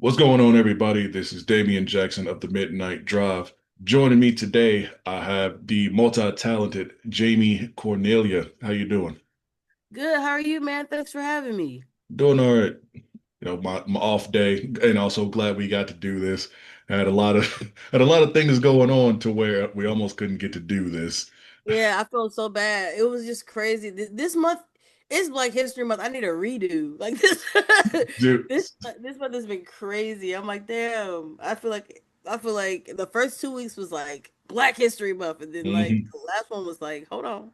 What's going on, everybody? This is Damien Jaxxyn of the Midnight Drive. Joining me today, I have the multi-talented Jamie Cornelia. How you doing? Good. How are you, man? Thanks for having me. Doing all right. My off day, and also glad we got to do this. I had a lot of had a lot of things going on to where we almost couldn't get to do this. Yeah, I felt so bad. It was just crazy. This month is Black History Month. I need a redo. Like this, Dude, this month has been crazy. I'm like, damn. I feel like the first 2 weeks was like Black History Month, and then like mhm. the last one was like, hold on,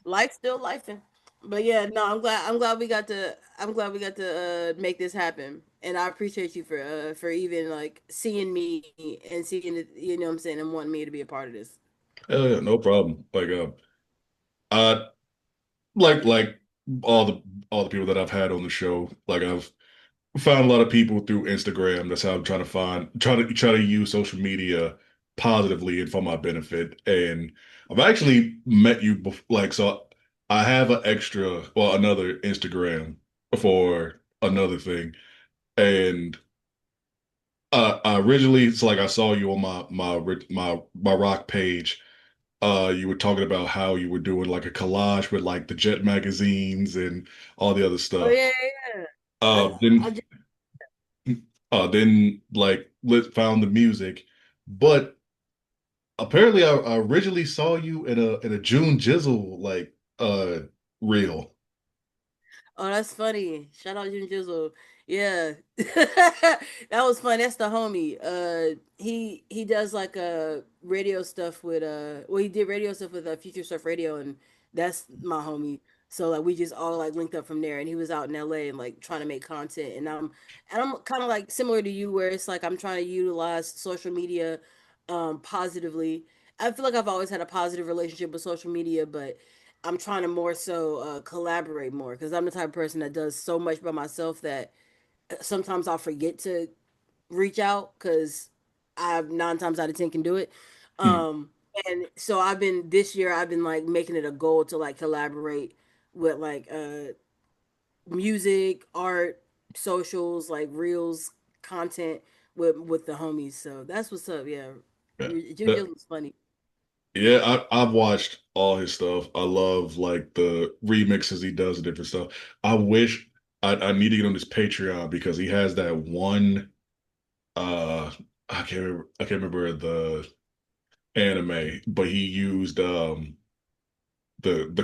life still lifing. But yeah, no, I'm glad we got to make this happen, and I appreciate you for even like seeing me and seeing it. You know what I'm saying, and wanting me to be a part of this. Hell yeah, no problem. I like all the people that I've had on the show. Like I've found a lot of people through Instagram. That's how I'm trying to try to use social media positively and for my benefit. And I've actually met you before, so I have another Instagram for another thing. And I originally, it's like I saw you on my rock page. You were talking about how you were doing like a collage with like the Jet magazines and all the other Oh stuff. yeah, yeah. Uh, That's then I just then like found the music, but apparently I originally saw you in a June Jizzle reel. Oh, that's funny. Shout out Jim Jizzle. Yeah. That was fun. That's the homie. He does like radio stuff with he did radio stuff with Future Surf Radio, and that's my homie. So like we just all like linked up from there, and he was out in LA and like trying to make content, and I'm kind of like similar to you where it's like I'm trying to utilize social media positively. I feel like I've always had a positive relationship with social media, but I'm trying to more so collaborate more because I'm the type of person that does so much by myself that sometimes I'll forget to reach out because I 9 times out of 10 can do it. Hmm. Um, and so I've been like making it a goal to like collaborate with like music, art, socials, like reels, content with the homies. So that's what's up. Yeah, Yeah. Jim That- Jones was funny. I've watched all his stuff. I love like the remixes he does and different stuff. I wish I need to get on his Patreon because he has that one uh I can't remember the anime, but he used the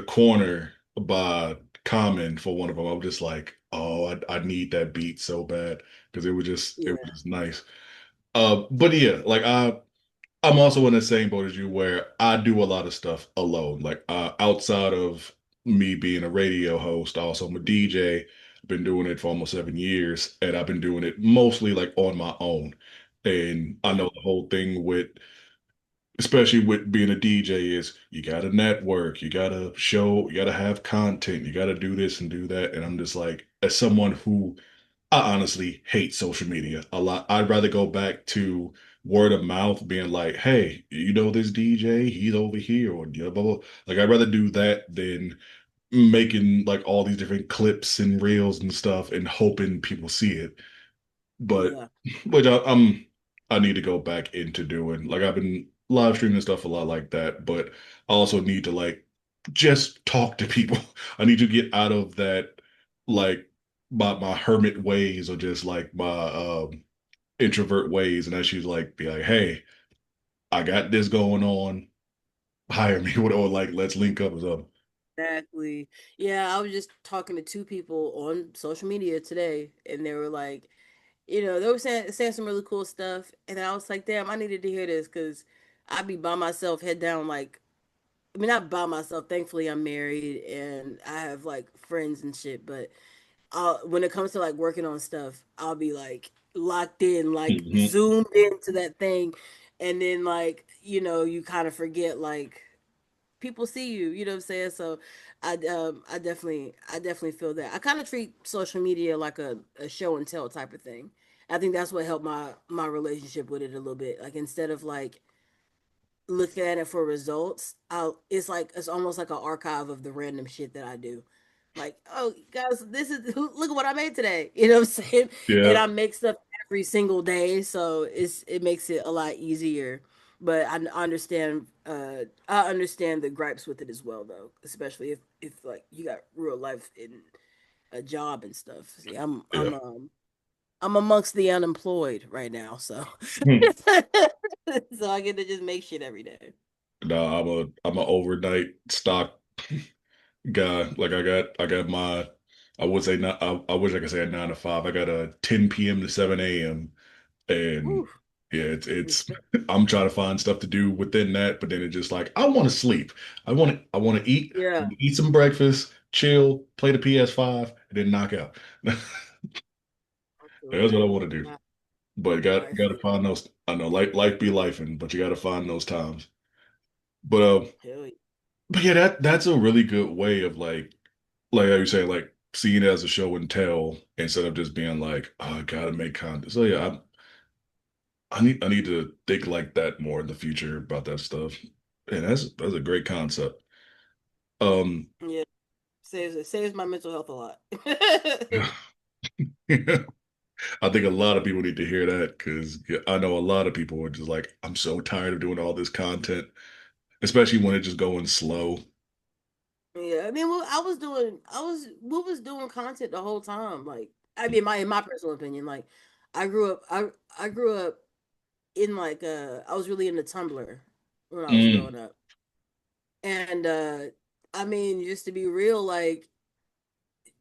corner by Common for one of them. I'm just like, oh, I need that beat so bad because it was Yeah. just nice. But yeah, I'm also in the same boat as you where I do a lot of stuff alone. Like outside of me being a radio host, also I'm a DJ. I've been doing it for almost 7 years, and I've been doing it mostly like on my own. And I know the whole thing with especially with being a DJ is you gotta network, you gotta have content, you gotta do this and do that. And I'm just like, as someone who I honestly hate social media a lot, I'd rather go back to word of mouth being like, hey, you know this DJ, he's over here, or blah, blah, blah. Like I'd rather do that than making like all these different clips and reels and stuff and hoping people see it. But Yeah. which I need to go back into doing. Like I've been live streaming stuff a lot like that, but I also need to like just talk to people. I need to get out of that like my hermit ways or just like my introvert ways and actually like be like, hey, I got this going on. Hire me or like let's link up or something. Exactly. Yeah, I was just talking to two people on social media today, and they were like, they were saying some really cool stuff, and I was like, damn, I needed to hear this because I'd be by myself, head down, like, I mean, not by myself. Thankfully, I'm married and I have like friends and shit, but when it comes to like working on stuff, I'll be like locked in, like Hmm. zoomed into that thing, and then like you kind of forget like people see you, you know what I'm saying? So I definitely feel that. I kind of treat social media like a show and tell type of thing. I think that's what helped my relationship with it a little bit. Like instead of like looking at it for results, it's almost like an archive of the random shit that I do. Like, oh guys, this is look at what I made today. You know what I'm saying? And Yeah, I make stuff every single day, so it makes it a lot easier. But I understand the gripes with it as well, though, especially if like you got real life in a job and stuff. See, yeah. I'm amongst the unemployed right now, so Hmm. so I get to just make shit every day. No, I'm a overnight stock guy. Like I got my I would say not I wish I could say a 9 to 5. I got a 10 p.m. to 7 a.m. and Whew, yeah, it's respect. I'm trying to find stuff to do within that, but then it's just like I want to sleep. I want to Yeah, eat some breakfast, chill, play the PS5, and then knock out. That's what I absolutely. want to do. I, But got I got to feel find those. I know life be lifing, but you got to find those times. But hell yeah. but yeah, that's a really good way of like how you say like seeing it as a show and tell instead of just being like, oh, I gotta make content. So yeah, I need to think like that more in the future about that stuff. And that's a great concept. Um, Yeah, saves my mental health a lot. I think a lot of people need to hear that because I know a lot of people are just like, I'm so tired of doing all this content, especially when it's just going slow. Yeah, I mean, well, we was doing content the whole time. Like, I mean, my in my personal opinion, like, I grew up, I grew up in like, I was really into Tumblr when I was Mm, growing up, and I mean, just to be real, like,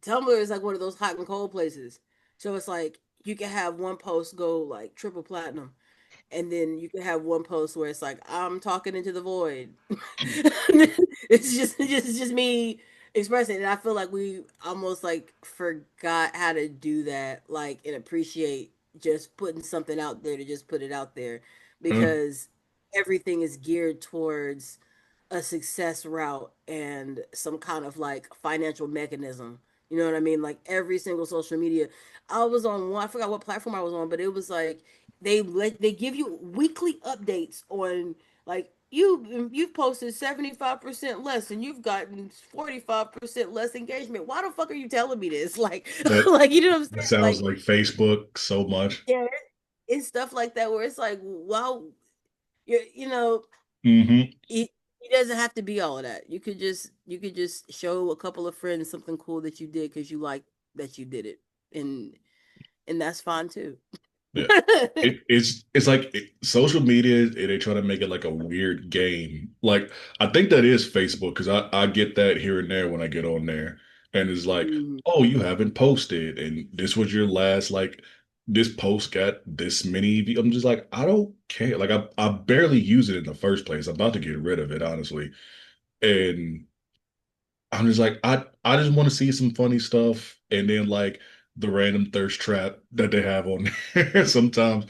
Tumblr is like one of those hot and cold places. So it's like you can have one post go like triple platinum, and then you can have one post where it's like I'm talking into the void. It's just me expressing it. And I feel like we almost like forgot how to do that, like and appreciate just putting something out there to just put it out there uh, because everything is geared towards a success route and some kind of like financial mechanism. You know what I mean? Like every single social media. I was on one, I forgot what platform I was on, but it was like they give you weekly updates on like you've posted 75% less and you've gotten 45% less engagement. Why the fuck are you telling me this? Like that like you know what I'm that saying? sounds Like like Facebook so much. yeah, it's stuff like that where it's like, well, you know, Hmm. it doesn't have to be all of that. You could just show a couple of friends something cool that you did because you like that you did it, and and that's fine too. Yeah. It's like social media, they try to make it like a weird game. Like I think that is Facebook because I get that here and there when I get on there, and it's like, Mhm. oh, you haven't posted, and this was your last like this post got this many. I'm just like, I don't care. Like I barely use it in the first place. I'm about to get rid of it, honestly, and I'm just like, I just want to see some funny stuff, and then like the random thirst trap that they have on there sometimes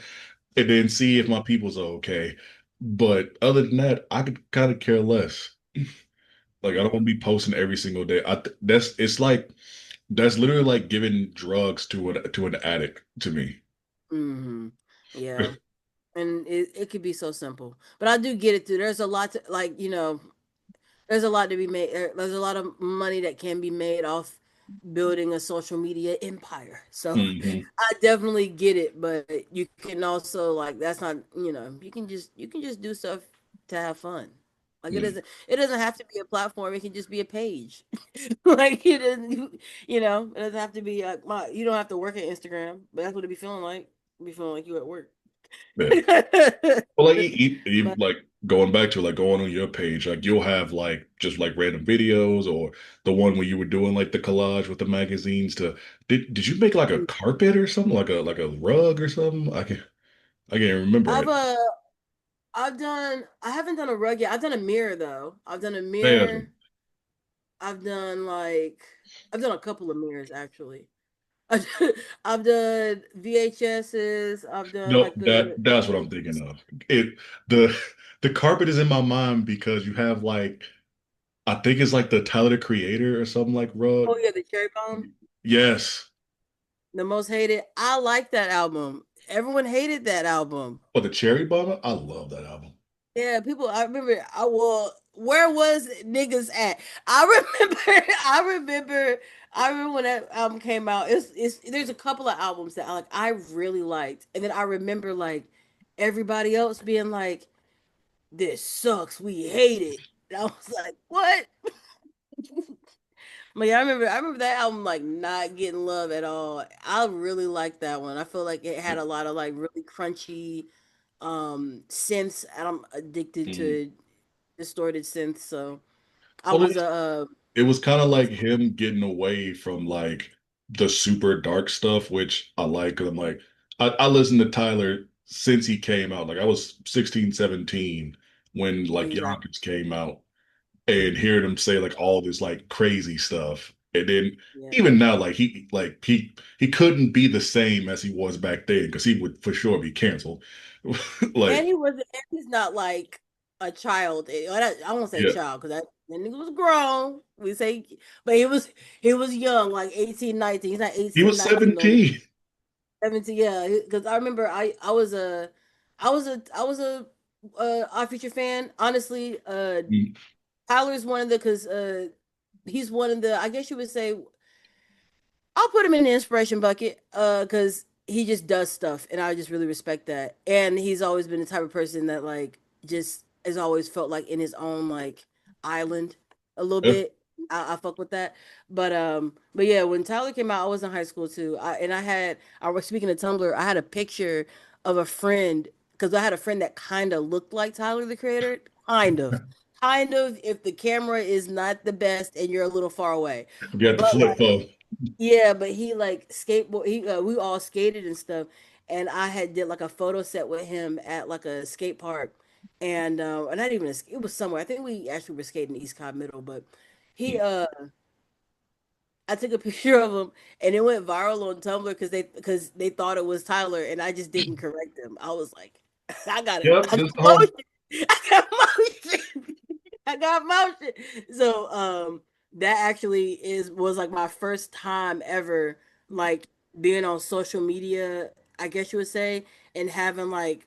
and then see if my people's are okay. But other than that, I could kind of care less. Like I don't Yeah. want to be posting every single day. That's it's like that's literally like giving drugs to an addict to me. Hmm. Yeah. And it could be so simple. But I do get it too. There's a lot to like, there's a lot to be made. There's a lot of money that can be made off building a social media empire. So Hmm. I definitely get it, but you can also like that's not, you can just do stuff to have fun. Like Yeah, it doesn't have to be a platform. It can just be a page. Like it doesn't it doesn't have to be like my you don't have to work at Instagram, but that's what it be feeling like. It be feeling like you at work. yeah. Well, like even But like going back to like going on your page, like you'll have like just like random videos or the one where you were doing like the collage with the magazines to did you make like a carpet or something like a rug or something? I can't remember I've it. uh I haven't done a rug yet. I've done a mirror though. I've done a Yeah, mirror. I've done like I've done a couple of mirrors actually. I've done VHSs. I've done no, like that's what I'm thinking of. It the the carpet is in my mind because you have like I think it's like the Tyler the Creator or something like rug. oh yeah, the Cherry Bomb, Yes. the most hated. I like that album. Everyone hated that album. Or the Cherry Bomber. I love that album. Yeah, people. I remember. I well, where was niggas at? I remember. I remember. I remember when that album came out. It's there's a couple of albums that I really liked, and then I remember like everybody else being like, "This sucks. We hate it." And I was like, "What?" But yeah, I remember that album like not getting love at all. I really liked that one. I feel like it had a lot of like really crunchy synths, and I'm addicted Mm. to distorted synths. So I Well, was a it was kind of like him getting away from like the super dark stuff, which I like. Cause I'm like, I listened to Tyler since he came out. Like I was 16, 17 when like yeah, Yonkers came out, and hearing him say like all this like crazy stuff. And then yeah. even now, he couldn't be the same as he was back then because he would for sure be canceled. And Like, he was, and he's not like a child. I won't say yeah, child because that nigga was grown. We say, but he was young, like 18, 19. He's not he 18, was 19 no more. 17. 17, yeah. Because I remember I was a Odd Future fan. Honestly, Tyler's one of the because he's one of the I guess you would say I'll put him in the inspiration bucket because he just does stuff and I just really respect that. And he's always been the type of person that like just has always felt like in his own like island a little Yeah. bit. I fuck with that. But yeah, when Tyler came out, I was in high school too. I was speaking of Tumblr, I had a picture of a friend because I had a friend that kind of looked like Tyler the Creator. Kind of. Kind of if the camera is not the best and you're a little far away. You got the But flip like phone. yeah, but he like skateboard. We all skated and stuff, and I had did like a photo set with him at like a skate park, and not even it was somewhere. I think we actually were skating East Cobb Middle, but he I took a picture of him and it went viral on Tumblr because they thought it was Tyler, and I just didn't correct him. I was like, I got it. Yep, I got this whole motion. I got motion. I got motion. So that actually is was like my first time ever like being on social media, I guess you would say, and having like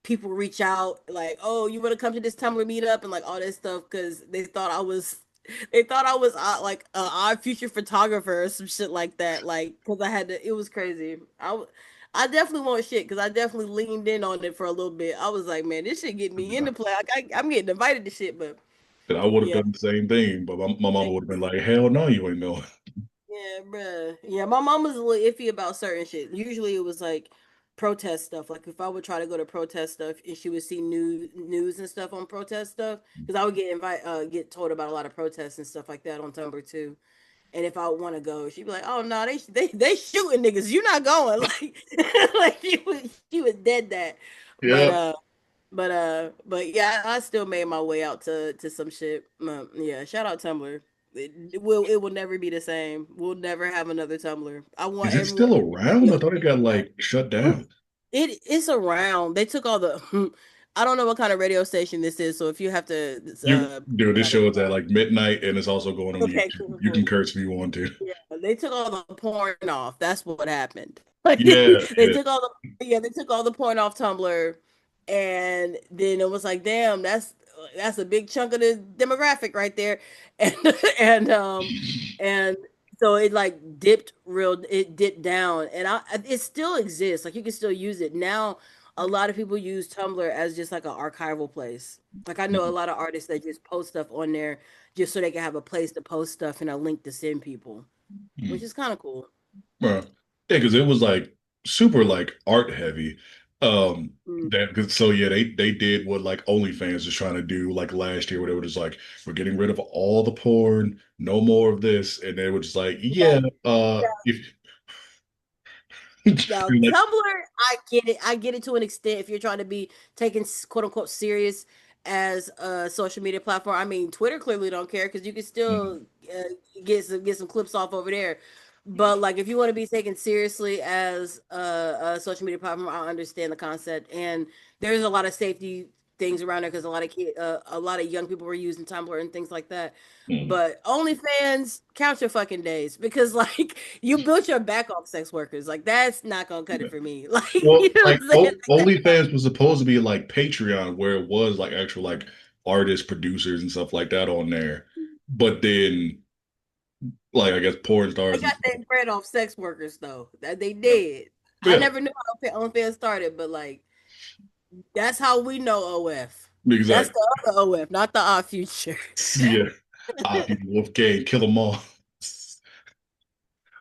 people reach out like, oh, you want to come to this Tumblr meetup and like all this stuff because they thought I was like an odd future photographer or some shit like that. Like, because I had to, it was crazy. I definitely want shit because I definitely leaned in on it for a little bit. I was like, man, this shit get me into play. Like, I'm getting invited to shit, but that I would have yeah. done the same thing, but my mama would have been like, "Hell no, you ain't going." Yeah, bruh. Yeah, my mom was a little iffy about certain shit. Usually it was like protest stuff. Like if I would try to go to protest stuff and she would see news and stuff on protest stuff, because I would get told about a lot of protests and stuff like that on Tumblr too. And if I want to go, she'd be like, "Oh no, they shooting niggas. You're not going." Like like she was dead that. But Yeah, uh but yeah, I still made my way out to some shit. Yeah, shout out Tumblr. It will never be the same. We'll never have another Tumblr. I want is it everyone still to be around? I thought it got like shut down. it's around. They took all the I don't know what kind of radio station this is, so if you have to You dude, this whatever. show is at like midnight and it's also going on Okay, YouTube. cool, You cool. can curse if you want to. Yeah, they took all the porn off. That's what happened. Like Yeah, they yeah. took all the yeah, they took all the porn off Tumblr, and then it was like, damn, that's a big chunk of the demographic right there, and and and so it like it dipped down, and it still exists. Like you can still use it now. A lot of people use Tumblr as just like an archival place. Like I know a lot of artists that just post stuff on there just so they can have a place to post stuff and a link to send people, which Hmm. is kind of cool. Well, yeah, because it was like super like art heavy. Mm. That cause, so yeah, they did what like OnlyFans was trying to do like last year, where they were just like, we're getting rid of all the porn, no more of this, and they were just like, Yeah, yeah, if now like, Tumblr, I get it. I get it to an extent if you're trying to be taken quote unquote serious as a social media platform. I mean, Twitter clearly don't care because you can still uh, get some clips off over there. But like, if you want to be taken seriously as a social media platform, I understand the concept, and there's a lot of safety. things around there because a lot of young people were using Tumblr and things like that. Mm. But OnlyFans, count your fucking days because like you built your back off sex workers. Like that's not gonna cut it for me. Like you Well, know what like I'm saying? OnlyFans was supposed to be like Patreon, where it was like actual like artists, producers, and stuff like that on there. But then, like I guess porn They stars and got stuff. that bread off sex workers though. That they did. I Yeah, never knew how OnlyFans started, but like that's how we know OF. That's exactly. the other OF, not the odd future. Yeah, Wolf Gang, kill them all.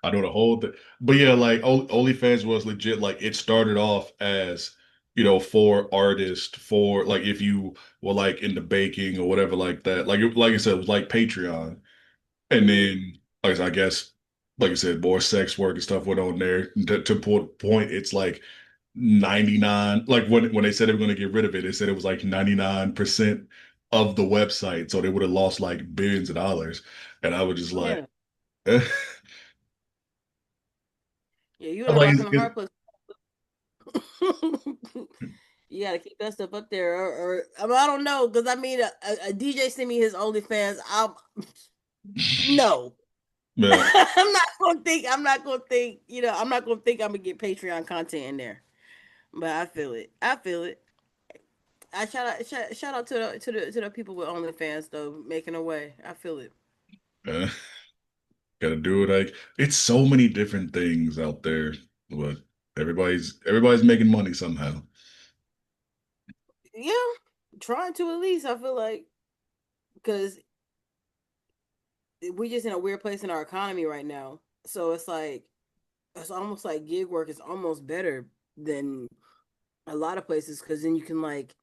I know the whole thing. But yeah, like OnlyFans was legit. Like it started off as, for artists, for like if you were like into baking or whatever like that. Like I said, it was like Patreon. And Mhm. then, like I said, I guess, like I said, more sex work and stuff went on there. To point, it's like 99. Like when they said they were going to get rid of it, they said it was like 99% of the website. So they would have lost like billions of dollars. And I was just like, Yeah. eh. Yeah, you in I'm a like, rock and a hard place. You gotta keep that stuff up there, or I, mean, I don't know, because I mean, a DJ sent me his OnlyFans. I'm no, man, I'm not gonna think. I'm not gonna think. I'm not gonna think I'm gonna get Patreon content in there. But I feel it. I feel it. I shout out to the people with OnlyFans though, making a way. I feel it. uh, gotta do it. Like it's so many different things out there, but everybody's making money somehow. Yeah, trying to at least. I feel like because we just in a weird place in our economy right now. So it's almost like gig work is almost better than a lot of places because then you can like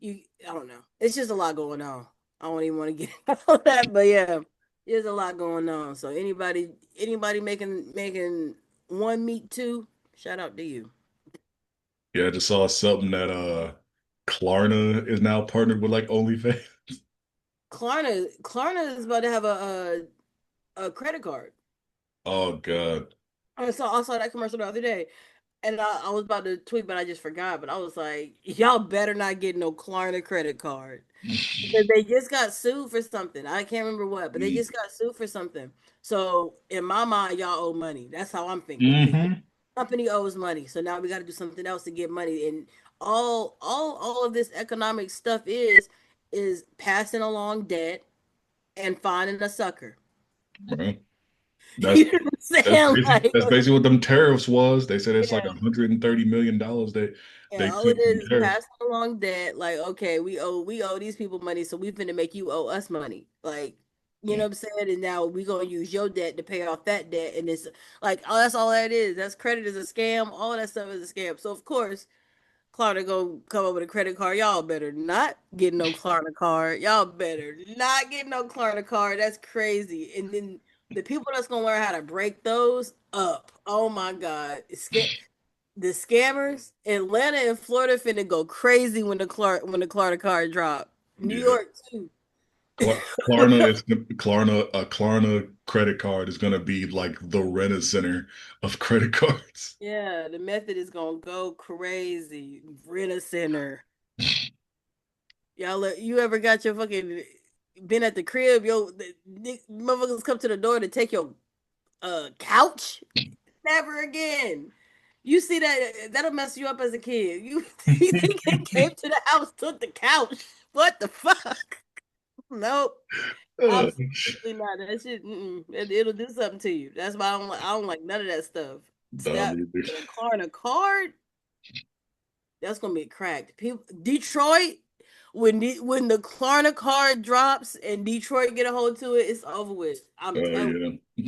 you I don't know. It's just a lot going on. I don't even want to get into all that, but yeah, there's a lot going on. So anybody making one meet two, shout out to you. Yeah, I just saw something that Klarna is now partnered with like OnlyFans. Klarna is about to have a credit card. Oh God. I saw that commercial the other day. And I was about to tweet, but I just forgot. But I was like, y'all better not get no Klarna credit card. Because they just got sued for something. I can't remember what, but they just got sued for something. So in my mind, y'all owe money. That's how I'm thinking. The Mm-hmm. company owes money. So now we got to do something else to get money. And all of this economic stuff is passing along debt and finding a sucker. Well, that's You know what I'm saying? Like, that's basically what them tariffs was. They said it's like yeah. $130 million they Yeah, all it took from is tariffs. passing along debt. Like, okay, we owe these people money, so we finna make you owe us money. Like, you know Mm. what I'm saying? And now we gonna use your debt to pay off that debt. And it's like, oh, that's all that is. That's credit is a scam. All that stuff is a scam. So of course, Klarna go come up with a credit card. Y'all better not get no Klarna card. Y'all better not get no Klarna card. That's crazy. And then the people that's gonna learn how to break those up. Oh my God. The scammers, Atlanta and Florida finna go crazy when the Klarna card drop. New Yeah. York too. Klarna, a Klarna credit card is gonna be like the Rent-A-Center of credit cards. Yeah, the method is gonna go crazy. Rent a center. You ever got your fucking been at the crib? Motherfuckers come to the door to take your couch. Never again. You see that'll mess you up as a kid. You think they came to the house, took the couch? What the fuck? Nope. Uh, Absolutely not. That shit, it'll do something to you. That's why I don't like none of that stuff. nah, Step me neither. a car in a card, that's gonna be cracked. People, Detroit, when the Klarna card drops and Detroit get a hold to it, it's over with. I'm Oh telling yeah.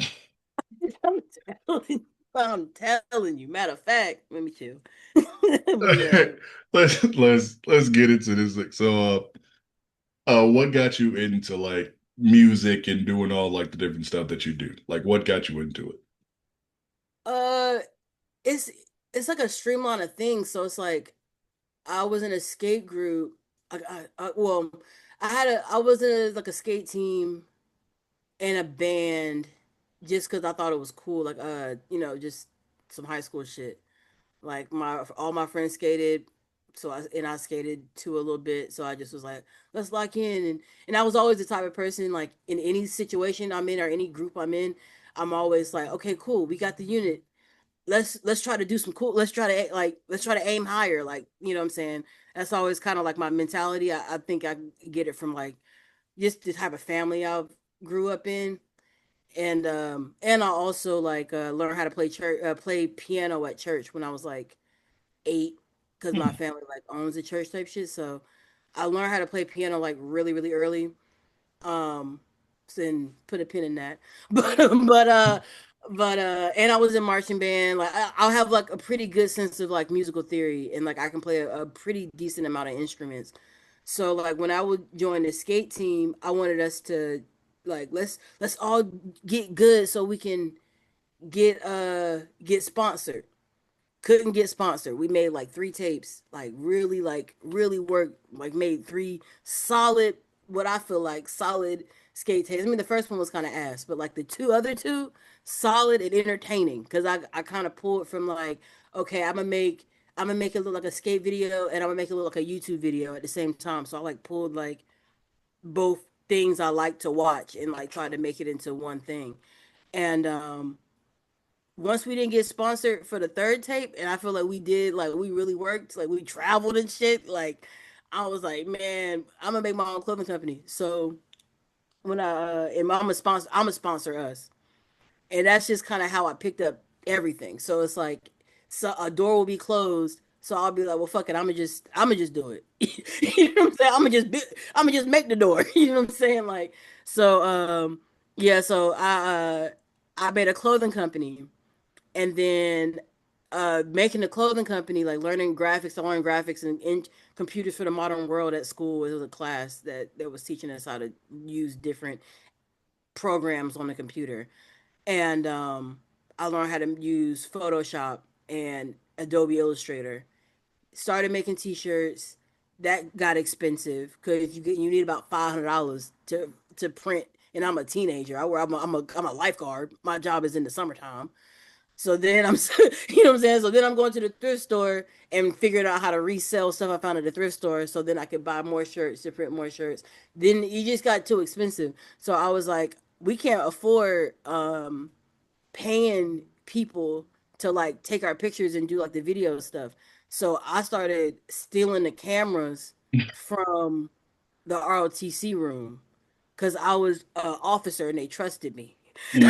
you. I'm telling you. Matter of fact, let me chill. But yeah. Let's get into this. Like, so, what got you into like music and doing all like the different stuff that you do? Like, what got you into it? Uh it's it's like a streamline of things. So it's like I was in a skate group. Well, I was in like a skate team and a band just because I thought it was cool. Like just some high school shit. Like all my friends skated, So I skated too a little bit. So I just was like, let's lock in. And I was always the type of person, like in any situation I'm in or any group I'm in, I'm always like, okay, cool, we got the unit. Let's try to do some cool. Let's try to aim higher. Like, you know what I'm saying? That's always kind of like my mentality. I think I get it from like just the type of family I grew up in. And I also like learned how to play piano at church when I was like 8, because my Hmm. family like owns a church type shit. So I learned how to play piano like really really early. Um, and put a pin in that. But and I was in marching band. Like I'll have like a pretty good sense of like musical theory, and like I can play a pretty decent amount of instruments. So like when I would join the skate team, I wanted us to like let's all get good so we can get sponsored. Couldn't get sponsored. We made like 3 tapes, like really worked, like made 3 solid, what I feel like solid skate tapes. I mean, the first one was kind of ass, but like the other two, solid and entertaining. Cause I kind of pulled from like, okay, I'm gonna make it look like a skate video and I'm gonna make it look like a YouTube video at the same time. So I like pulled like both things I like to watch and like tried to make it into one thing. And once we didn't get sponsored for the third tape, and I feel like we did, like we really worked, like we traveled and shit. Like I was like, man, I'm gonna make my own clothing company. So when and I'm a sponsor us, and that's just kind of how I picked up everything. So it's like, so a door will be closed, so I'll be like, well, fuck it, I'm gonna just do it. You know what I'm saying? I'm gonna just make the door. You know what I'm saying? Like, so yeah, so I made a clothing company, and then making a clothing company, like learning graphics, I learned graphics and in computers for the modern world at school. It was a class that was teaching us how to use different programs on the computer. And I learned how to use Photoshop and Adobe Illustrator. Started making t-shirts. That got expensive because you need about $500 to print. And I'm a teenager. I'm a lifeguard. My job is in the summertime. So then you know what I'm saying? So then I'm going to the thrift store and figuring out how to resell stuff I found at the thrift store so then I could buy more shirts to print more shirts. Then it just got too expensive. So I was like, we can't afford paying people to like take our pictures and do like the video stuff. So I started stealing the cameras from the ROTC room because I was an officer and they trusted me. Hmm.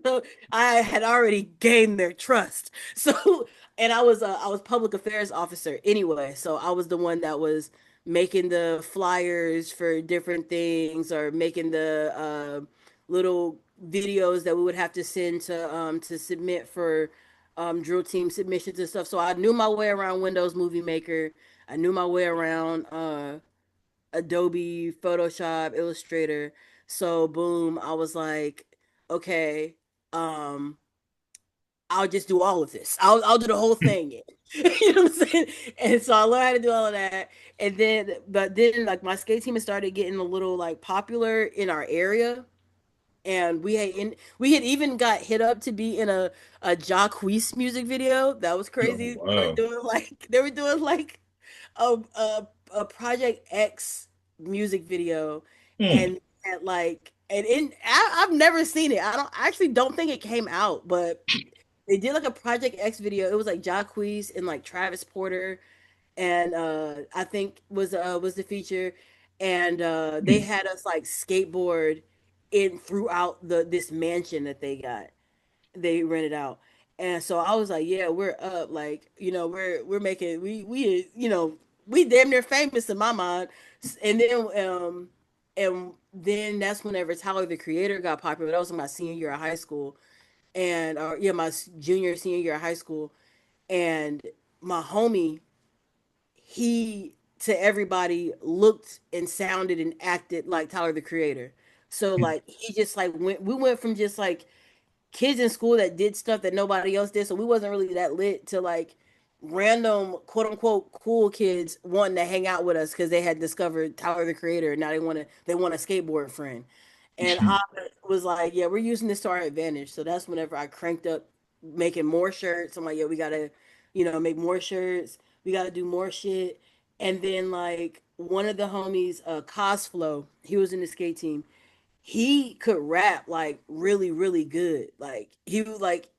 So I had already gained their trust. So, and I was public affairs officer anyway. So I was the one that was making the flyers for different things or making the little videos that we would have to send to submit for drill team submissions and stuff. So I knew my way around Windows Movie Maker. I knew my way around Adobe, Photoshop, Illustrator. So boom, I was like, okay, um, I'll just do all of this. I'll do the whole thing. You know what I'm saying? And so I learned how to do all of that. And then, but then like my skate team had started getting a little like popular in our area. And we had even got hit up to be in a Jacquees music video. That was Oh, crazy. wow. They were doing like a Project X music video, Hmm. and like I've never seen it. I actually don't think it came out, but they did like a Project X video. It was like Jacquees and like Travis Porter, and I think was the feature, and they Hmm. had us like skateboard in throughout this mansion that they rented out. And so I was like, yeah, we're up. Like, you know, we're making you know, we damn near famous in my mind. And then that's whenever Tyler the Creator got popular. That was my senior year of high school. And yeah, my junior senior year of high school. And my homie, he to everybody looked and sounded and acted like Tyler the Creator. So like he just like we went from just like kids in school that did stuff that nobody else did. So we wasn't really that lit to like random quote unquote cool kids wanting to hang out with us because they had discovered Tyler the Creator and now they want a skateboard friend. And I was like, yeah, we're using this to our advantage. So that's whenever I cranked up making more shirts. I'm like, yeah, we gotta, make more shirts. We got to do more shit. And then like one of the homies, Cosflow, he was in the skate team. He could rap like really, really good. Like he was like,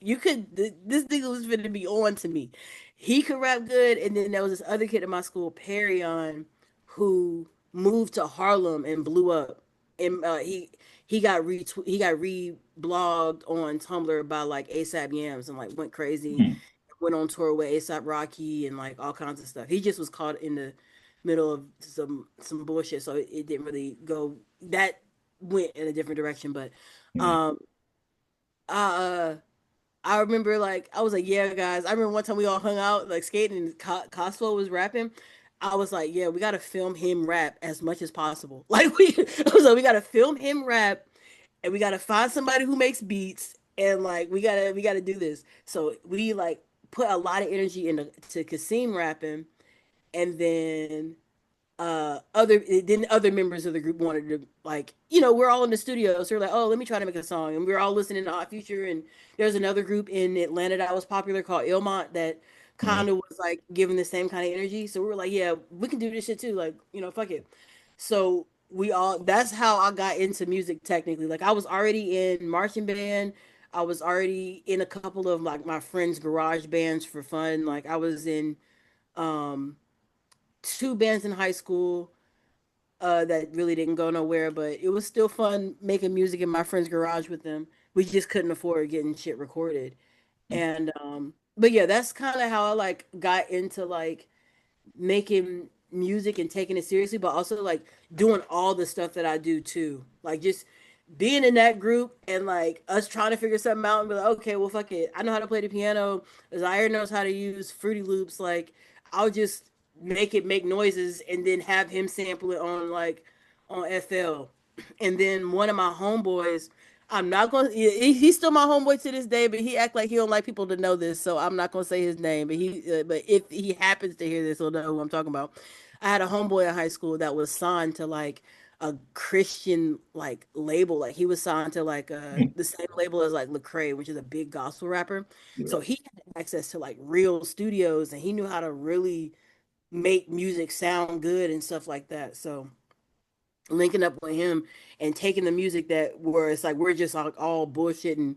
you could. This nigga was finna be on to me. He could rap good, and then there was this other kid in my school, Perion, who moved to Harlem and blew up. And he got reblogged on Tumblr by like ASAP Yams and like went crazy. Mm, Went on tour with ASAP Rocky and like all kinds of stuff. He just was caught in the middle of some bullshit, so it didn't really go. That went in a different direction, but mm, um, I I remember like I was like, yeah, guys. I remember one time we all hung out like skating and Cosmo was rapping. I was like, yeah, we gotta film him rap as much as possible. Like I was like, we gotta film him rap, and we gotta find somebody who makes beats, and like we gotta do this. So we like put a lot of energy into to Kasim rapping, and then other members of the group wanted to like we're all in the studio, so we're like, oh, let me try to make a song, and we were all listening to Odd Future, and there's another group in Atlanta that was popular called Ilmont that kind mm, of was like giving the same kind of energy, so we were like, yeah, we can do this shit too, like fuck it. So we all that's how I got into music technically. Like I was already in marching band. I was already in a couple of like my friends garage bands for fun. Like I was in um two bands in high school that really didn't go nowhere, but it was still fun making music in my friend's garage with them. We just couldn't afford getting shit recorded. mm, And but yeah, that's kind of how I like got into like making music and taking it seriously, but also like doing all the stuff that I do too. Like just being in that group and like us trying to figure something out and be like, okay, well, fuck it. I know how to play the piano. Zaire knows how to use Fruity Loops. Like, I'll just make it make noises and then have him sample it on like on FL. And then one of my homeboys, I'm not gonna. He's still my homeboy to this day, but he act like he don't like people to know this, so I'm not gonna say his name. But if he happens to hear this, he'll know who I'm talking about. I had a homeboy in high school that was signed to like a Christian like label. Like he was signed to like mm. the same label as like Lecrae, which is a big gospel rapper. Yeah. So he had access to like real studios, and he knew how to really make music sound good and stuff like that. So linking up with him and taking the music that where it's like we're just like all bullshit and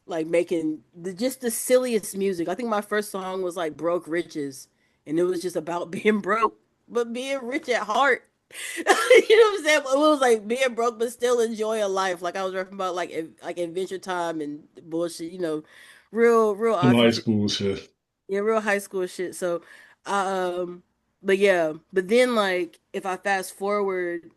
like making just the silliest music. I think my first song was like Broke Riches, and it was just about being broke but being rich at heart. You know what I'm saying? It was like being broke but still enjoying life. Like I was rapping about like Adventure Time and bullshit. Real Some Odd high Future. school shit. Yeah, real high school shit. So, but yeah, but then like if I fast forward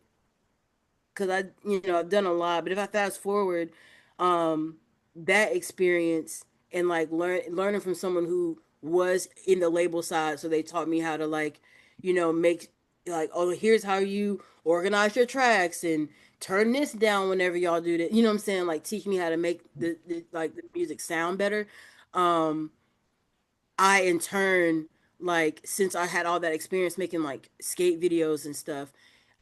because I've done a lot. But if I fast forward, um, that experience and like learning from someone who was in the label side, so they taught me how to like, make like, oh, here's how you organize your tracks and turn this down whenever y'all do that. You know what I'm saying? Like teach me how to make the music sound better. Um, I in turn like since I had all that experience making like skate videos and stuff,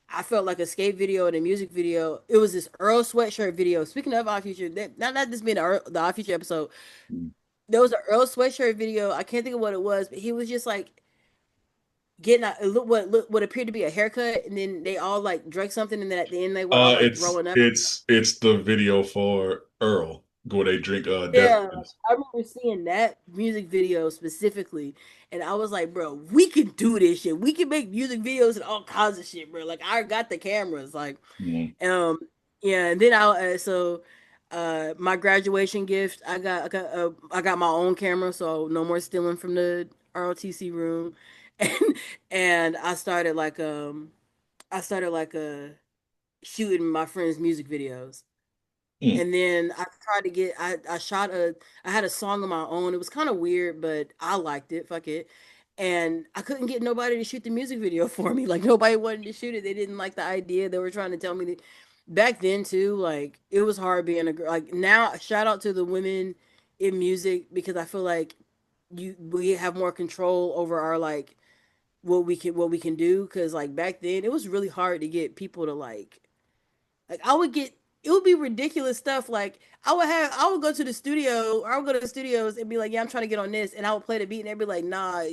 I felt like a skate video and a music video. It was this Earl sweatshirt video. Speaking of Odd Future, not this being the Odd Future episode. Mm. There was an Earl sweatshirt video. I can't think of what it was, but he was just like getting what appeared to be a haircut, and then they all like drank something, and then at the end they were all like It's throwing up. it's the video for Earl where they drink Death Yeah, Wish. I remember seeing that music video specifically, and I was like, bro, we can do this shit. We can make music videos and all kinds of shit, bro. Like I got the cameras, like. Mm, Um, yeah, and then my graduation gift, I got my own camera, so no more stealing from the ROTC room, and I started like shooting my friends' music videos. mm. And then I tried to get I had a song of my own. It was kind of weird, but I liked it. Fuck it. And I couldn't get nobody to shoot the music video for me. Like nobody wanted to shoot it. They didn't like the idea. They were trying to tell me that back then too, like it was hard being a girl. Like now, shout out to the women in music because I feel like we have more control over our like what we can do. Cause like back then it was really hard to get people to like I would get it would be ridiculous stuff. Like I would go to the studio or I would go to the studios and be like, yeah, I'm trying to get on this, and I would play the beat and they'd be like, nah,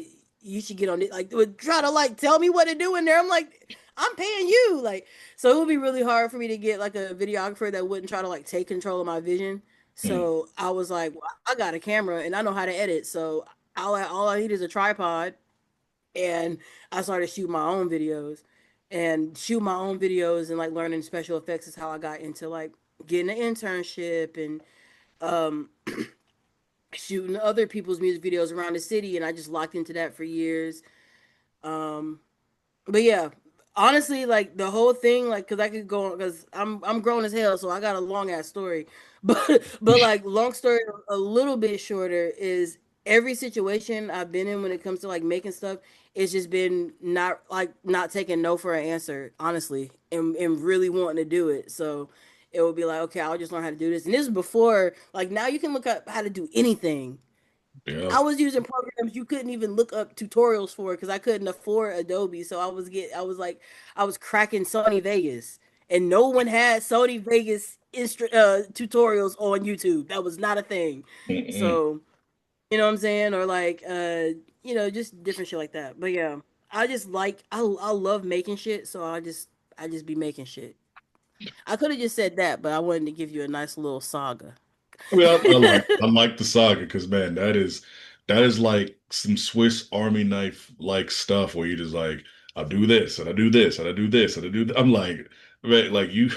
you should get on it. Like, would try to like tell me what to do in there. I'm like, I'm paying you. Like, so it would be really hard for me to get like a videographer that wouldn't try to like take control of my vision. Mm, So I was like, well, I got a camera and I know how to edit. So all I need is a tripod, and I started shooting my own videos. And shoot my own videos and like learning special effects is how I got into like getting an internship and um shooting other people's music videos around the city, and I just locked into that for years. Um, but yeah, honestly, like the whole thing, like, cause I could go on, cause I'm grown as hell, so I got a long ass story. But like long story, a little bit shorter is every situation I've been in when it comes to like making stuff, it's just been not taking no for an answer, honestly, and really wanting to do it. So it would be like, okay, I'll just learn how to do this. And this is before, like now you can look up how to do anything. yeah. I was using programs you couldn't even look up tutorials for because I couldn't afford Adobe. So I was like I was cracking Sony Vegas, and no one had Sony Vegas tutorials on YouTube. That was not a thing. Mm-mm. So you know what I'm saying, or like just different shit like that. But yeah, I just like I love making shit, so I just be making shit. I could have just said that, but I wanted to give you a nice little saga. I mean, I like the saga because man, that is like some Swiss Army knife like stuff where you just like I'll do this and I do this and I do this and I do I'm like man, like you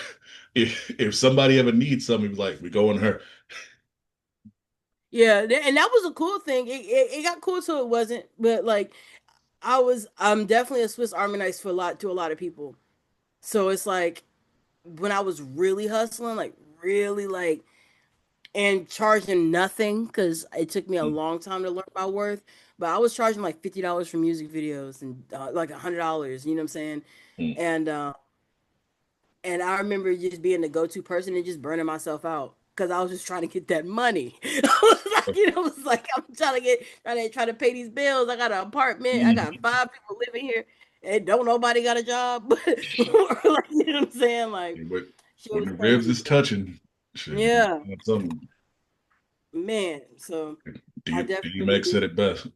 if somebody ever needs something like we go on her. Yeah, and that was a cool thing. It got cool till it wasn't, but like I'm definitely a Swiss Army knife for a lot of people. So it's like when I was really hustling, like really like and charging nothing because it took me a long time to learn my worth. But I was charging like $50 for music videos and like $100. You know what I'm saying? Mm. And and I remember just being the go-to person and just burning myself out because I was just trying to get that money. I was like, it was like I'm trying to pay these bills. I got an apartment. I got Mhm. five people living here, and don't nobody got a job. But like, you know what I'm saying? Like, But shit when was the ribs crazy. is touching, shit, you Yeah, got some man. So I DMX definitely said it best.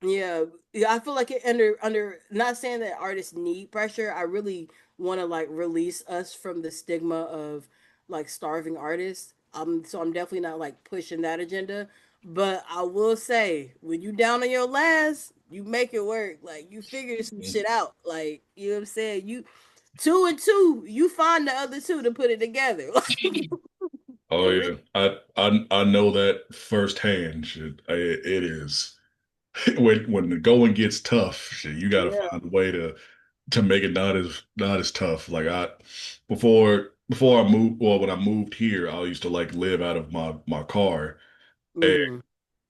yeah, yeah. I feel like it under not saying that artists need pressure. I really want to like release us from the stigma of like starving artists. So I'm definitely not like pushing that agenda. But I will say, when you down on your last, you make it work. Like you figure some shit out. Like you know what I'm saying. You two and two, you find the other two to put it together. Oh For real. yeah, I know that firsthand. Shit, it is when the going gets tough. Shit, you got to Yeah. find a way to make it not as tough. Like I before I moved, well, when I moved here, I used to like live out of my car and Mm,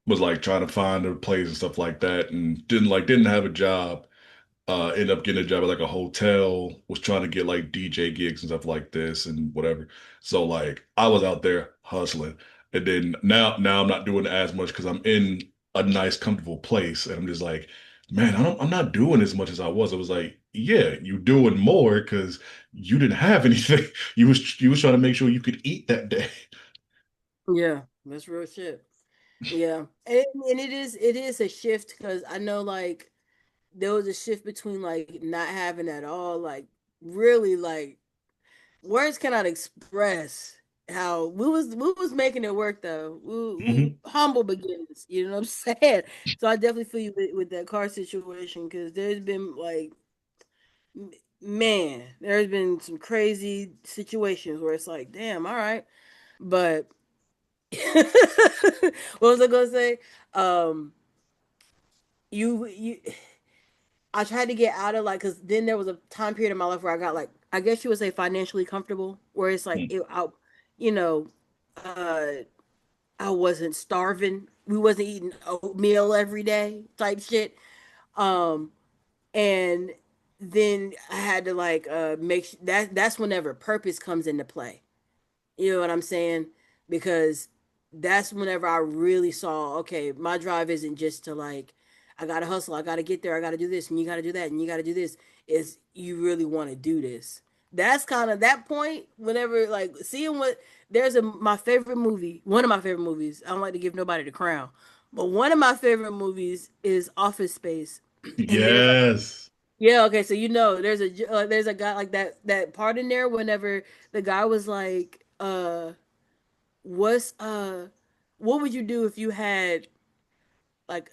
was like trying to find a place and stuff like that, and didn't have a job. Ended up getting a job at like a hotel, was trying to get like DJ gigs and stuff like this and whatever. So like I was out there hustling. And then now I'm not doing as much because I'm in a nice, comfortable place. And I'm just like, man, I'm not doing as much as I was. I was like, yeah, you doing more because you didn't have anything. You was trying to make sure you could eat that day. yeah, that's real shit. Yeah, and it is a shift because I know like there was a shift between like not having at all, like really like words cannot express how we was making it work though. We Mhm. humble beginnings, you know what I'm saying? So I definitely feel you with that car situation because there's been like man, there's been some crazy situations where it's like, damn, all right, but what was I gonna say? Um, you I tried to get out of like because then there was a time period in my life where I got like I guess you would say financially comfortable, where it's like you know, uh, I wasn't starving. We wasn't eating oatmeal every day type shit. Um, and then I had to like that's whenever purpose comes into play. You know what I'm saying? Because that's whenever I really saw, okay, my drive isn't just to like, I gotta hustle, I gotta get there, I gotta do this, and you gotta do that, and you gotta do this. Is you really want to do this? That's kind of that point. Whenever like seeing what there's a my favorite movie, one of my favorite movies. I don't like to give nobody the crown, but one of my favorite movies is Office Space. And there's like, Yes. yeah, okay, so there's a guy like that part in there whenever the guy was like, what's what would you do if you had like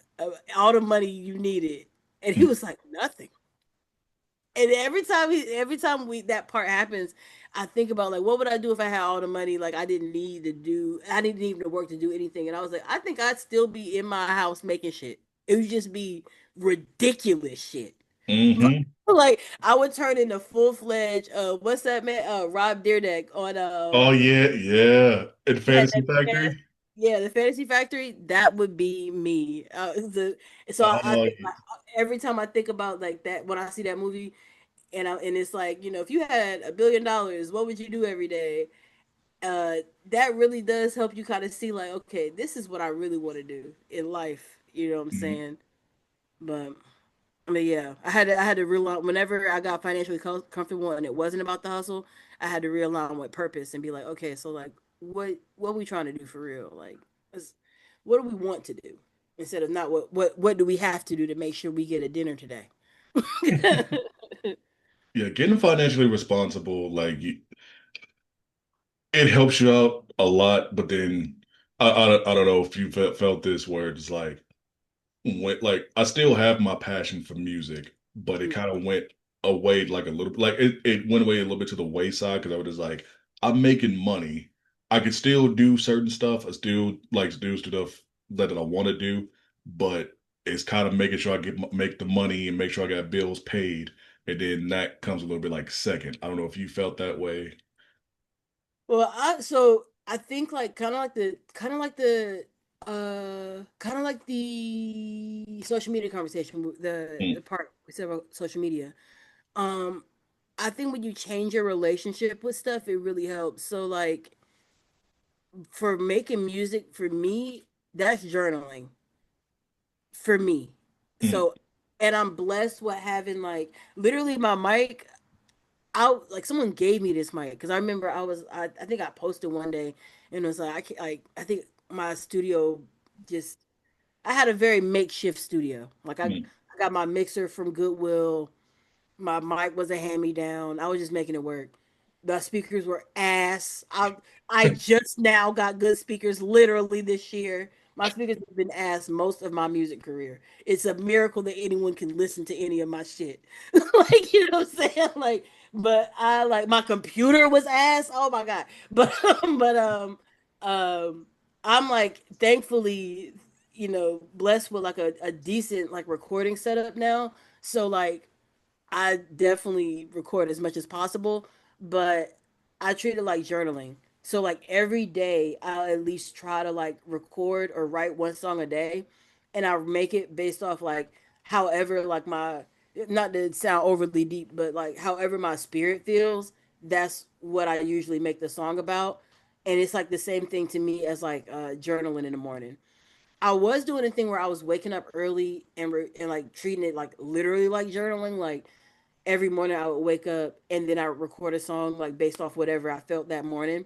all the money you needed? And he was like, nothing. And every time we that part happens, I think about like, what would I do if I had all the money? Like, I didn't need to work to do anything. And I was like, I think I'd still be in my house making shit. It would just be ridiculous shit. Hmm. Like, I would turn into full fledged. What's that man? Rob Deerdeck on Oh yeah, yeah. In he had Fantasy that big ass. Factory. Yeah, the Fantasy Factory. That would be me. I Oh think like, every time I think about like that when I see that movie, and it's like, if you had $1 billion, what would you do every day? That really does help you kind of see like, okay, this is what I really want to do in life. You know what I'm yeah. saying? But I mean, yeah, I had to realize whenever I got financially comfortable and it wasn't about the hustle, I had to realign with purpose and be like, okay, so like, what are we trying to do for real? Like, what do we want to do instead of not what do we have to do to make sure we get a dinner today? Yeah, getting financially responsible, like it helps you out a lot, but then I don't know if you felt this where it's like I still have my passion for music, but it kind of went away like a little like it went away a little bit to the wayside because I was just like, I'm making money. I could still do certain stuff. I still like to do stuff that I want to do, but it's kind of making sure I make the money and make sure I got bills paid. And then that comes a little bit like second. I don't know if you felt that way. Well, I think like kind of like the social media conversation, the Mm, part we said about social media. Um, I think when you change your relationship with stuff, it really helps. So like for making music for me, that's journaling for me. mm, So and I'm blessed with having like literally my mic. I like someone gave me this mic because I remember I think I posted one day and it was like I can't, like I think my studio just I had a very makeshift studio. Like mm. I got my mixer from Goodwill. My mic was a hand me down. I was just making it work. The speakers were ass. I just now got good speakers literally this year. My speakers have been ass most of my music career. It's a miracle that anyone can listen to any of my shit. Like, you know what I'm saying? Like, but I like my computer was ass. Oh my god. But but um I'm like thankfully, blessed with like a decent like recording setup now. So like I definitely record as much as possible, but I treat it like journaling. So like every day I'll at least try to like record or write one song a day, and I make it based off like however like my, not to sound overly deep, but like however my spirit feels, that's what I usually make the song about. And it's like the same thing to me as like journaling in the morning. I was doing a thing where I was waking up early and like treating it like literally like journaling. Like every morning I would wake up and then I would record a song like based off whatever I felt that morning.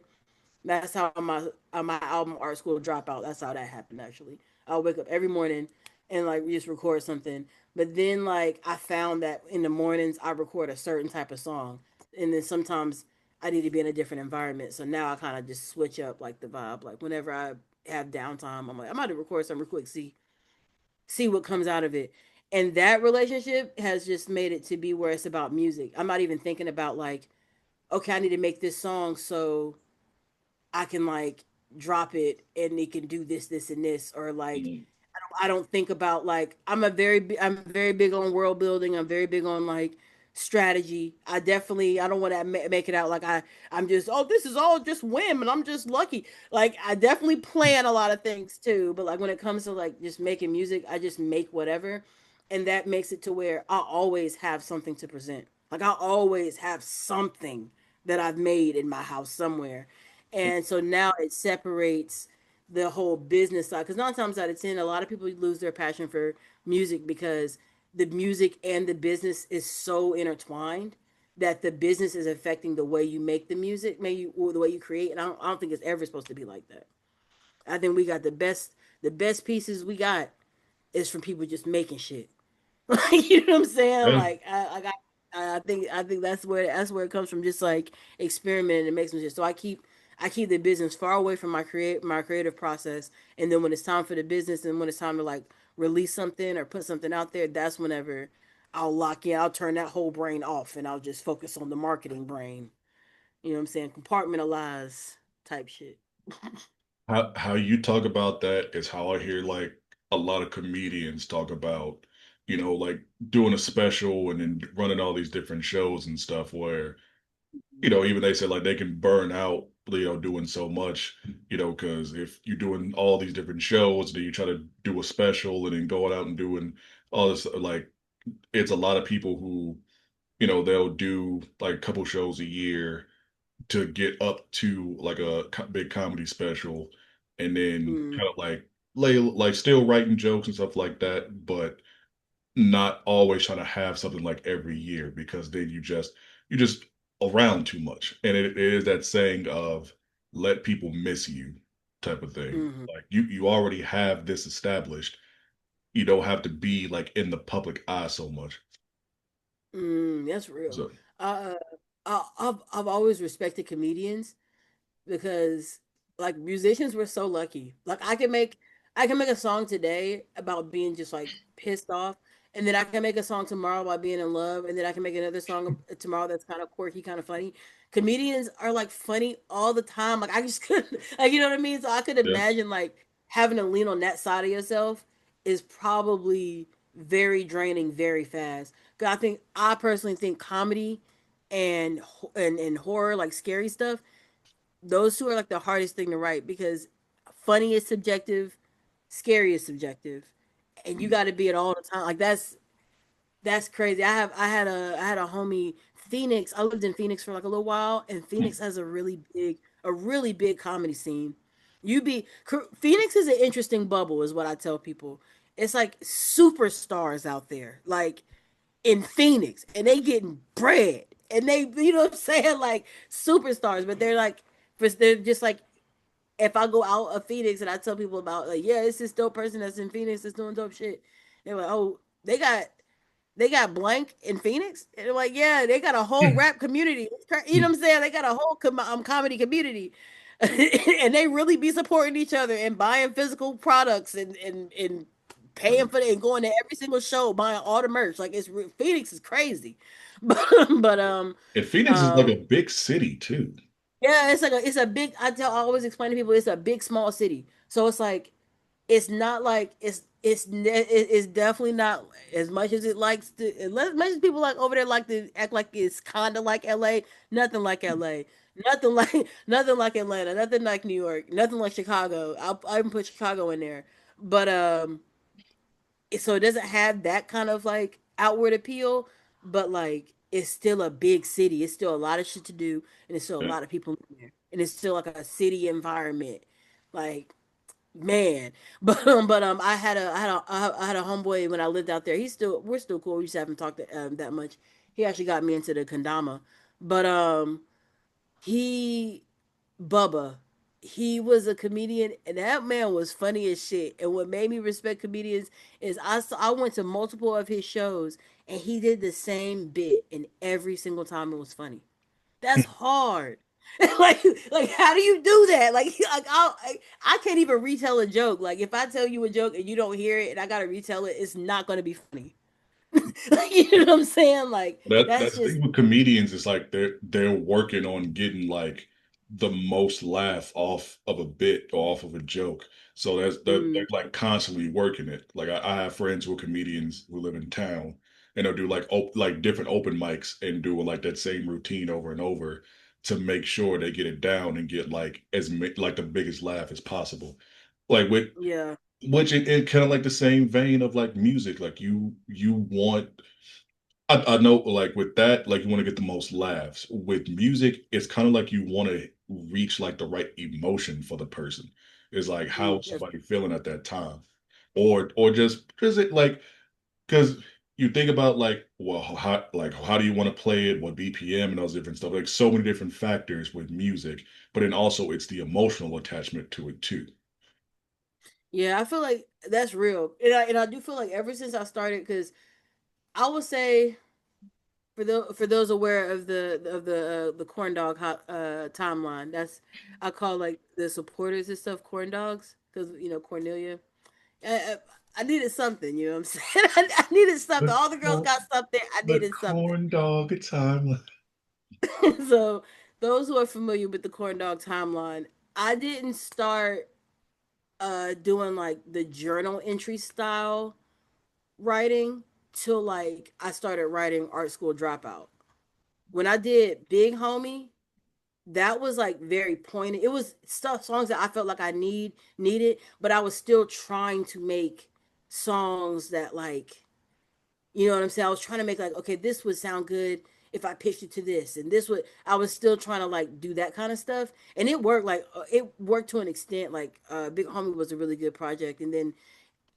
That's how my album Art School Dropout. That's how that happened actually. I'll wake up every morning and like just record something. But then like I found that in the mornings I record a certain type of song, and then sometimes I need to be in a different environment. So now I kind of just switch up like the vibe. Like whenever I have downtime, I'm like I might record something real quick, see what comes out of it. And that relationship has just made it to be where it's about music. I'm not even thinking about like, okay, I need to make this song so I can like drop it and it can do this, this, and this, or like Mm. I don't think about like I'm very big on world building. I'm very big on like strategy. I don't want to make it out like I'm just, oh, this is all just whim and I'm just lucky. Like I definitely plan a lot of things too, but like when it comes to like just making music, I just make whatever, and that makes it to where I always have something to present. Like I always have something that I've made in my house somewhere, and so now it separates the whole business side, because 9 times out of 10 a lot of people lose their passion for music because the music and the business is so intertwined that the business is affecting the way you make the music, maybe, or the way you create. And I don't think it's ever supposed to be like that. I think we got the best pieces we got is from people just making shit. You know what I'm saying? Yeah. Like I got I think that's where it comes from. Just like experimenting and makes me just so I keep the business far away from my creative process, and then when it's time for the business and when it's time to like release something or put something out there, that's whenever I'll lock in. I'll turn that whole brain off and I'll just focus on the marketing brain. You know what I'm saying? Compartmentalize type shit. How you talk about that is how I hear like a lot of comedians talk about, like doing a special and then running all these different shows and stuff where, even they said like they can burn out, doing so much, because if you're doing all these different shows, then you try to do a special and then going out and doing all this, like it's a lot of people who, they'll do like a couple shows a year to get up to like a big comedy special and then Mm, kind of like lay like still writing jokes and stuff like that, but not always trying to have something like every year because then you just around too much. And it is that saying of let people miss you type of thing. mm, Like you already have this established. You don't have to be like in the public eye so much. that's real. So Uh, I've always respected comedians because like musicians were so lucky. Like I can make a song today about being just like pissed off, and then I can make a song tomorrow about being in love, and then I can make another song tomorrow that's kind of quirky, kind of funny. Comedians are like funny all the time. Like I just couldn't like you know what I mean? So I could yeah. imagine like having to lean on that side of yourself is probably very draining very fast. Cause I personally think comedy and horror, like scary stuff, those two are like the hardest thing to write because funny is subjective, scary is subjective, and you got to be it all the time. Like that's crazy. I had a homie Phoenix. I lived in Phoenix for like a little while, and Phoenix has a really big comedy scene. Phoenix is an interesting bubble, is what I tell people. It's like superstars out there, like in Phoenix, and they getting bread, and they, you know what I'm saying, like superstars, but they're just like if I go out of Phoenix and I tell people about like, yeah, it's this dope person that's in Phoenix that's doing dope shit. They're like, oh, they got blank in Phoenix. And they're like, yeah, they got a whole rap community. You know what I'm saying? They got a whole comedy community, and they really be supporting each other and buying physical products and paying for it and going to every single show, buying all the merch. Like Phoenix is crazy, but And Phoenix is like um a big city too. yeah, it's a big. I always explain to people it's a big small city. So it's like it's not like it's definitely not as much as it likes to. As much as people like over there like to act like it's kind of like L.A. Nothing like L.A. Nothing like nothing like Atlanta. Nothing like New York. Nothing like Chicago. I even put Chicago in there, but so it doesn't have that kind of like outward appeal, but like it's still a big city. It's still a lot of shit to do, and it's still a Yeah. lot of people in there, and it's still like a city environment. Like man, but I had a homeboy when I lived out there. We're still cool. We just haven't talked that much. He actually got me into the kendama, but he Bubba. He was a comedian, and that man was funny as shit. And what made me respect comedians is I went to multiple of his shows, and he did the same bit, and every single time it was funny. That's hard. like like how do you do that? I can't even retell a joke. Like if I tell you a joke and you don't hear it, and I gotta retell it, it's not gonna be funny. Like you know what I'm saying? Like That's that's the thing just with comedians is like they're working on getting like the most laugh off of a bit or off of a joke. So they're mm, like constantly working it. Like I have friends who are comedians who live in town and they'll do like like different open mics and do like that same routine over and over to make sure they get it down and get like like the biggest laugh as possible. Like with yeah. which it kind of like the same vein of like music. Like you want I know, like with that, like you want to get the most laughs. With music, it's kind of like you want to reach like the right emotion for the person. It's like how is That's somebody feeling at that time, or just because it like because you think about like well how do you want to play it, what BPM and those different stuff. Like so many different factors with music, but then also it's the emotional attachment to it too. yeah. I feel like that's real, and I do feel like ever since I started, because I would say for those aware of the corn dog timeline, that's I call like the supporters and stuff corn dogs because Cornelia. I, I needed something, you know what I'm saying? I needed something. The All the girls corn, got something. I the needed something. corn dog timeline. So those who are familiar with the corn dog timeline, I didn't start doing like the journal entry style writing till like I started writing art school dropout. When I did Big Homie, that was like very pointed. It was stuff songs that I felt like I needed, but I was still trying to make songs that like you know what I'm saying? I was trying to make like, okay, this would sound good if I pitched it to this, and this would. I was still trying to like do that kind of stuff, and it worked. Like it worked to an extent. Like Big Homie was a really good project, and then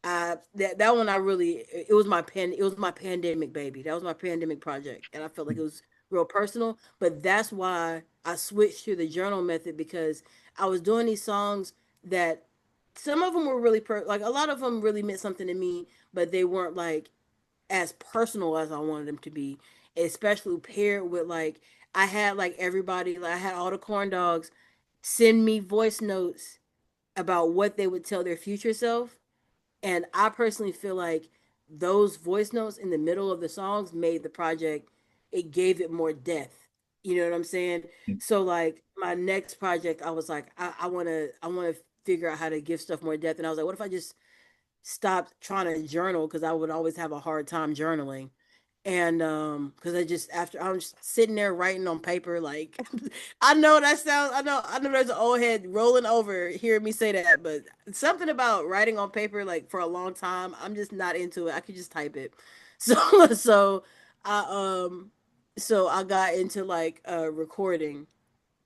that one I really it was my pandemic baby. That was my pandemic project, and I felt like it was real personal. But that's why I switched to the journal method because I was doing these songs that some of them were really like a lot of them really meant something to me, but they weren't like as personal as I wanted them to be, especially paired with like I had like everybody like I had all the corn dogs send me voice notes about what they would tell their future self, and I personally feel like those voice notes in the middle of the songs made the project, it gave it more depth. You know what I'm saying? So like my next project, I was like, I wanna figure out how to give stuff more depth. And I was like, what if I just stopped trying to journal because I would always have a hard time journaling. And because I just after I'm just sitting there writing on paper, like I know that sounds I know there's an old head rolling over hearing me say that, but something about writing on paper like for a long time, I'm just not into it. I could just type it. So I so I got into like recording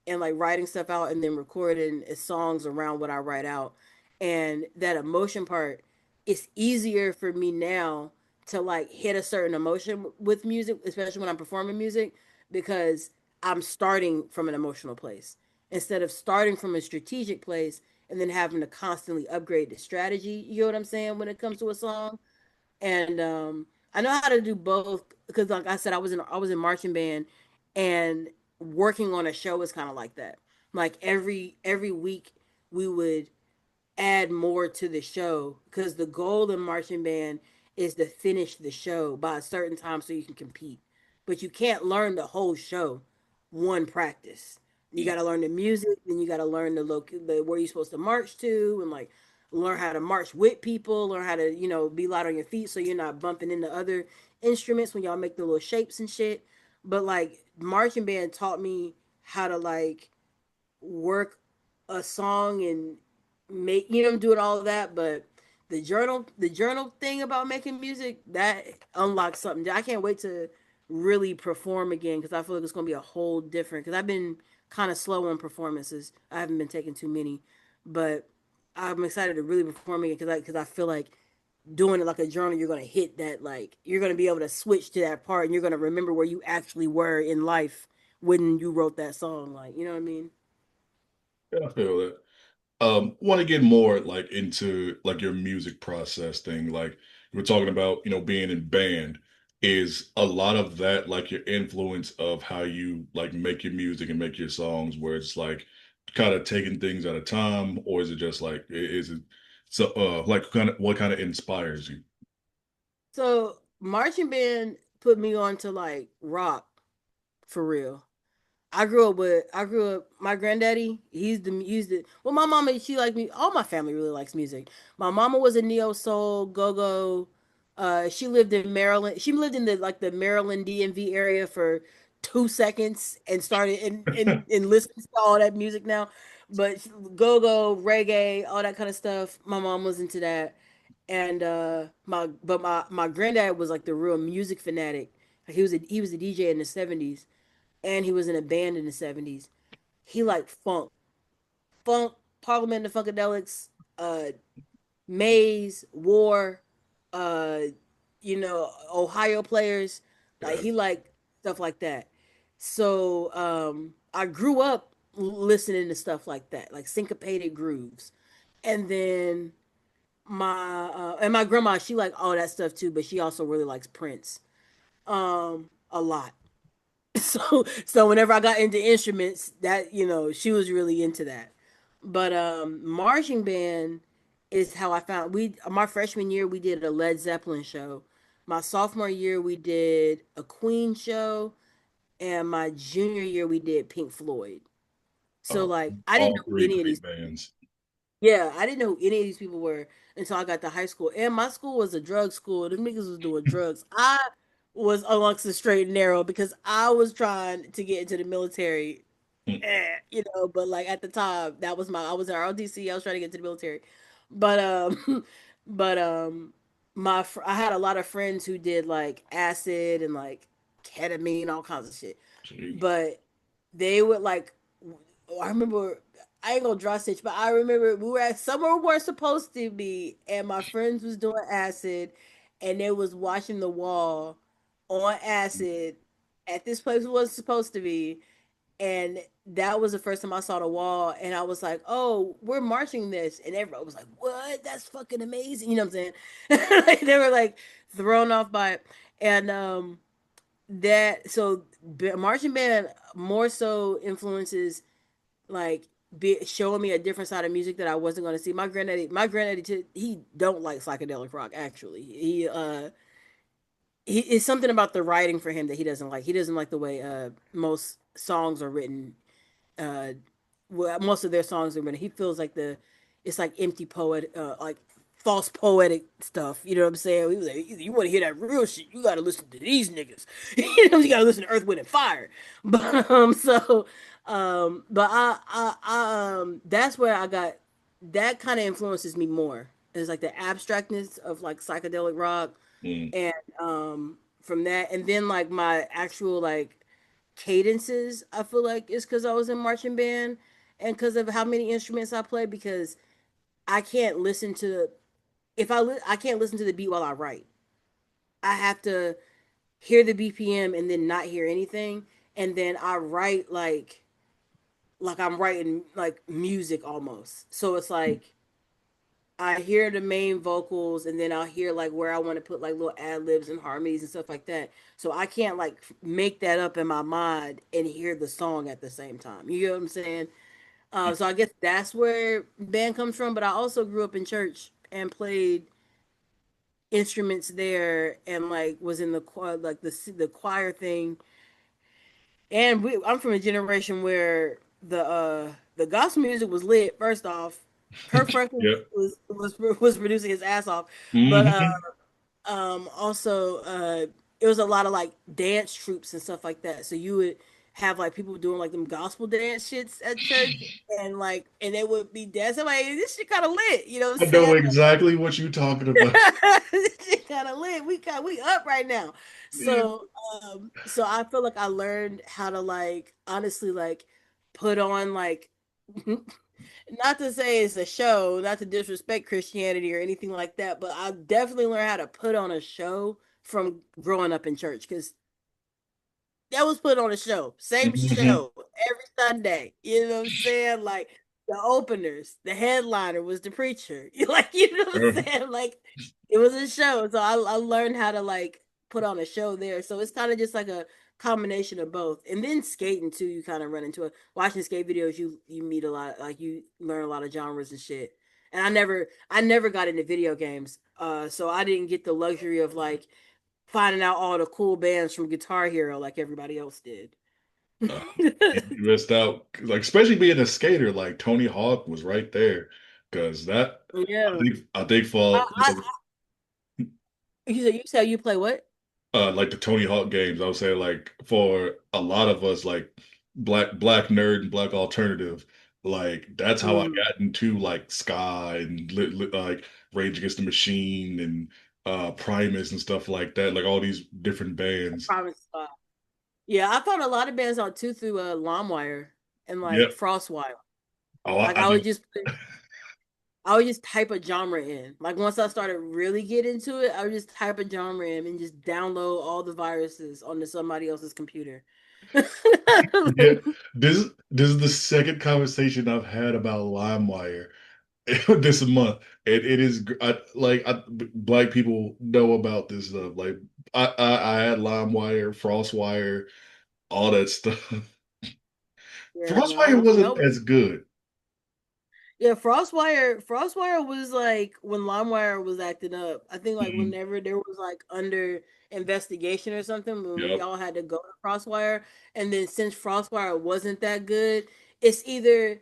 and like writing stuff out and then recording songs around what I write out. And that emotion part, it's easier for me now to like hit a certain emotion with music, especially when I'm performing music, because I'm starting from an emotional place instead of starting from a strategic place and then having to constantly upgrade the strategy. You know what I'm saying when it comes to a song? And I know how to do both because, like I said, I was in marching band, and working on a show is kind of like that. Like every week, we would add more to the show because the goal in marching band is to finish the show by a certain time so you can compete. But you can't learn the whole show one practice. You got to learn the music, then you got to learn the where you're supposed to march to, and like learn how to march with people, learn how to be light on your feet so you're not bumping into other instruments when y'all make the little shapes and shit. But like marching band taught me how to like work a song and make doing all of that. But the journal thing about making music, that unlocks something. I can't wait to really perform again because I feel like it's gonna be a whole different, because I've been kind of slow on performances. I haven't been taking too many, but I'm excited to really perform again because I feel like doing it like a journal, you're gonna hit that, like you're gonna be able to switch to that part and you're gonna remember where you actually were in life when you wrote that song, like you know what I mean. Yeah, I feel that. Want to get more like into like your music process thing. Like you were talking about, being in band. Is a lot of that like your influence of how you like make your music and make your songs, where it's like kind of taking things at a time, or is it just like is it so like kind of what kind of inspires you? So marching band put me on to like rock for real. I grew up my granddaddy, he's the well, my mama, she liked me, all my family really likes music. My mama was a neo soul go-go. She lived in Maryland. She lived in the Maryland DMV area for 2 seconds and started and listened to all that music now. But go-go, reggae, all that kind of stuff. My mom was into that. And my granddad was like the real music fanatic. Like, he was a DJ in the 70s, and he was in a band in the 70s. He liked funk, Parliament of Funkadelics, uh, Maze, War, uh, Ohio players. Like Yeah. he liked stuff like that. So I grew up listening to stuff like that, like syncopated grooves. And then my grandma, she liked all that stuff too, but she also really likes Prince. A lot. So whenever I got into instruments, that she was really into that. But marching band is how I found we my freshman year we did a Led Zeppelin show. My sophomore year we did a Queen show, and my junior year we did Pink Floyd. So Uh, like I didn't all know who three any of great these bands. yeah, I didn't know who any of these people were until I got to high school. And my school was a drug school. The niggas was doing drugs. I was amongst the straight and narrow because I was trying to get into the military. But like at the time, that was I was in ROTC. I was trying to get to the military. But but I had a lot of friends who did like acid and like ketamine, all kinds of shit. Gee. But they would like I remember I ain't gonna draw stitch, but I remember we were at somewhere we weren't supposed to be, and my friends was doing acid, and they was watching the wall on acid at this place we wasn't supposed to be, and that was the first time I saw the wall, and I was like, "Oh, we're marching this," and everybody was like, "What? That's fucking amazing!" You know what I'm saying? Like, they were like thrown off by it, and marching band more so influences like showing me a different side of music that I wasn't going to see. My granddaddy, he don't like psychedelic rock. Actually, he it's something about the writing for him that he doesn't like. He doesn't like the way most songs are written. Uh, well, most of their songs are written. He feels like it's like empty poet, like false poetic stuff. You know what I'm saying? He was like, you want to hear that real shit? You got to listen to these niggas. You got to listen to Earth, Wind, and Fire. But that's where I got that kind of influences me more. It's like the abstractness of like psychedelic rock, Mm. and from that, and then like my actual like cadences, I feel like it's because I was in marching band and because of how many instruments I play. Because I can't listen to I can't listen to the beat while I write. I have to hear the BPM and then not hear anything, and then I write like I'm writing like music almost. So it's like I hear the main vocals, and then I'll hear like where I want to put like little ad libs and harmonies and stuff like that. So I can't like make that up in my mind and hear the song at the same time. You know what I'm saying? So I guess that's where band comes from. But I also grew up in church and played instruments there, and like was in the choir, like the choir thing. And I'm from a generation where the gospel music was lit. First off, Kirk Franklin Yep. was producing his ass off, but Hmm. also it was a lot of like dance troops and stuff like that. So you would have like people doing like them gospel dance shits at church, and they would be dancing like this shit kind of lit. You know what I I'm saying? know exactly what you're talking about. Shit kind of lit. We up right now. Yeah. So I feel like I learned how to like honestly like put on like not to say it's a show, not to disrespect Christianity or anything like that, but I definitely learned how to put on a show from growing up in church because that was put on a show, same Hmm. show every Sunday. You know what I'm saying? Like the openers, the headliner was the preacher. Like you know what I'm saying? Like it was a show, so I learned how to like put on a show there. So it's kind of just like a combination of both. And then skating too, you kind of run into it. Watching skate videos, you meet a lot, like you learn a lot of genres and shit. And I never got into video games, so I didn't get the luxury of like finding out all the cool bands from Guitar Hero like everybody else did. Uh, you missed out, like especially being a skater. Like Tony Hawk was right there, because that Yeah. I think I, for I, you said you play what? like the Tony Hawk games, I would say like for a lot of us, like black nerd and black alternative, like that's how I Mm, got into like Sky and like Rage Against the Machine and Primus and stuff like that, like all these different bands. Promise Spot. Yeah, I found a lot of bands out too through LimeWire and like Yep. FrostWire. Oh, Like I know. I would just type a genre in. Like once I started really get into it, I would just type a genre in and just download all the viruses onto somebody else's computer. Yeah, this is the second conversation I've had about LimeWire. this month. It is black people know about this stuff. Like I had LimeWire, FrostWire, all that stuff. Yeah, FrostWire no, wasn't no. as good. Yeah, Frostwire was like when LimeWire was acting up. I think like Mhm. whenever there was like under investigation or something, when we Yep. all had to go to Frostwire, and then since Frostwire wasn't that good, it's either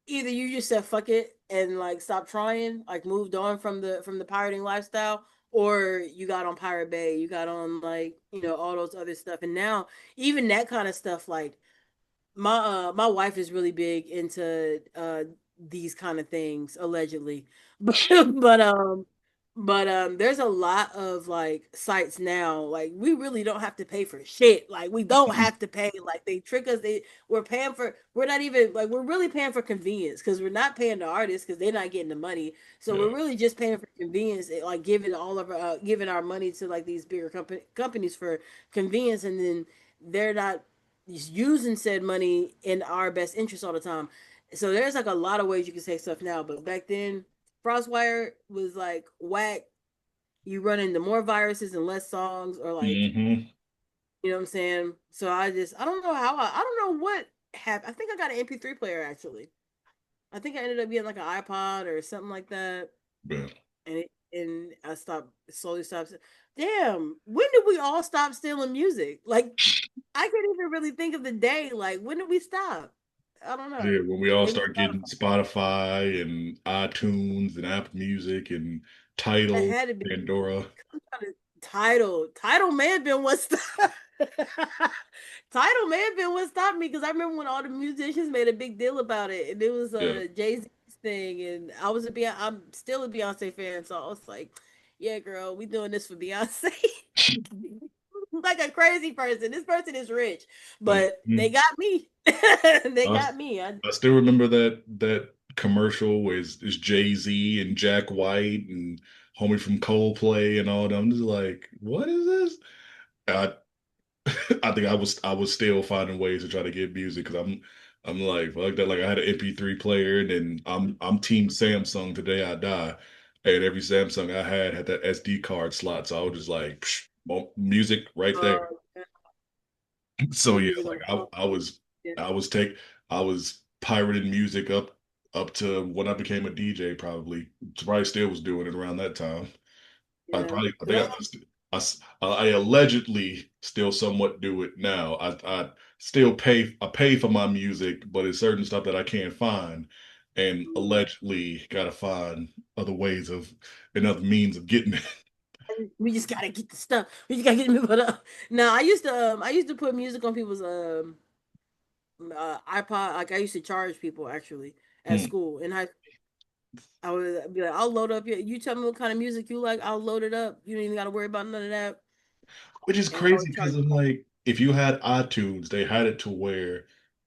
you just said fuck it and like stop trying, like moved on from the pirating lifestyle, or you got on Pirate Bay, you got on like all those other stuff, and now even that kind of stuff like my wife is really big into these kind of things allegedly. But there's a lot of like sites now, like we really don't have to pay for shit, like we don't have to pay, like they trick us, we're paying for, we're not even like, we're really paying for convenience because we're not paying the artists because they're not getting the money, so Yeah. we're really just paying for convenience, like giving all of our giving our money to like these bigger companies for convenience, and then they're not using said money in our best interest all the time. So there's like a lot of ways you can say stuff now, but back then, Frostwire was like whack. You run into more viruses and less songs, or like Hmm. what I'm saying. So I don't know how I don't know what happened. I think I got an MP3 player actually. I think I ended up getting like an iPod or something like that, Yeah. and I slowly stopped. Damn, when did we all stop stealing music? Like I can't even really think of the day. Like, when did we stop? I don't Yeah, know. when we all Maybe start getting Spotify. Spotify and iTunes and Apple Music and That Tidal, had to be Pandora. Title may have been what stopped. Title may have been what stopped me because I remember when all the musicians made a big deal about it, and it was Yeah. a Jay-Z's thing, and I'm still a Beyonce fan, so I was like, "Yeah, girl, we doing this for Beyonce." Like a crazy person. This person is rich, but they Mhm. got me. They I, got me. I still remember that commercial where it's Jay-Z and Jack White and homie from Coldplay and all them. I'm just like, what is this? I I think I was still finding ways to try to get music because I'm like fuck that. Like I had an MP3 player and then I'm team Samsung today I die. And every Samsung I had that SD card slot. So I was just like psh, music right there. uh, So yeah, music on like the phone. Yeah. I was take I was pirating music up to when I became a DJ probably still was doing it around that time. Yeah. I But think I allegedly still somewhat do it now. I still pay for my music, but it's certain stuff that I can't find, and allegedly gotta find other ways of and other means of getting it. we just gotta get the stuff. We just gotta get people up. No, I used to put music on people's iPod. Like I used to charge people actually at Hmm. school in high. I would be like, I'll load up your. You tell me what kind of music you like. I'll load it up. You don't even got to worry about none of that. Which is And I crazy would charge. because I'm like, if you had iTunes, they had it to where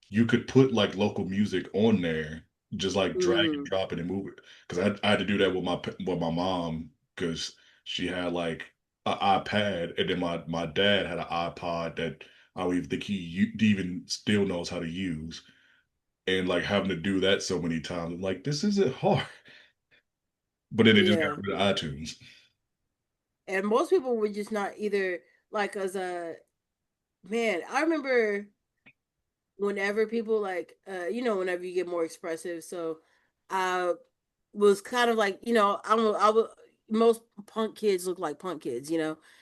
you could put like local music on there, just like drag and Mm, drop it and move it. Because I had to do that with my mom because she had like an iPad, and then my dad had an iPod that I don't even think even still knows how to use, and like having to do that so many times, I'm like, this isn't hard. But then they just got yeah. rid of iTunes. And most people were just not either like as a man. I remember whenever people like whenever you get more expressive. So I was kind of like I was most punk kids look like punk kids,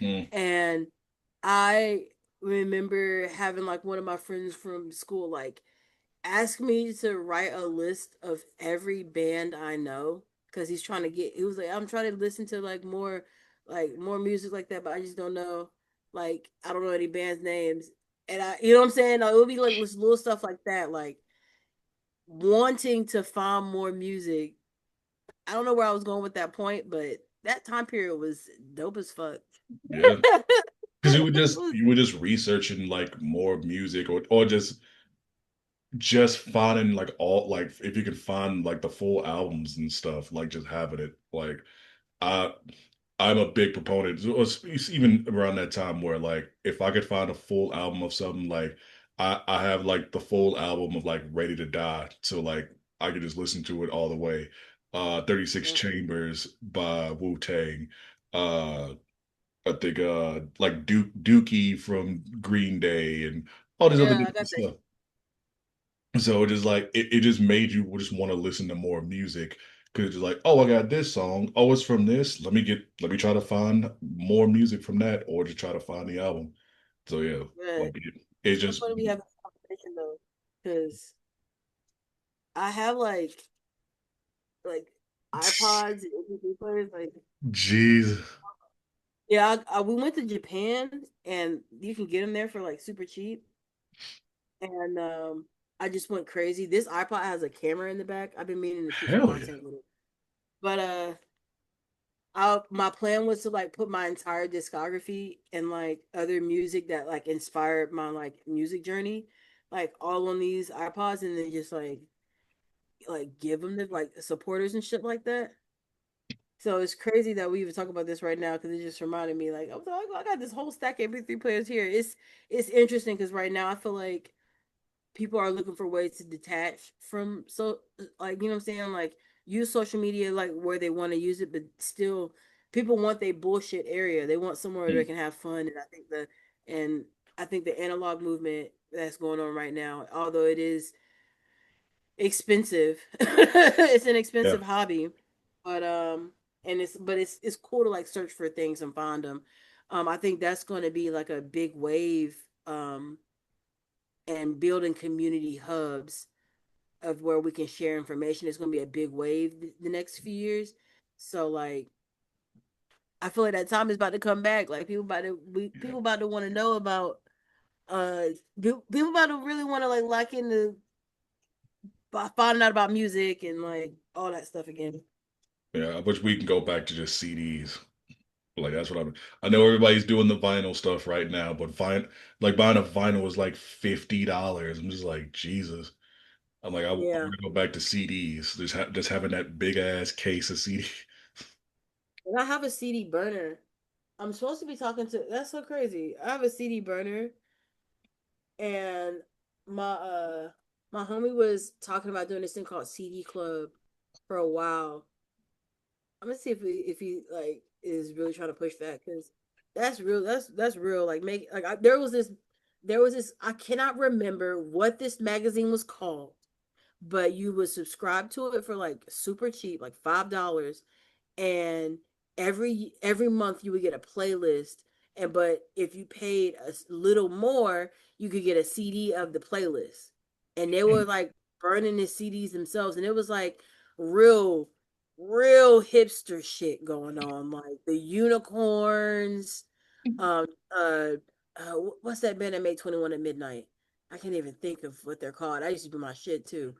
Mm, and I remember having like one of my friends from school like ask me to write a list of every band I know because he's trying to get. He was like, I'm trying to listen to like more music like that, but I just don't know. Like I don't know any bands names, and you know what I'm saying. It would be like this little stuff like that, like wanting to find more music. I don't know where I was going with that point, but that time period was dope as fuck. yeah. Because It was, you were just researching like more music or just finding like all like if you can find like the full albums and stuff, like just having it. Like I I'm a big proponent. It's even around that time where like if I could find a full album of something like I have like the full album of like Ready to Die. So like I could just listen to it all the way. 36 Yeah, Chambers by Wu-Tang. Uh, I think like Dookie from Green Day and all these other yeah, I different got that. stuff. So it just like it just made you just want to listen to more music because it's like, oh, I got this song. Oh, it's from this. Let me try to find more music from that, or just try to find the album. So yeah, Yeah, like it's it's so just funny we have this conversation though, because I have like iPods and MP3 players. Like, jeez. yeah, we went to Japan and you can get them there for like super cheap. And I just went crazy. This iPod has a camera in the back. I've been meaning to shoot some Hell yeah. content with it. But my plan was to like put my entire discography and like other music that like inspired my like music journey, like all on these iPods, and then just like give them to like supporters and shit like that. So it's crazy that we even talk about this right now because it just reminded me like I got this whole stack of MP3 players here. It's interesting because right now I feel like people are looking for ways to detach from so like you know what I'm saying, like use social media like where they want to use it, but still people want their bullshit area. They want somewhere where they Mm, can have fun, and I think the analog movement that's going on right now, although it is expensive, it's an yeah. expensive hobby, but it's cool to like search for things and find them. I think that's going to be like a big wave, and building community hubs of where we can share information is going to be a big wave the next few years. So like I feel like that time is about to come back. Like people about to want to know about uh people about to really want to like lock into finding out about music and like all that stuff again. Yeah, I wish we can go back to just CDs. Like that's what I know everybody's doing the vinyl stuff right now, but like buying a vinyl is like $50. I'm just like, Jesus. I'm like, I Yeah, want to go back to CDs. Just having that big ass case of CD. and I have a CD burner. I'm supposed to be talking to. That's so crazy. I have a CD burner, and my homie was talking about doing this thing called CD Club for a while. I'm gonna see if he like is really trying to push that because that's real. That's real. Like make like there was this I cannot remember what this magazine was called, but you would subscribe to it for like super cheap, like $5, and every month you would get a playlist, and but if you paid a little more you could get a CD of the playlist, and they were like burning the CDs themselves, and it was like real real hipster shit going on, like the unicorns, um uh, what's that band that made 21 at midnight? I can't even think of what they're called. I used to be my shit too.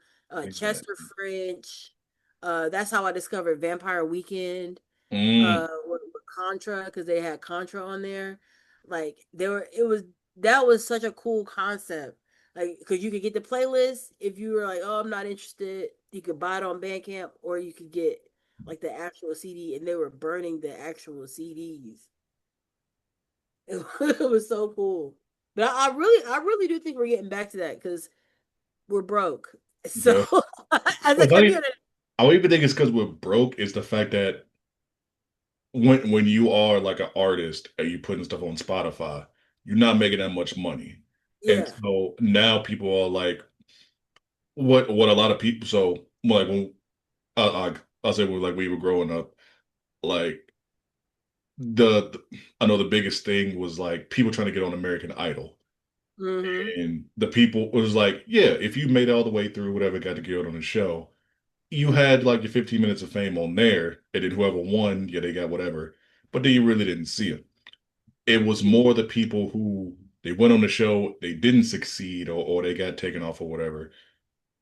Chester Exactly. French. That's how I discovered Vampire Weekend. Mm, With Contra because they had Contra on there. Like there were, it was that was such a cool concept. Like because you could get the playlist if you were like, oh, I'm not interested. You could buy it on Bandcamp, or you could get like the actual CD, and they were burning the actual CDs. It was so cool. But I really do think we're getting back to that because we're broke. So yeah. as a Well, community, I don't even think it's because we're broke. It's the fact that when you are like an artist and you putting stuff on Spotify, you're not making that much money. And yeah. so now people are like, what a lot of people so like when I'll say when like we were growing up, like I know the biggest thing was like people trying to get on American Idol. Mm-hmm. And the people was like, yeah, if you made it all the way through whatever got to get on the show, you had like your 15 minutes of fame on there, and then whoever won, yeah, they got whatever. But then you really didn't see it. It was more the people who they went on the show, they didn't succeed, or they got taken off or whatever,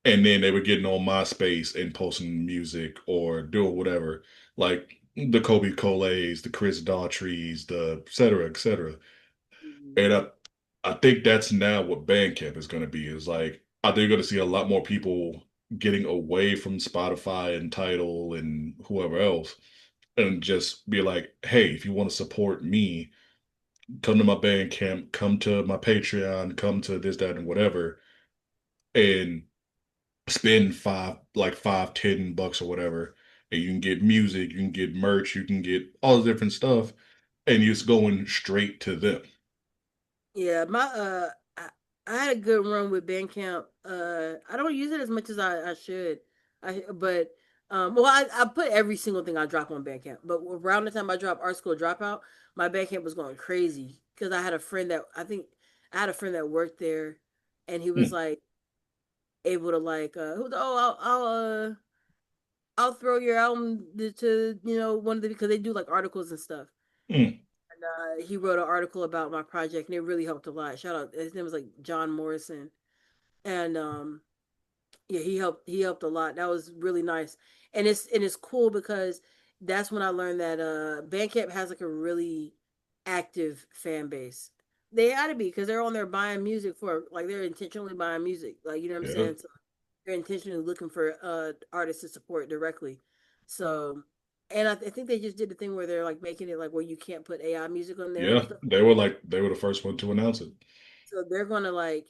and then they were getting on MySpace and posting music or doing whatever, like the Kobe Coles, the Chris Daughtry's, the et cetera, et cetera. And I think that's now what Bandcamp is going to be. Is like I think you're going to see a lot more people getting away from Spotify and Tidal and whoever else, and just be like, hey, if you want to support me, come to my Bandcamp, come to my Patreon, come to this, that, and whatever. And spend five, $10 or whatever, and you can get music, you can get merch, you can get all the different stuff, and it's going straight to them. Yeah, I had a good run with Bandcamp. I don't use it as much as I should. But well, I put every single thing I drop on Bandcamp. But around the time I dropped Art School Dropout, my Bandcamp was going crazy because I had a friend that worked there, and he was Hmm, like able to like I'll throw your album to one of the because they do like articles and stuff. hmm, And he wrote an article about my project, and it really helped a lot. Shout out, his name was like John Morrison, and yeah, he helped a lot. That was really nice, and it's cool because that's when I learned that Bandcamp has like a really active fan base. They had to be because they're on there buying music for like they're intentionally buying music, like you know what I'm yeah, saying. So they're intentionally looking for artists to support directly. So, and I think they just did the thing where they're like making it like where you can't put AI music on there and yeah. stuff. They were the first one to announce it. So they're gonna like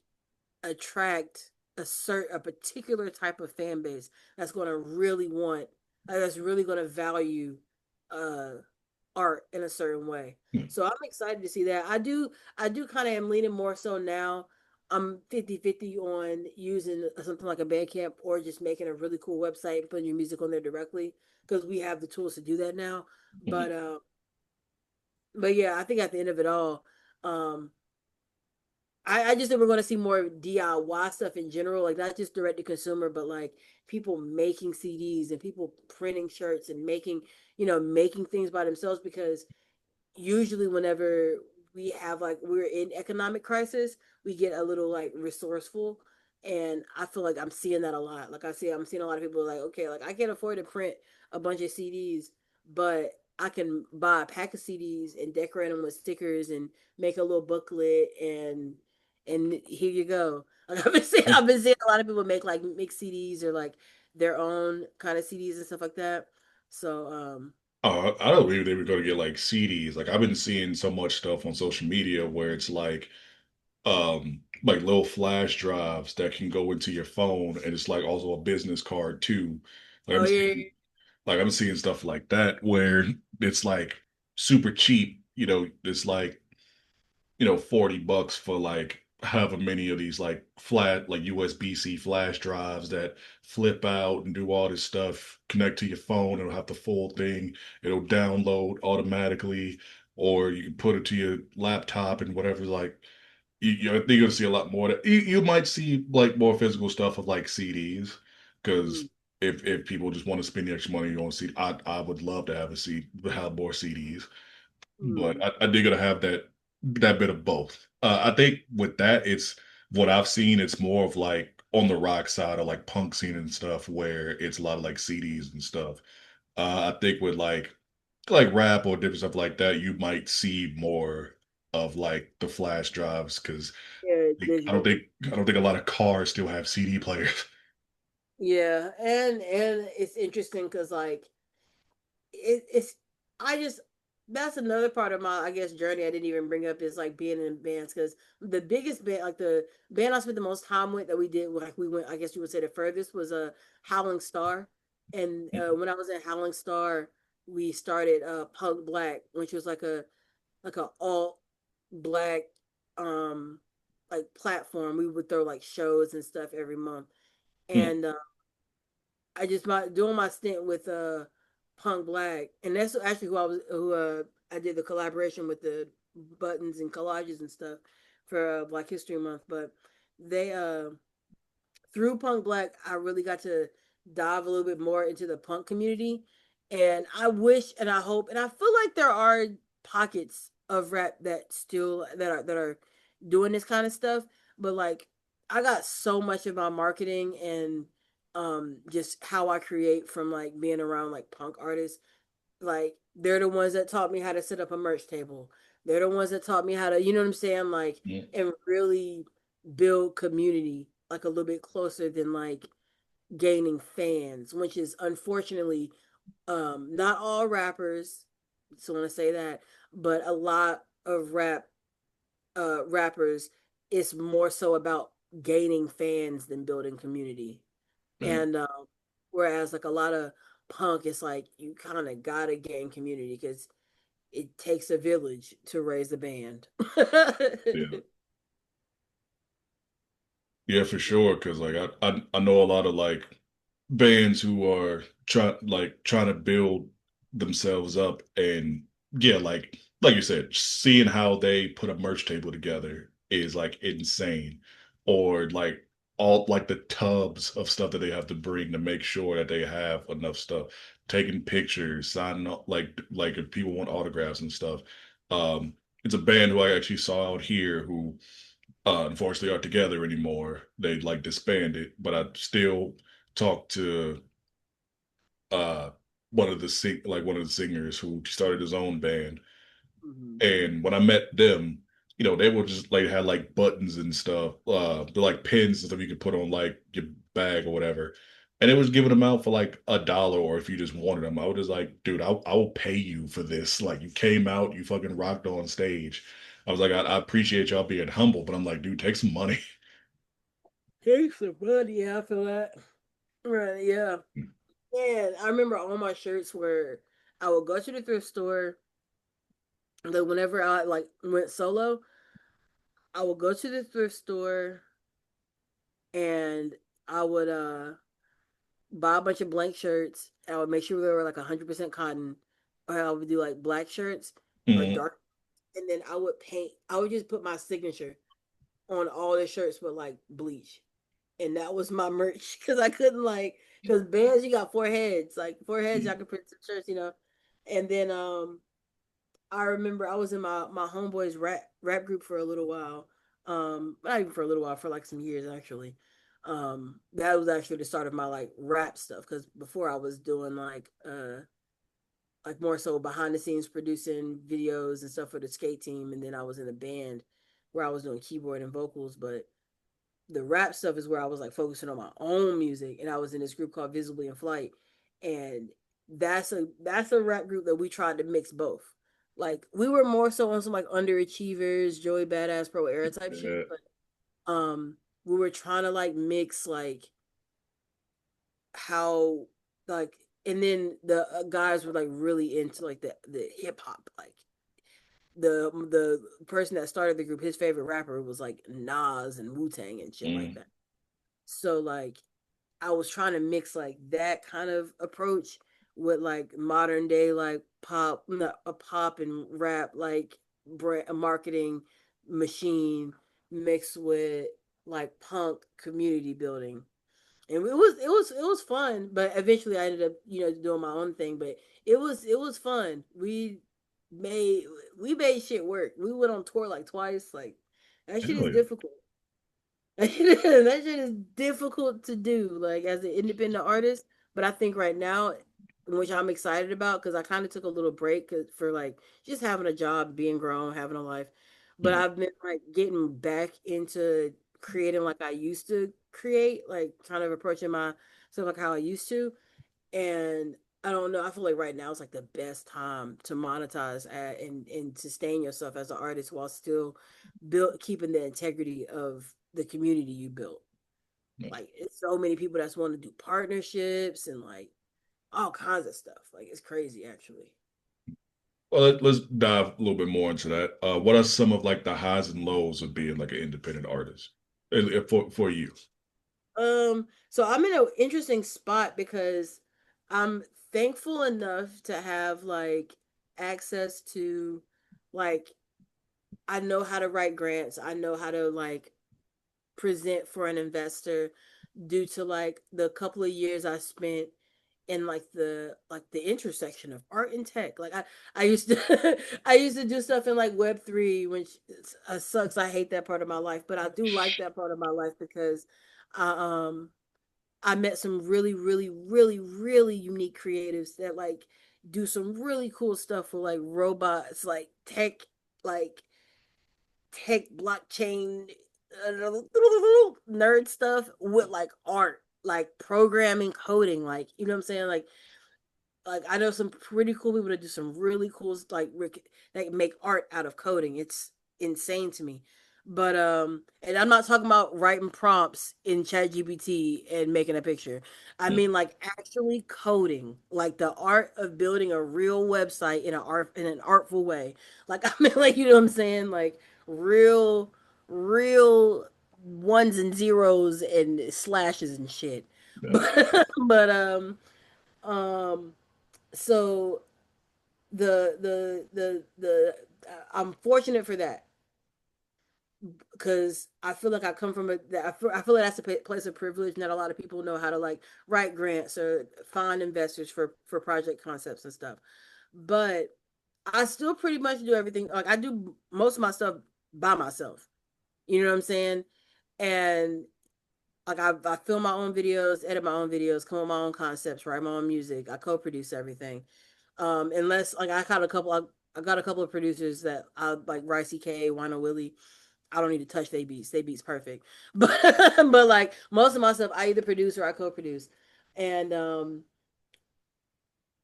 attract a particular type of fan base that's gonna really want that's really gonna value uh art in a certain way. Hmm, So I'm excited to see that. I do kind of am leaning more so now. I'm 50-50 on using something like a Bandcamp or just making a really cool website and putting your music on there directly because we have the tools to do that now. hmm. But yeah, I think at the end of it all, um, I just think we're going to see more DIY stuff in general, like not just direct to consumer, but like people making CDs and people printing shirts and making things by themselves because usually whenever we have like we're in economic crisis, we get a little like resourceful, and I feel like I'm seeing that a lot. Like I'm seeing a lot of people like, okay, like I can't afford to print a bunch of CDs, but I can buy a pack of CDs and decorate them with stickers and make a little booklet and here you go. Like I've been seeing a lot of people make like mix CDs or like their own kind of CDs and stuff like that. So I don't believe they were going to get like CDs. Like I've been seeing so much stuff on social media where it's like little flash drives that can go into your phone, and it's like also a business card too. Like oh I'm yeah, seeing like I'm seeing stuff like that where it's like super cheap. It's like, $40 for like however many of these like flat like USB-C flash drives that flip out and do all this stuff, connect to your phone. It'll have the full thing. It'll download automatically, or you can put it to your laptop and whatever. Like I think you'll see a lot more. You might see like more physical stuff of like CDs, mm, because if people just want to spend the extra money on CD, I would love to have have more CDs. But mm, I think it'll have that bit of both. I think with that, it's what I've seen. It's more of like on the rock side of like punk scene and stuff, where it's a lot of like CDs and stuff. I think with like rap or different stuff like that, you might see more of like the flash drives, because yeah, I don't digital. think I don't think a lot of cars still have CD players. Yeah, and it's interesting because like it's I just that's another part of my I guess journey I didn't even bring up is like being in bands because the biggest band like the band I spent the most time with that we did like we went I guess you would say the furthest was a Howling Star, and when I was in Howling Star we started Punk Black, which was like a alt black um like platform. We would throw like shows and stuff every month, Hmm, and I just my doing my stint with Punk Black, and that's actually who I did the collaboration with the buttons and collages and stuff for Black History Month. But they through Punk Black, I really got to dive a little bit more into the punk community, and I wish and I hope and I feel like there are pockets of rap that still that are doing this kind of stuff, but like I got so much of my marketing and just how I create from like being around like punk artists. Like they're the ones that taught me how to set up a merch table. They're the ones that taught me how to, you know what I'm saying, like hmm, and really build community like a little bit closer than like gaining fans, which is unfortunately not all rappers. So I want to say that, but a lot of rappers it's more so about gaining fans than building community. Yeah. And whereas like a lot of punk, it's like you kind of gotta gain community because it takes a village to raise a band. Yeah. Yeah, for sure. Because like I know a lot of like bands who are trying to build themselves up, and yeah, like you said, seeing how they put a merch table together is like insane, or like all like the tubs of stuff that they have to bring to make sure that they have enough stuff, taking pictures, signing up like if people want autographs and stuff. Um, it's a band who I actually saw out here who unfortunately aren't together anymore. They like disbanded, but I still talk to uh one of the singers who started his own band. Mhm. And when I met them, they were just like had like buttons and stuff. They're like pins and stuff you could put on like your bag or whatever. And it was giving them out for like $1, or if you just wanted them, I was just like, dude, I will pay you for this. Like you came out, you fucking rocked on stage. I was like, I appreciate y'all being humble, but I'm like, dude, take some money. Take some money. Yeah, I feel that. Right, yeah. And I remember all my shirts were I would go to the thrift store. Like whenever I like went solo, I would go to the thrift store and I would buy a bunch of blank shirts. I would make sure they were like 100% cotton, or I would do like black shirts or Mhm. dark. And then I would paint. I would just put my signature on all the shirts with like bleach, and that was my merch because I couldn't like because bands you got four heads, like four heads. I could print some shirts, and then I remember I was in my homeboys rap group for a little while. Not even for a little while, for like some years actually. That was actually the start of my like rap stuff because before I was doing like more so behind the scenes producing videos and stuff for the skate team, and then I was in a band where I was doing keyboard and vocals. But the rap stuff is where I was like focusing on my own music, and I was in this group called Visibly in Flight, and that's a rap group that we tried to mix both. Like we were more so on some like underachievers, Joey Badass Pro Era type shit, Yeah. but we were trying to like mix like how like and then the guys were like really into like the hip hop like the person that started the group, his favorite rapper was like Nas and Wu Tang and shit like Mm. that. So like I was trying to mix like that kind of approach with like modern day like pop, not a pop and rap like brand, a marketing machine mixed with like punk community building. And it was fun, but eventually I ended up doing my own thing. But it was fun. Made we made shit work. We went on tour like twice. Like that shit is Hell yeah. difficult. That shit is difficult to do, like as an independent artist. But I think right now, which I'm excited about, because I kind of took a little break for like just having a job, being grown, having a life. But Mm. I've been like getting back into creating like I used to create, like kind of approaching my stuff like how I used to. And I don't know. I feel like right now is like the best time to monetize and sustain yourself as an artist while still keeping the integrity of the community you built. Like it's so many people that's want to do partnerships and like all kinds of stuff. Like it's crazy actually. Well, let's dive a little bit more into that. What are some of like the highs and lows of being like an independent artist for you? So I'm in an interesting spot because I'm thankful enough to have like access to like I know how to write grants. I know how to like present for an investor due to like the couple of years I spent in like the intersection of art and tech. Like I used to I used to do stuff in like Web3, which sucks. I hate that part of my life, but I do like that part of my life because I I met some really really really really unique creatives that like do some really cool stuff with like robots, like tech blockchain nerd stuff with like art, like programming, coding, like you know what I'm saying, like I know some pretty cool people that do some really cool like make art out of coding. It's insane to me. But and I'm not talking about writing prompts in ChatGPT and making a picture. I Mm, mean like actually coding, like the art of building a real website in an artful way. Like I mean like you know what I'm saying? Like real ones and zeros and slashes and shit. yeah, But um so the I'm fortunate for that because I feel like I come from I feel like that's a place of privilege. Not a lot of people know how to like write grants or find investors for project concepts and stuff. But I still pretty much do everything. Like I do most of my stuff by myself. You know what I'm saying? And like I film my own videos, edit my own videos, come up with my own concepts, write my own music. I co-produce everything. Unless like I got a couple of producers that I like Ricey K, Wino Willie. I don't need to touch they beats. They beats perfect. But but like most of my stuff I either produce or I co-produce. And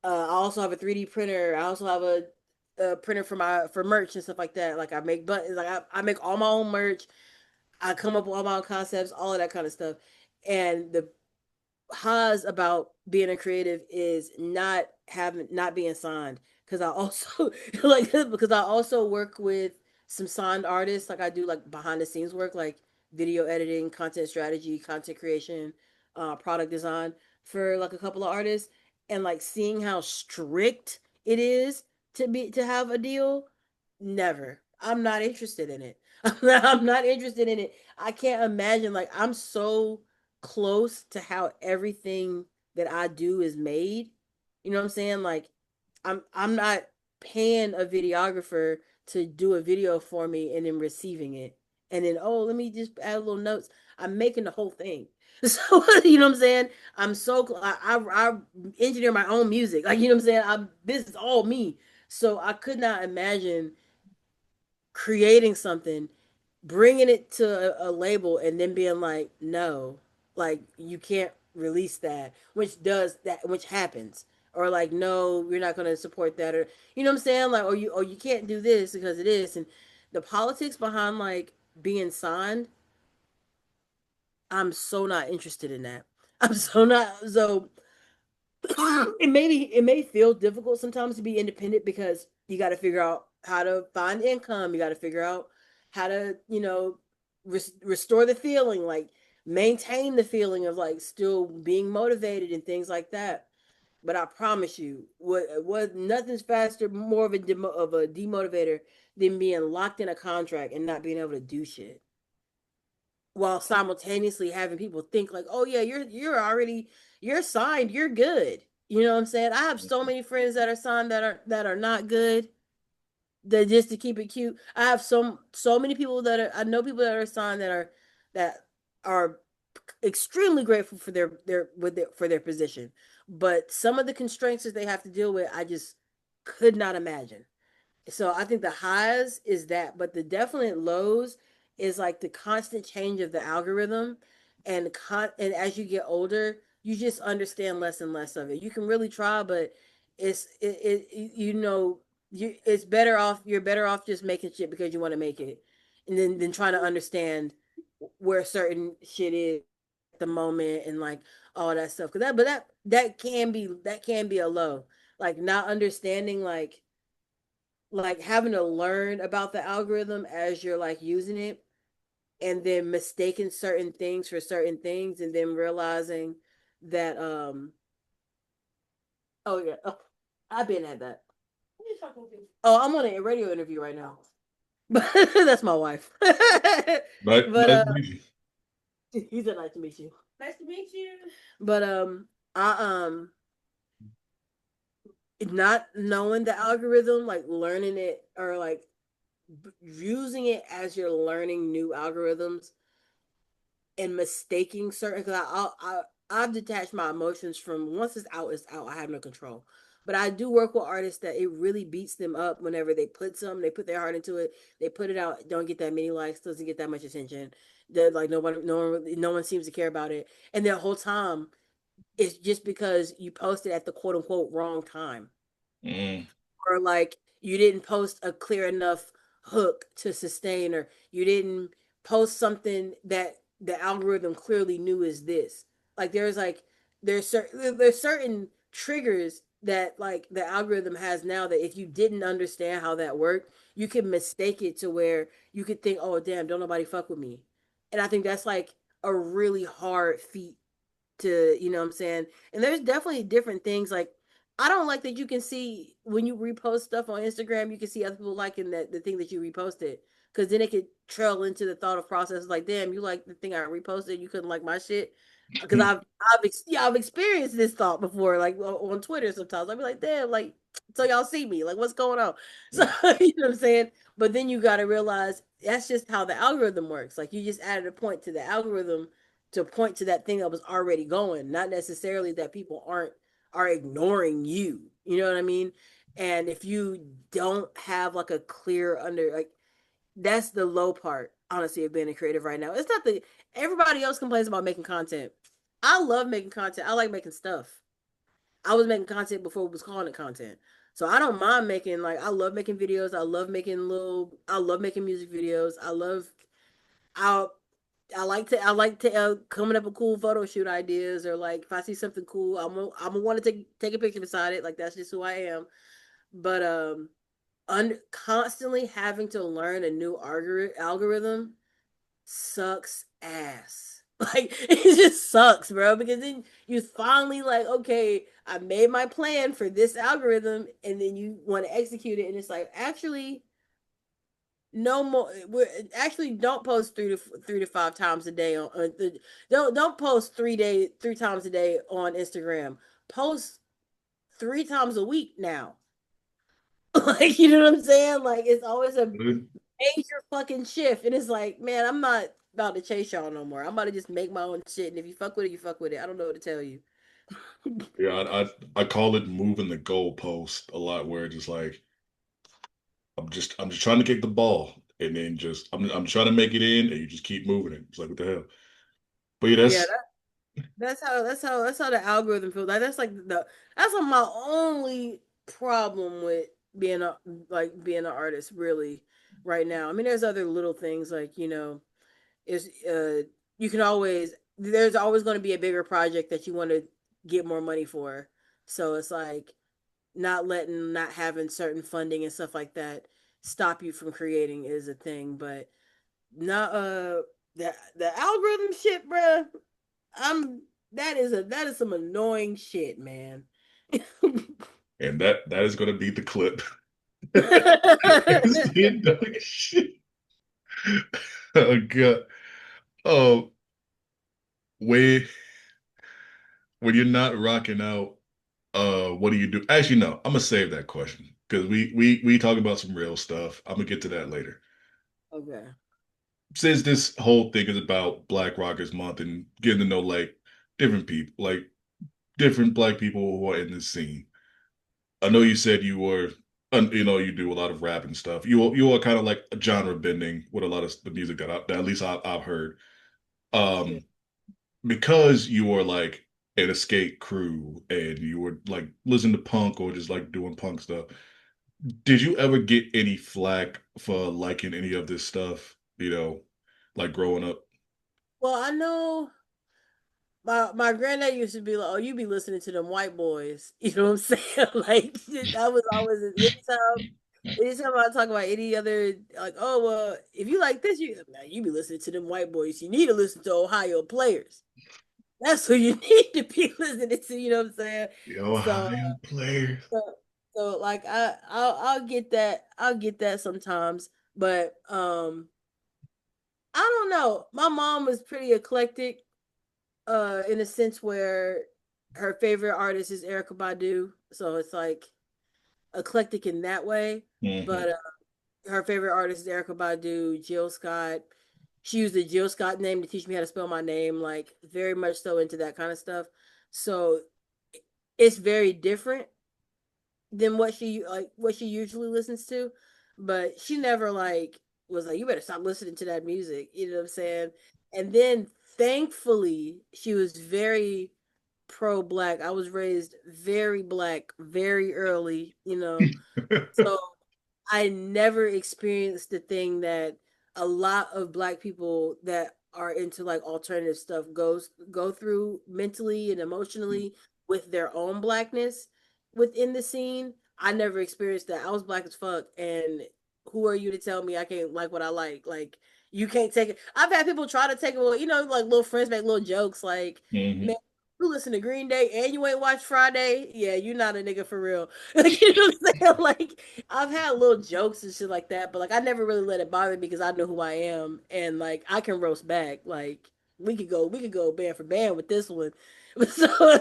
I also have a 3D printer. I also have a printer for merch and stuff like that. Like I make buttons, like I make all my own merch. I come up with all my own concepts, all of that kind of stuff. And the Haas about being a creative is not being signed because I also like because I also work with some signed artists. Like I do like behind the scenes work, like video editing, content strategy, content creation, product design for like a couple of artists, and like seeing how strict it is to have a deal. Never. I'm not interested in it. I'm not interested in it. I can't imagine like I'm so close to how everything that I do is made. You know what I'm saying? Like I'm not paying a videographer to do a video for me and then receiving it. And then oh, let me just add little notes. I'm making the whole thing. So you know what I'm saying? I'm so I engineer my own music. Like you know what I'm saying? This is all me. So I could not imagine creating something, bringing it to a label, and then being like, no, like you can't release that, which happens, or like, no, you're not going to support that, or you know what I'm saying, like, or you can't do this because it is, and the politics behind like being signed, I'm so not interested in that. I'm so not so it may feel difficult sometimes to be independent because you got to figure out how to find income. You got to figure out how to restore the feeling, like maintain the feeling of like still being motivated and things like that. But I promise you, what nothing's faster, more of a demotivator than being locked in a contract and not being able to do shit while simultaneously having people think like, oh yeah, you're signed, you're good. You know what I'm saying? I have so many friends that are signed that are not good. That just to keep it cute. I have so many people that are I know people that are signed that are extremely grateful for for their position. But some of the constraints that they have to deal with, I just could not imagine. So I think the highs is that, but the definite lows is like the constant change of the algorithm, and as you get older, you just understand less and less of it. You can really try, but you know it's better off. You're better off just making shit because you want to make it, and then trying to understand where certain shit is at the moment and like all that stuff. Cause that can be a low, like not understanding like having to learn about the algorithm as you're like using it and then mistaking certain things for certain things and then realizing that oh yeah, oh, I've been at that. Oh, I'm on a radio interview right now. But that's my wife. right. But Nice to meet you. he said nice to meet you. Nice to meet you. But I not knowing the algorithm, like learning it or like using it as you're learning new algorithms and mistaking certain because I've detached my emotions from once it's out. I have no control. But I do work with artists that it really beats them up whenever they put their heart into it, they put it out, don't get that many likes, doesn't get that much attention. They're like no one seems to care about it, and the whole time it's just because you posted at the quote unquote wrong time Mm, or like you didn't post a clear enough hook to sustain, or you didn't post something that the algorithm clearly knew is this. Like there's certain triggers that like the algorithm has now that if you didn't understand how that worked, you could mistake it to where you could think, oh damn, don't nobody fuck with me. And I think that's like a really hard feat to, you know what I'm saying? And there's definitely different things like I don't like that you can see when you repost stuff on Instagram, you can see other people liking that the thing that you reposted. Cause then it could trail into the thought of process like, damn, you like the thing I reposted, you couldn't like my shit. Because I've experienced this thought before, like on Twitter sometimes. I'll be like, damn, like so y'all see me, like what's going on? So you know what I'm saying? But then you gotta realize that's just how the algorithm works. Like you just added a point to the algorithm to point to that thing that was already going, not necessarily that people are ignoring you. You know what I mean? And if you don't have like a clear under like that's the low part, honestly, of being a creative right now. It's not the everybody else complains about making content. I love making content. I like making stuff. I was making content before it was calling it content. So I don't mind making like I love making videos. I love making music videos. I I like to coming up with cool photo shoot ideas or like if I see something cool, I'm gonna want to take a picture beside it. Like that's just who I am. But constantly having to learn a new algorithm sucks ass. Like it just sucks, bro. Because then you finally like, okay, I made my plan for this algorithm, and then you want to execute it, and it's like actually no more. We're actually don't post 3 to 5 times a day on. Don't post 3 times a day on Instagram. Post 3 times a week now. Like you know what I'm saying? Like it's always a major fucking shift, and it's like, man, I'm not about to chase y'all no more. I'm about to just make my own shit, and if you fuck with it, you fuck with it. I don't know what to tell you. Yeah, I call it moving the goalpost a lot, where it's just like I'm just trying to kick the ball, and then just I'm trying to make it in, and you just keep moving it. It's like what the hell? But yeah, Yeah, that's how the algorithm feels. Like that's like my only problem with being a like being an artist really right now. I mean, there's other little things like is you can always there's always going to be a bigger project that you want to get more money for. So it's like not having certain funding and stuff like that stop you from creating is a thing, but not the algorithm shit, bruh. I'm that is some annoying shit, man. and that is going to be the clip. It's the annoying shit. Oh God. Oh, when when you're not rocking out, what do you do? Actually, no, I'm gonna save that question because we talk about some real stuff. I'm gonna get to that later. Okay. Since this whole thing is about Black Rockers Month and getting to know like different people, like different black people who are in this scene. I know you said you were, you do a lot of rap and stuff. You are kind of like genre bending with a lot of the music that at least I've heard. Yeah. Um, because you were like an escape crew and you were like listening to punk or just like doing punk stuff. Did you ever get any flack for liking any of this stuff? Like growing up. Well, I know my granddad used to be like, "Oh, you be listening to them white boys." You know what I'm saying? Like that was always anytime I talk about any other like, oh well, if you like this, you be listening to them white boys. You need to listen to Ohio players. That's who you need to be listening to. You know what I'm saying? The So, Ohio players. so, so like I'll get that. I'll get that sometimes, but I don't know. My mom was pretty eclectic, in a sense where her favorite artist is Erica Badu, so it's like eclectic in that way. Hmm. But her favorite artist is Erica Badu, Jill Scott. She used the Jill Scott name to teach me how to spell my name, like very much so into that kind of stuff. So it's very different than what she usually listens to. But she never like was like, you better stop listening to that music. You know what I'm saying? And then thankfully she was very pro black. I was raised very black very early, you know. So I never experienced the thing that a lot of black people that are into like alternative stuff go through mentally and emotionally with their own blackness within the scene. I never experienced that. I was black as fuck, and who are you to tell me I can't like what I like? Like you can't take it. I've had people try to take it. Well, like little friends make little jokes like, Hmm. "Man, you listen to Green Day and you ain't watch Friday? Yeah, you not a nigga for real." Like you know what I'm saying? Like I've had little jokes and shit like that, but like I never really let it bother me because I know who I am and like I can roast back. Like we could go band for band with this one.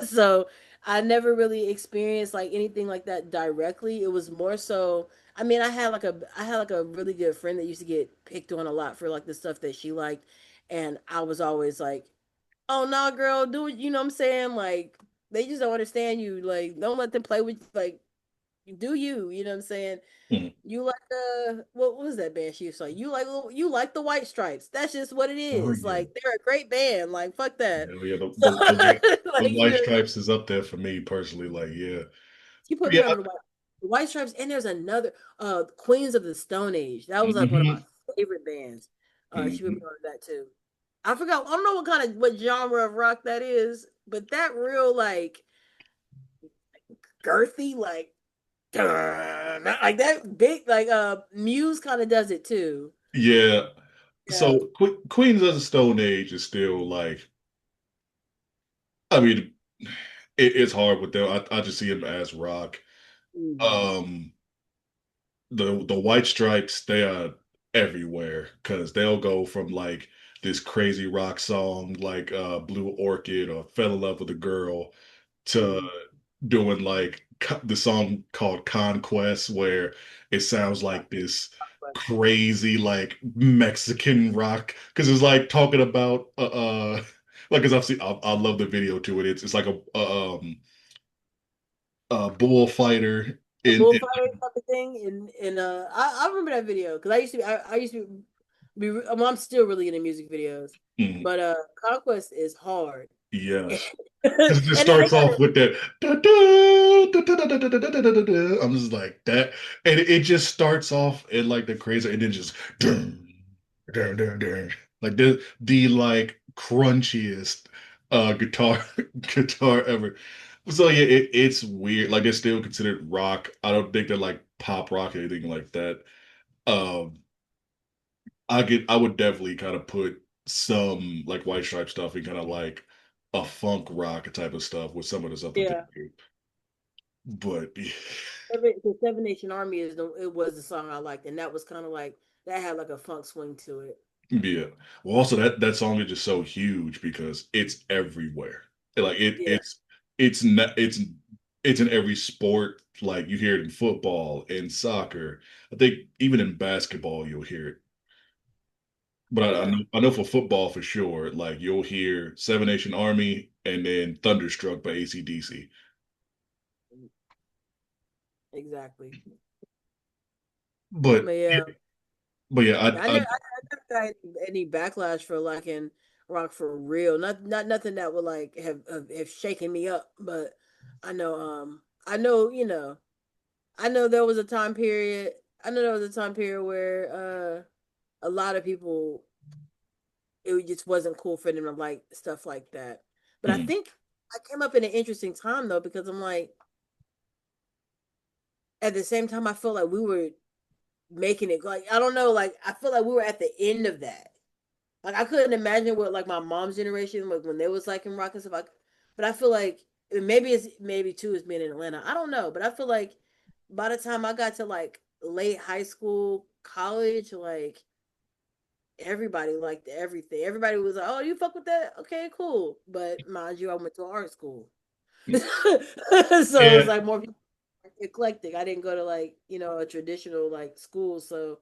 So I never really experienced like anything like that directly. It was more so I mean I had like a really good friend that used to get picked on a lot for like the stuff that she liked, and I was always like, "Oh no, girl, do it." You know what I'm saying? Like they just don't understand you. Like don't let them play with like do you. You know what I'm saying? Hmm. You like what was that band she was like? You like the White Stripes. That's just what it Oh is. yeah. Like they're a great band. Like fuck that. Yeah, So the like White Stripes is up there for me personally. Like, yeah, she put me yeah. on the White Stripes, and there's another Queens of the Stone Age. That was like one of my Hmm. favorite bands. She put me Hmm. on that too. I forgot. I don't know what genre of rock that is, but that real like girthy like that big like Muse kind of does it too. Yeah. Yeah. So Queens of the Stone Age is still like, I mean, it's hard with them. I just see them as rock. Hmm. Um, the White Stripes, they are everywhere because they'll go from like this crazy rock song like Blue Orchid or Fell in Love with a Girl to Hmm. doing like the song called Conquest, where it sounds like this crazy like Mexican rock because it's like talking about like because I love the video to it. It's like a bullfighter A in, bullfighter type of thing, and I remember that video because I used to be well, I'm still really into music videos, in but Conquest is hard, and yes. then Because it just they starts got off with that da, da, da, da, da, da, da, da, da, da, da, da. I'm just like that. And it just starts off in like the crazy and then just dun, dun, dun, dun. Like the like crunchiest guitar guitar ever. So yeah, it's weird. Like it's still considered rock. I don't think they're like pop rock or anything like that. Um I would definitely kind of put some like White Stripe stuff in kind of like a funk rock type of stuff with some of the stuff that they yeah. do. But The Seven Nation Army it was the song I liked, and that was kind of like that had like a funk swing to it. yeah. Well, also that song is just so huge because it's everywhere. Like Yeah, it's not it's in every sport. Like you hear it in football, in soccer. I think even in basketball you'll hear it. But yeah, I know for football for sure, like you'll hear Seven Nation Army and then Thunderstruck by AC/DC. exactly. But But yeah. but yeah, I never got any backlash for liking rock for real. Not nothing that would like have shaken me up. But I know I know there was a time period. I know there was a time period where a lot of people it just wasn't cool for them to like stuff like that. But I mm, think I came up in an interesting time though because I'm like at the same time I feel like we were making it like I don't know like I feel like we were at the end of that. Like I couldn't imagine what like my mom's generation was when they was like in rock and stuff. Like, but I feel like maybe too is being in Atlanta. I don't know, but I feel like by the time I got to like late high school, college, like everybody liked everything. Everybody was like, "Oh, you fuck with that? Okay, cool." But mind you, I went to art school, mm. so it was Yeah, like more eclectic. I didn't go to like a traditional like school, so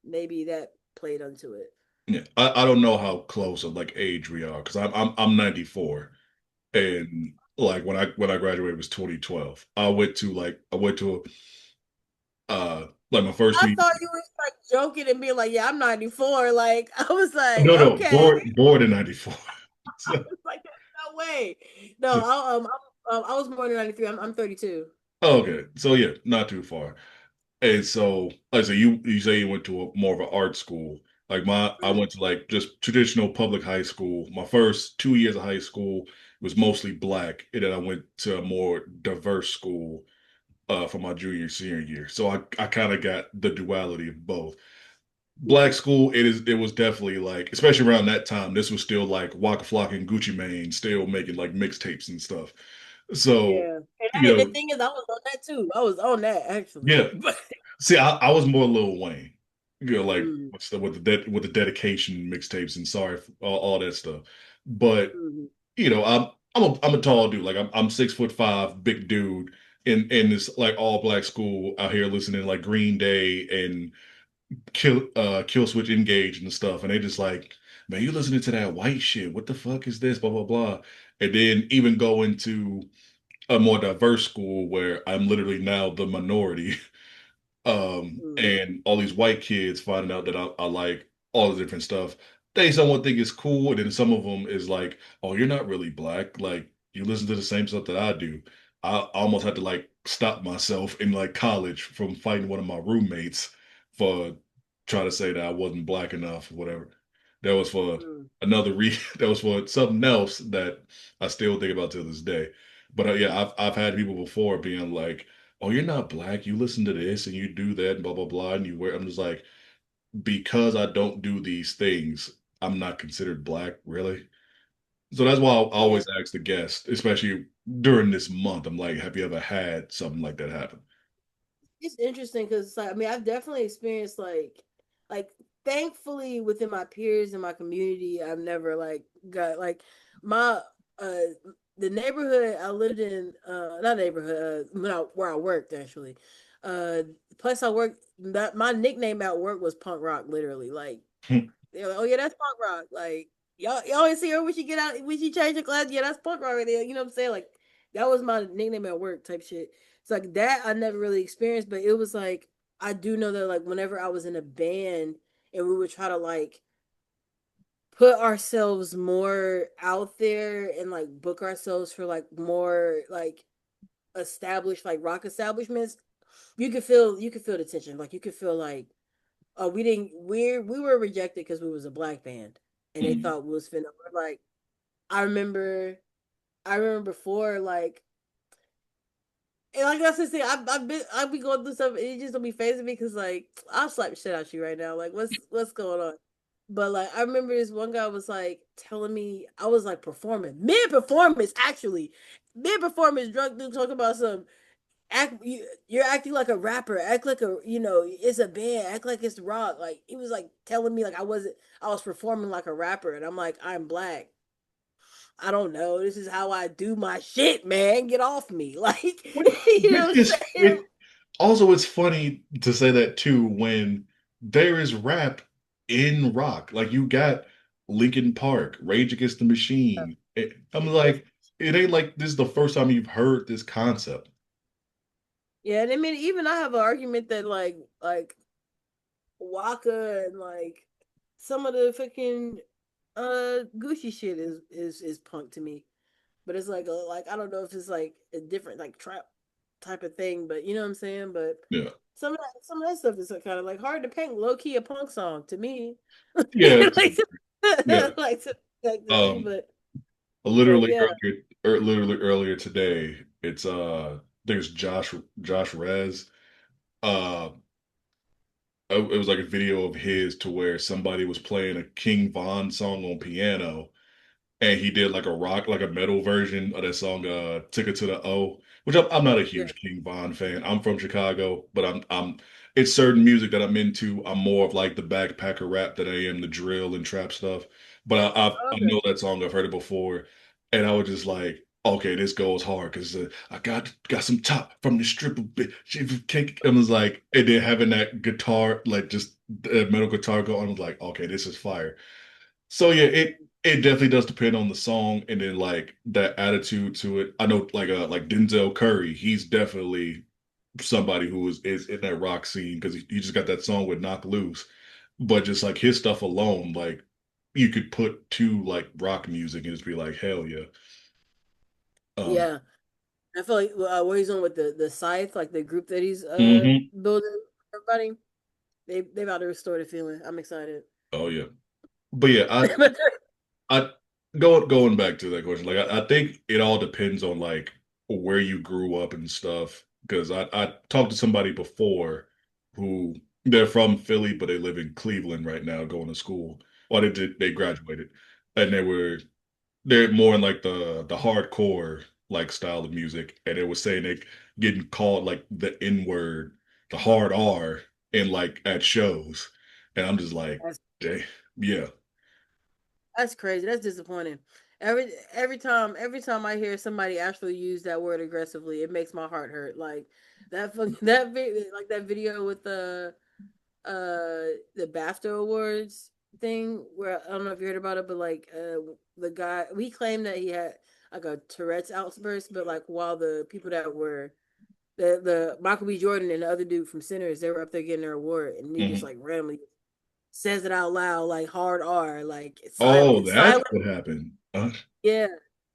maybe that played onto it. yeah. I don't know how close of like age we are because I'm 94 and like when I graduated was 2012. I went to like my first I two thought you was like joking and being like, "Yeah, I'm 94." Like I was like, no "Okay." born in 94. I So, was like, "No way." No, so I was born in '93. I'm 32. okay, so yeah, not too far. And so, like, so you say you went to a more of an art school. Like I Mm. went to like just traditional public high school. My first 2 years of high school was mostly black, and then I went to a more diverse school for my junior senior year. So I kind of got the duality of both. Black school, it was definitely like, especially around that time, this was still like Waka Flocka and Gucci Mane still making like mixtapes and stuff. So, Yeah. And you the know, thing is, I was on that too. I was on that actually. yeah. See, I was more Lil Wayne, like Mm, with the dedication mixtapes and sorry for all that stuff. But mhm, I'm a tall dude. Like I'm 6'5", big dude in this like all black school out here listening to like Green Day and Kill Switch Engage and stuff, and they just like, man, you listening to that white shit? What the fuck is this? Blah blah blah. And then even go into a more diverse school where I'm literally now the minority. mm, And all these white kids finding out that I like all the different stuff. They somewhat think it's cool, and then some of them is like, "Oh, you're not really black. Like you listen to the same stuff that I do." I almost had to like stop myself in like college from fighting one of my roommates for trying to say that I wasn't black enough or whatever. That was for mm. another re that was for something else that I still think about to this day. But yeah, I've had people before being like, oh, you're not black. You listen to this and you do that and blah blah blah and you wear. I'm just like, because I don't do these things, I'm not considered black, really. So that's why I Yeah. always ask the guests, especially during this month. I'm like, have you ever had something like that happen? It's interesting because like I mean I've definitely experienced like thankfully within my peers and my community I've never like got like my uh the neighborhood I lived in not neighborhood where I worked actually the place I worked that my nickname at work was punk rock literally like they're like, oh yeah, that's punk rock. Like y'all always see her when she get out when she change her class. Yeah, that's punk rock right there. You know what I'm saying? Like that was my nickname at work type shit. It's like that I never really experienced, but it was like I do know that like whenever I was in a band and we would try to like put ourselves more out there and like book ourselves for like more like established like rock establishments, you could feel the tension. Like you could feel like we didn't we were rejected because we was a black band and they Mhm. thought we was finna like I remember I remember before like and like that's the thing I've been going through stuff and it just don't be phasing me because like I'll slap the shit out you right now like what's going on but like I remember this one guy was like telling me I was like performing mid performance actually mid performance drunk dude talking about some you're acting like a rapper act like a it's a band act like it's rock like he was like telling me like I was performing like a rapper and I'm like I'm black I don't know this is how I do my shit man get off me like you know Which what is I'm saying it. Also, it's funny to say that too when there is rap in rock. Like you got Linkin Park, Rage Against the Machine. I'm That's- like, it ain't like this is the first time you've heard this concept. yeah and I mean even I have an argument that like Waka and like some of the fucking Gucci shit is punk to me but it's like I don't know if it's like a different like trap type of thing, but you know what I'm saying. But Yeah, some of that stuff is kind of like hard to paint low key a punk song to me, yeah, like yeah. like to me. Um, But literally yeah, literally earlier today, it's there's Josh Rez. Uh, it was like a video of his to where somebody was playing a King Von song on piano and he did like a rock, like a metal version of that song, "Ticket to the O," which I'm not a yeah, huge King Von fan. I'm from Chicago, but I'm it's certain music that I'm into. I'm more of like the backpacker rap than I am the drill and trap stuff. But I okay, know that song. I've heard it before, and I was just like, okay, this goes hard because I got some top from the stripper bit. Cake. And was like, and then having that guitar, like just the metal guitar go on, I was like, okay, this is fire. So yeah, it definitely does depend on the song and then like that attitude to it. I know like Denzel Curry, he's definitely somebody who is in that rock scene because he just got that song with Knock Loose. But just like his stuff alone, like you could put to like rock music and just be like, hell yeah. Um, yeah. I feel like what he's on with the scythe, like the group that he's Hmm. building. Everybody, they about to restore the feeling. I'm excited. Oh yeah. But yeah, I going back to that question, like I think it all depends on like where you grew up and stuff. Because I talked to somebody before who they're from Philly, but they live in Cleveland right now, going to school. Well, they graduated, and they're more in like the hardcore like style of music, and it was saying they getting called like the N word, the hard R, in like at shows, and I'm just like, That's dang, yeah. that's crazy. That's disappointing. Every time I hear somebody actually use that word aggressively, it makes my heart hurt. Like that video with the BAFTA awards thing where I don't know if you heard about it, but like the guy we claimed that he had like a Tourette's outburst, but like while the people that were the Michael B. Jordan and the other dude from Sinners, they were up there getting their award, and he just Mhm. like randomly says it out loud, like hard R, like Oh, silent, that's silent. what happened. Yeah,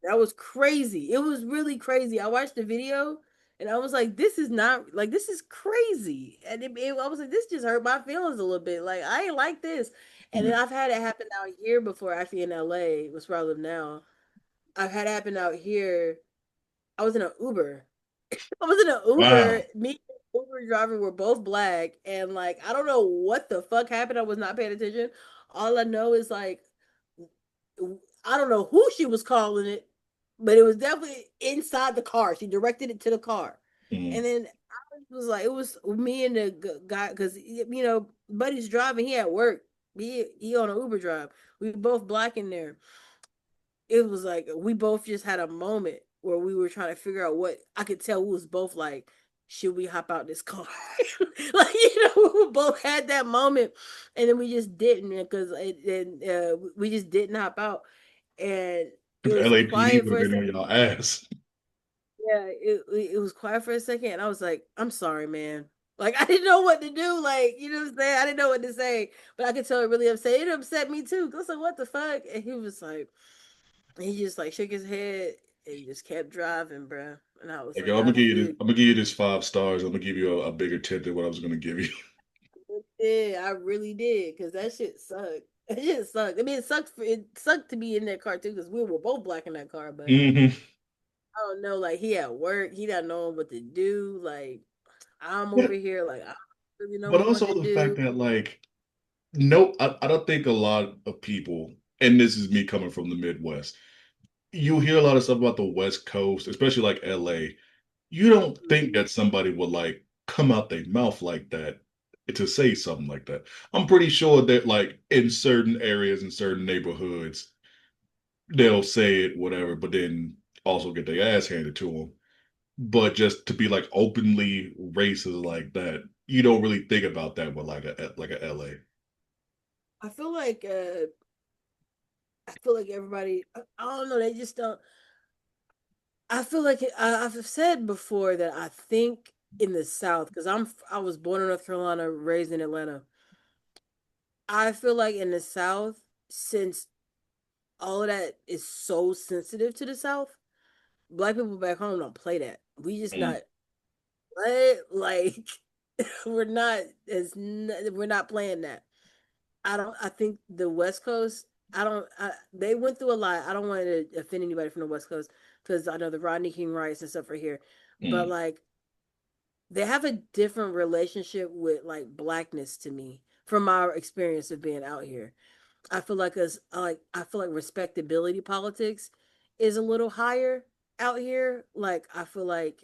that was crazy. It was really crazy. I watched the video and I was like, this is not like this is crazy. And I was like, this just hurt my feelings a little bit. Like I ain't like this. And then Mhm. I've had it happen out here before, actually in LA, which is where I live now. I've had it happen out here. I was in an Uber. I was in an Uber. Wow. Me and the Uber driver were both black, and like I don't know what the fuck happened. I was not paying attention. All I know is like I don't know who she was calling it, but it was definitely inside the car. She directed it to the car, and Mhm. then I was like, it was me and the guy because buddy's driving. He at work. He on an Uber drive. We both black in there. It was like we both just had a moment where we were trying to figure out what I could tell we was both like, should we hop out this car? Like we both had that moment, and then we just didn't because we just didn't hop out, and it The was LAPD quiet would for have a been on second. y'all ass. Yeah, it was quiet for a second, and I was like, I'm sorry, man. Like I didn't know what to do. Like what I'm saying, I didn't know what to say, but I could tell it really upset. It upset me too. I was like, what the fuck? And he was like. He just like shook his head and just kept driving, bro. And I was Like, like, yo, I did, I'm gonna give you this 5 stars. I'm gonna give you a bigger tip than what I was gonna give you. I really did, because that shit sucked. That shit sucked. I mean, it sucked to be in that car too, because we were both black in that car. But Hmm. I don't know, like he at work, he not knowing what to do. Like I'm Yeah, over here, like I don't really know but what also to the do. fact that like no, I don't think a lot of people, and this is me coming from the Midwest, you hear a lot of stuff about the West Coast, especially like LA. You don't think Mhm. that somebody would like come out their mouth like that to say something like that. I'm pretty sure that like in certain areas in certain neighborhoods, they'll say it, whatever, but then also get their ass handed to them. But just to be like openly racist like that, you don't really think about that with like a LA. I feel like I feel like everybody. I don't know. They just don't. I feel like I've said before that I think in the South, because I was born in North Carolina, raised in Atlanta. I feel like in the South, since all of that is so sensitive to the South, black people back home don't play that. We just Mm, not like we're not playing that. I don't. I think the West Coast. I don't. They went through a lot. I don't want to offend anybody from the West Coast because I know the Rodney King riots and stuff are here, but mm, like they have a different relationship with like blackness to me from my experience of being out here. I feel like respectability politics is a little higher out here. Like I feel like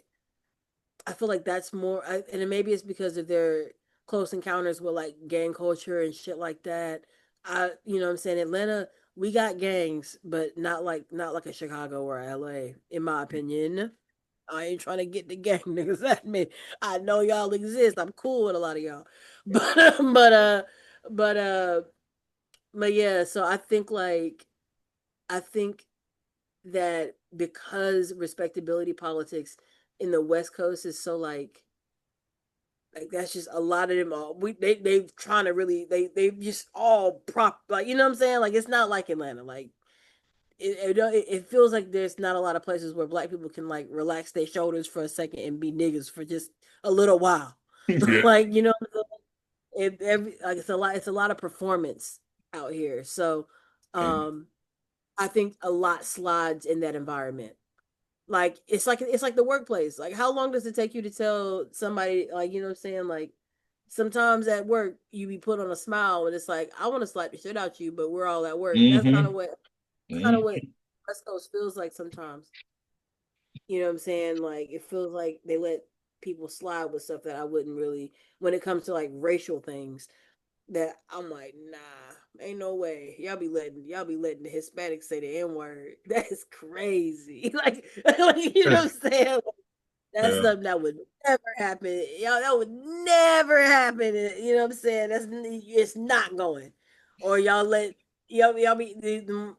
that's more, and maybe it's because of their close encounters with like gang culture and shit like that. What I'm saying, Atlanta, we got gangs, but not like a Chicago or LA, in my opinion. I ain't trying to get the gang niggas at me. I know y'all exist. I'm cool with a lot of y'all, but but uh, but yeah. So I think that because respectability politics in the West Coast is so like that's just a lot of them all they trying to really they just all prop like what I'm saying, like it's not like Atlanta, like it feels like there's not a lot of places where black people can like relax their shoulders for a second and be niggas for just a little while. Yeah. Like, it's a lot of performance out here. So And um I think a lot slides in that environment. Like it's like the workplace. Like how long does it take you to tell somebody, like, what I'm saying? Like sometimes at work you be put on a smile and it's like, I want to slap the shit out you, but we're all at work. That's kind of hmm what West Coast feels like sometimes. You know what I'm saying? Like it feels like they let people slide with stuff that I wouldn't really, when it comes to like racial things, that I'm like, nah, ain't no way. Y'all be letting the Hispanics say the N-word. That is crazy. Like, you know what I'm saying? Like, that's yeah, something that would never happen. Y'all, that would never happen. You know what I'm saying? It's not going. Or y'all be the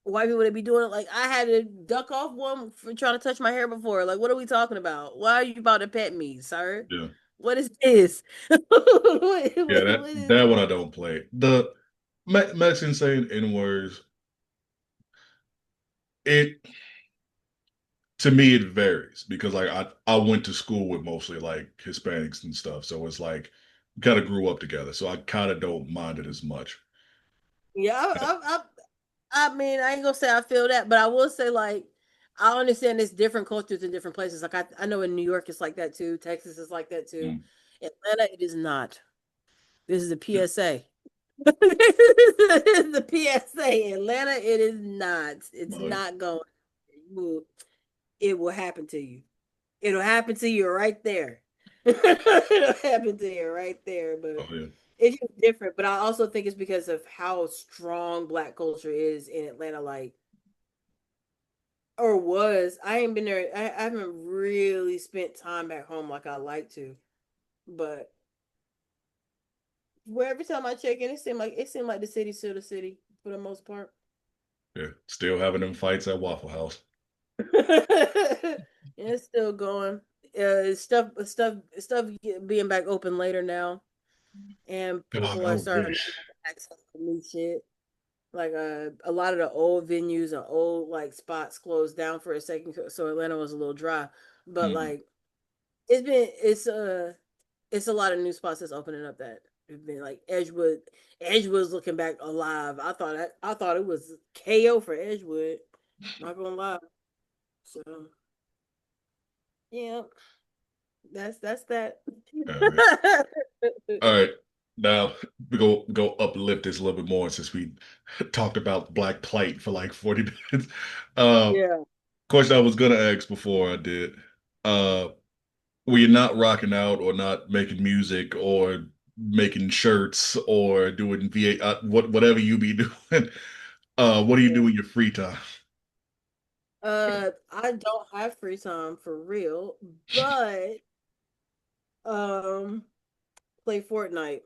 white people that be doing it. Like I had to duck off one for trying to touch my hair before. Like, what are we talking about? Why are you about to pet me, sir? yeah, What is this? yeah. What is That one I don't play. The Mexican saying N words. It to me it varies because like I went to school with mostly like Hispanics and stuff, so it's like kind of grew up together, so I kind of don't mind it as much. Yeah, I mean, I ain't gonna say I feel that, but I will say like I understand there's different cultures in different places. Like I know in New York it's like that too. Texas is like that too. Mm. Atlanta, it is not. This is the PSA. This is the PSA. Atlanta, it is not. It's Oh, not going. It will happen to you. It'll happen to you right there. It'll happen to you right there. oh But yeah, it's just different. But I also think it's because of how strong black culture is in Atlanta, like, or was. I ain't been there. I haven't really spent time back home like I like to. But where every time I check in, it seemed like the city's still the city for the most part. yeah. Still having them fights at Waffle House. It's still going. Stuff being back open later now, and God, people I are starting to wish. have access to new shit. Like a lot of the old venues and old like spots closed down for a second, so Atlanta was a little dry. But Mm. like it's a lot of new spots that's opening up that have been like Edgewood. Edgewood's looking back alive. I thought it was KO for Edgewood. Not gonna lie. So yeah, that's that. All right. All right. Now we go uplift this a little bit more since we talked about black plight for like 40 minutes. Uh, Yeah. question I was gonna ask before I did. Uh, were you not rocking out or not making music or making shirts or doing VA, whatever you be doing? What do you Yeah. do in your free time? I don't have free time for real, but um, play Fortnite.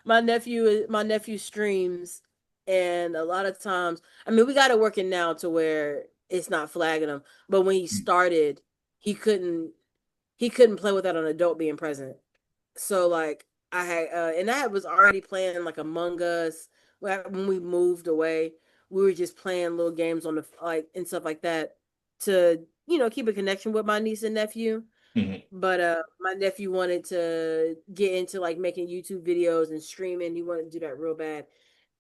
My nephew streams, and a lot of times, I mean, we got it working now to where it's not flagging him. But when he started, he couldn't he couldn't play without an adult being present. So like and I was already playing like Among Us when we moved away. We were just playing little games on the like and stuff like that to keep a connection with my niece and nephew. Mhm. But my nephew wanted to get into like making YouTube videos and streaming. He wanted to do that real bad.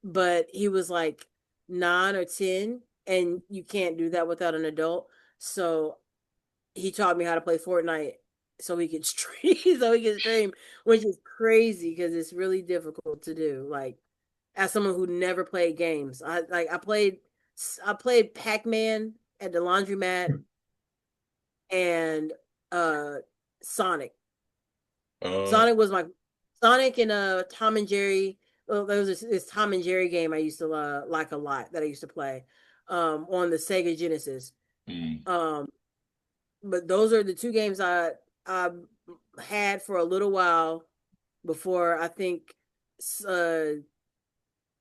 But he was like 9 or 10, and you can't do that without an adult. So he taught me how to play Fortnite so he could stream, which is crazy because it's really difficult to do. Like as someone who never played games, I played Pac-Man at the laundromat and uh Sonic. Uh, Sonic was my Sonic and Tom and Jerry. Well, there was this Tom and Jerry game I used to like a lot that I used to play on the Sega Genesis. mm, Um, but those are the two games I had for a little while before I think uh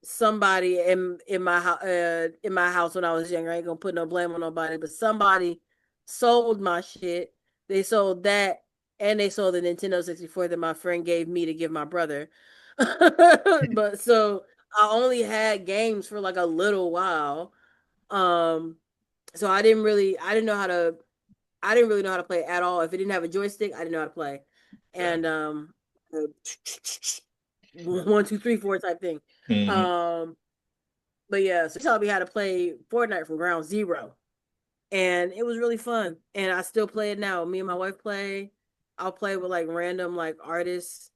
somebody in my house when I was younger. I ain't gonna put no blame on nobody, but somebody sold my shit. They sold that, and they sold the Nintendo 64 that my friend gave me to give my brother. But so I only had games for like a little while. Um, so I didn't really know how to play at all. If it didn't have a joystick, I didn't know how to play. And uh, one, two, three, four type thing. Mm-hmm. Um, but yeah, so he taught me how to play Fortnite from ground zero, and it was really fun. And I still play it now. Me and my wife play. I'll play with like random like artists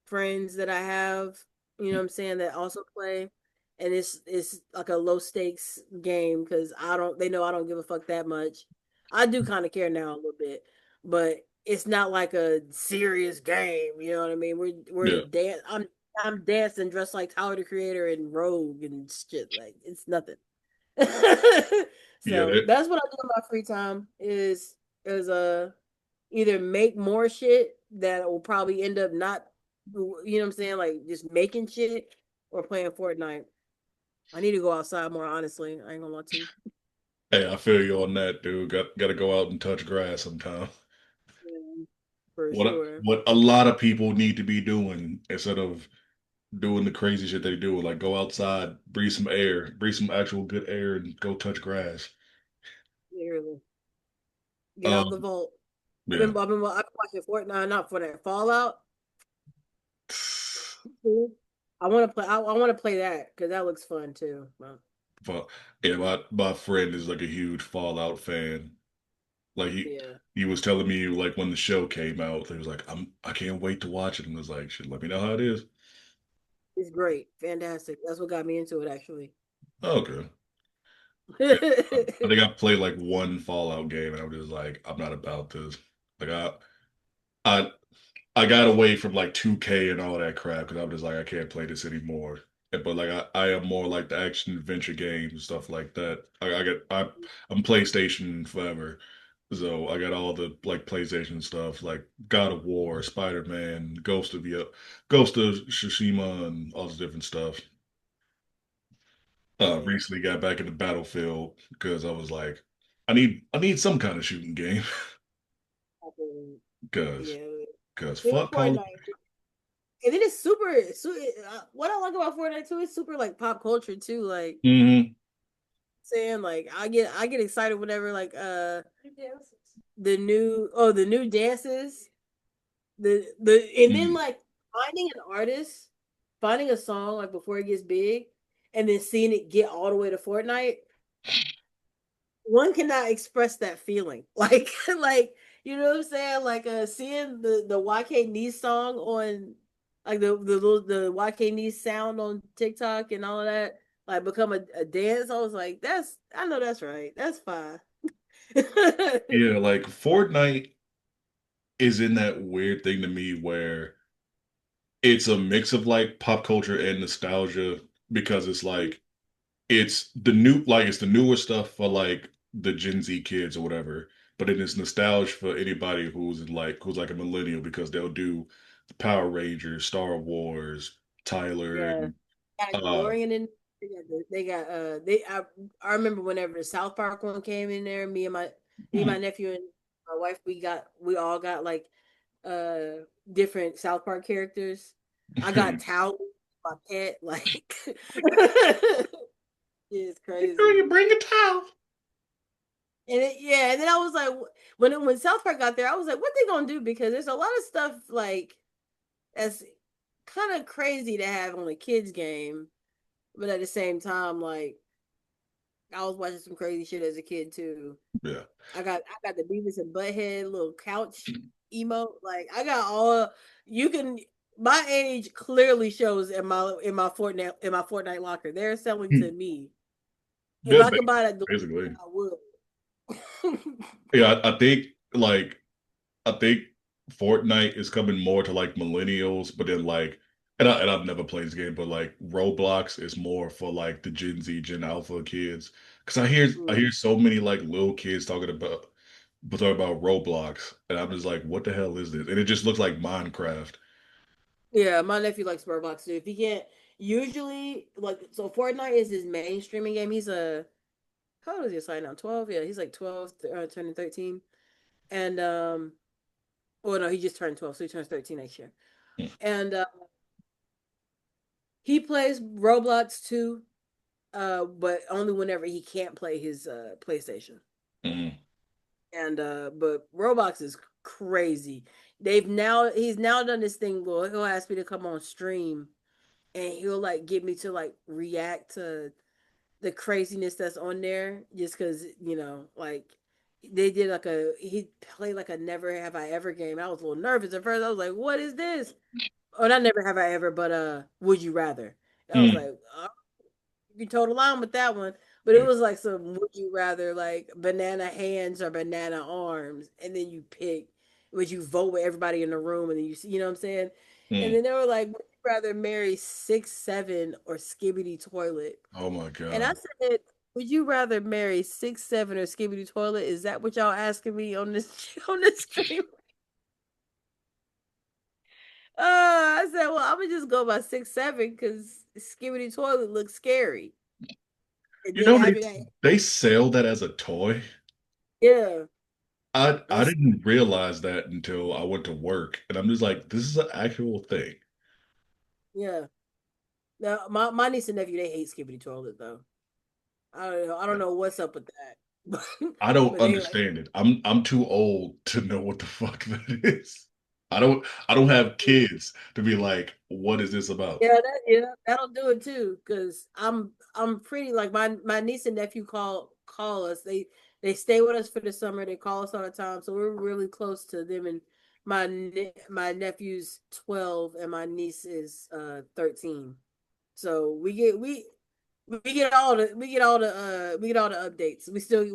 friends that I have, you know what I'm saying, that also play. And it's like a low stakes game because I don't they know I don't give a fuck that much. I do kind of care now a little bit, but it's not like a serious game, you know what I mean? Yeah, I'm dancing dressed like Tyler the Creator and Rogue and shit. Like it's nothing. yeah, So that's what I do in my free time is either make more shit that will probably end up not, you know what I'm saying, like just making shit or playing Fortnite. I need to go outside more, honestly. I ain't gonna lie to you. hey, I feel you on that, dude. Got to go out and touch grass sometime. Yeah, for What sure. what a lot of people need to be doing instead of doing the crazy shit they do, like go outside, breathe some air, breathe some actual good air, and go touch grass. Literally. Get out the Um, vault. yeah. I've been watching Fortnite, not Fortnite, Fallout. I want to play that because that looks fun too. Well, But yeah, my friend is like a huge Fallout fan. Like yeah, he was telling me like when the show came out, he was like, I can't wait to watch it, and was like, shit, let me know how it is. it's great, fantastic. That's what got me into it, actually. Okay. Yeah. I think I played like one Fallout game, and I'm just like, I'm not about this. Like I I got away from like 2K and all that crap because I'm just like I can't play this anymore. But like I am more like the action adventure games and stuff like that. I'm PlayStation forever. So I got all the like PlayStation stuff like God of War, Spider-Man, Ghost of Tsushima and all this different stuff. Yeah. Recently got back into Battlefield because I was like I need some kind of shooting game because Yeah. Even fuck Call of Fortnite. And then it's what I like about Fortnite too, it's super like pop culture too. Like hmm saying like I get excited whenever like the new dances. The and then mm. like finding an artist, finding a song like before it gets big, and then seeing it get all the way to Fortnite, one cannot express that feeling. Like like you know what I'm saying? Like seeing the YK Nice song on like the YK Nice sound on TikTok and all of that, like become a dance. I was like, I know that's right. That's fine. Yeah, like Fortnite is in that weird thing to me where it's a mix of like pop culture and nostalgia because it's like it's the newer stuff for like the Gen Z kids or whatever, but it is nostalgia for anybody who's like a millennial because they'll do the Power Rangers, Star Wars, Tyler, Yeah. and Got a uh DeLorean in. They got they I remember whenever the South Park one came in there, me and my hmm, nephew and my wife we all got like different South Park characters. I got Towel, my pet, like it's girl, crazy. you bring a towel. And then I was like, when South Park got there, I was like, what they gonna do? Because there's a lot of stuff like that's kind of crazy to have on a kids game, but at the same time, like I was watching some crazy shit as a kid too. Yeah. I got the Beavis and Butthead little couch emote. Like I got all you can. My age clearly shows in my Fortnite locker. They're selling to me. If Yeah, I could buy that, basically. I would. Yeah, I think Fortnite is coming more to like millennials, but then like, and I've never played this game, but like Roblox is more for like the Gen Z, Gen Alpha kids. Because I Mm. hear so many like little kids talking about Roblox, and I'm just like, what the hell is this? And it just looks like Minecraft. Yeah, my nephew likes Roblox too. If he can't, usually like so, Fortnite is his main streaming game. He's a how old is he right now? 12? Yeah, he's like 12, turning 13. And oh no, he just turned 12, so he turns 13 next year. And he plays Roblox too, but only whenever he can't play his PlayStation. Mm, And but Roblox is crazy. He's now done this thing where he'll ask me to come on stream and he'll like get me to like react to the craziness that's on there just because like they did like he played like a never have I ever game. I was a little nervous at first. I was like, what is this? Oh, not never have I ever, but would you rather? I was mm, like, you told a line with that one. But it yeah, was like some would you rather like banana hands or banana arms, and then you pick, would you vote with everybody in the room, and then you see, you know what I'm saying? And mm. then they were like, would you rather marry 6'7" or Skibbity Toilet? Oh my And I God. said, would you rather marry 6'7" or Skibbity Toilet? Is that what y'all asking me on this on this stream? I said, well, I'm gonna just go by 6'7" because Skibbity Toilet looks scary. And You then know having a they sell that as a toy. yeah, I that's didn't realize that until I went to work, and I'm just like, this is an actual thing. yeah. Now my niece and nephew they hate Skibbity Toilet though. I don't know. I don't know what's up with that, I don't but they like understand it. I'm too old to know what the fuck that is. I don't have kids to be like, what is this about? yeah, that'll do it too. Cause I'm pretty like my niece and nephew call us. They stay with us for the summer. They call us all the time, so we're really close to them. And my nephew's 12 and my niece is 13. So we get all the updates.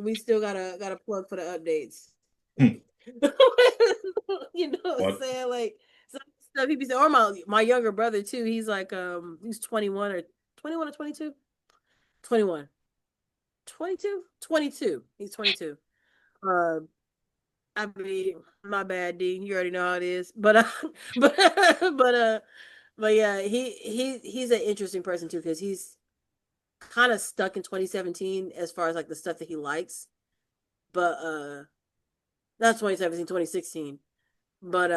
We still gotta plug for the updates. Hmm. You know what I'm What? saying? Like some stuff he be saying, or my younger brother too. He's like he's 21 or 22. 21. 22? 22. He's 22. Um I mean, my bad, D. You already know how it is. But but but uh but yeah, he's an interesting person too because he's kind of stuck in 2017 as far as like the stuff that he likes. But not 2017, 2016. But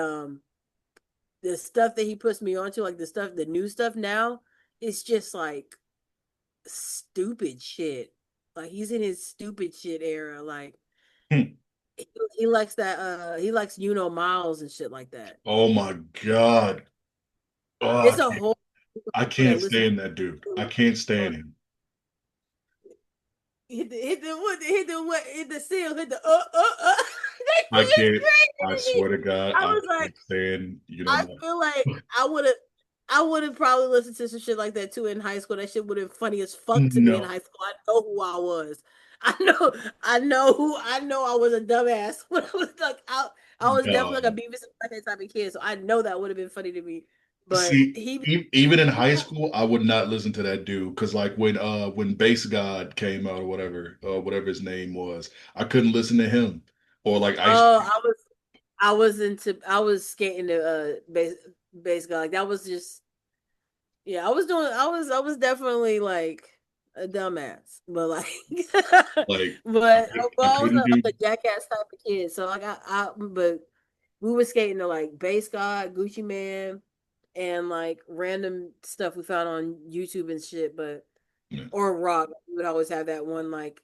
the stuff that he puts me onto, like the new stuff now, it's just like stupid shit. Like he's in his stupid shit era. Like Hmm. he likes that he likes Miles and shit like that. Oh my God. Oh, It's a whole group of I people that can't listen stand that dude. I can't to stand him. hit the seal, hit the that I shit is can't. crazy I to me. swear to God, I I was like, can't stand. I feel like I would have probably listened to some shit like that too in high school. That shit would have been funny as fuck to me in No, high school. I know who I was. I know I was a dumbass when I was like I was definitely like no. a Beavis and Butthead type of kid. So I know that would have been funny to me. But See, he even in high school, I would not listen to that dude because, like, when Bass God came out or whatever his name was, I couldn't listen to him or like Ice. oh I was skating the base guy. Like that was just yeah, I was definitely like a dumbass, but like, Like, but I I was couldn't do. a jackass type of kid. So like but we were skating to like Bass God, Gucci Man, and like random stuff we found on YouTube and shit. But Yeah. or rock, we would always have that one like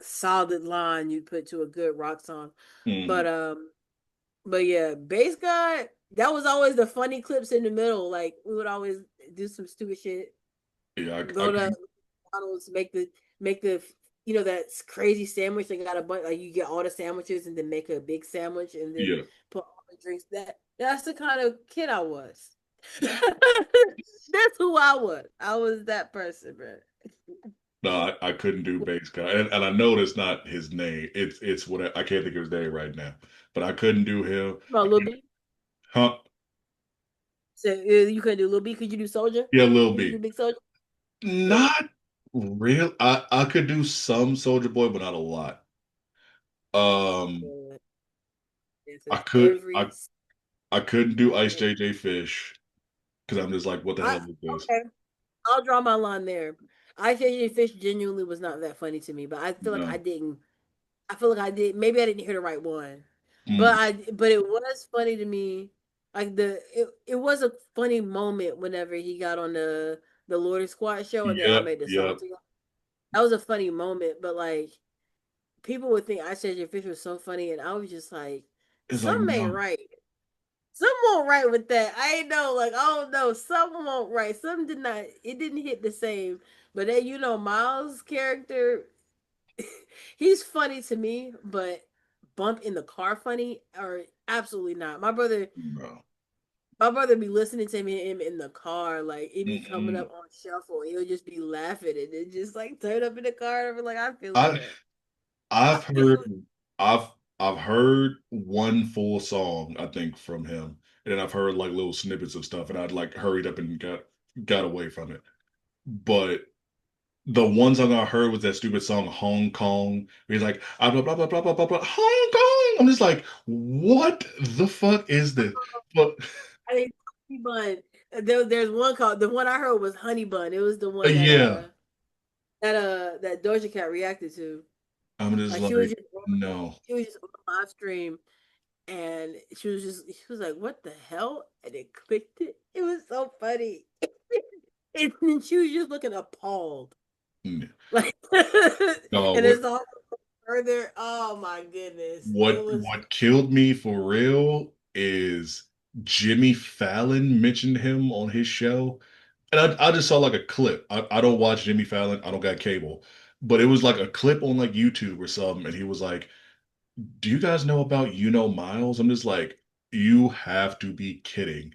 solid line you'd put to a good rock song. But Mhm. yeah, Bass God. That was always the funny clips in the middle. Like we would always do some stupid shit, Yeah, I go to couldn't. McDonald's, make the that crazy sandwich. They got a bunch like you get all the sandwiches and then make a big sandwich and then Yeah, put all the drinks. That's the kind of kid I was. That's who I was. I was that person, bro. no, I couldn't do Bass God, and I know that's not his name. It's what I can't think of his name right now, but I couldn't do him. About Lil B. Huh? So you couldn't do Lil B. Could you do Soldier? Yeah, Lil Could you do B. Big Soldier? Yeah. Not real. I could do some Soldier Boy, but not a lot. Um, Yeah. I Because could every I couldn't do Ice yeah. JJ Fish because I'm just like, what the I hell is this? okay. I'll draw my line there. IJJ Fish genuinely was not that funny to me, but I feel like I No. didn't. I feel like I did. Maybe I didn't hear the right one, but Mm, but it was funny to me. Like it was a funny moment whenever he got on the Lord Squad show, and then I Yep, made the song yep. together. That was a funny moment, but like people would think I said your fish was so funny, and I was just like, It's like something ain't no, right. Something won't right with that. I ain't know, like, oh no, something won't right. Something did not. It didn't hit the same. But then Miles' character, he's funny to me, but bump in the car funny or absolutely not. no. My brother be listening to him in the car, like it be coming Mm-mm. up on shuffle. He'll just be laughing and then just like turn up in the car and be like, I'm feeling I that. I I've feel heard I've I've heard one full song, I think, from him. And then I've heard like little snippets of stuff and I'd like hurried up and got away from it. But the one song I heard was that stupid song Hong Kong. Where he's like, ah, blah, blah, blah, blah, blah, blah, blah, Hong Kong. I'm just like, what the fuck is this? But I think Honey Bun. There's one called the one I heard was Honey Bun. It was the one yeah, that Doja Cat reacted to. I'm just Like like, no. she was just on the live stream and she was like, "What the hell?" And it clicked it. It was so funny. And then she was just looking appalled, like, No, and it's all further. Oh my goodness, it was. what killed me for real is Jimmy Fallon mentioned him on his show. And I just saw like a clip. I don't watch Jimmy Fallon. I don't got cable. But it was like a clip on like YouTube or something. And he was like, do you guys know about Miles? I'm just like, you have to be kidding.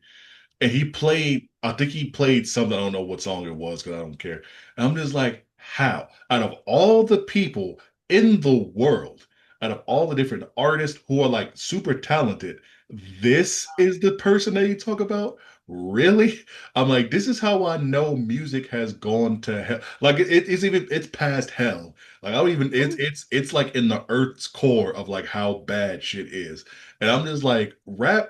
And he played, I think he played something, I don't know what song it was because I don't care. And I'm just like, how? Out of all the people in the world, out of all the different artists who are like super talented, this is the person that you talk about? Really? I'm like, this is how I know music has gone to hell. Like it's even it's past hell. Like I don't even it's like in the earth's core of like how bad shit is. And I'm just like, rap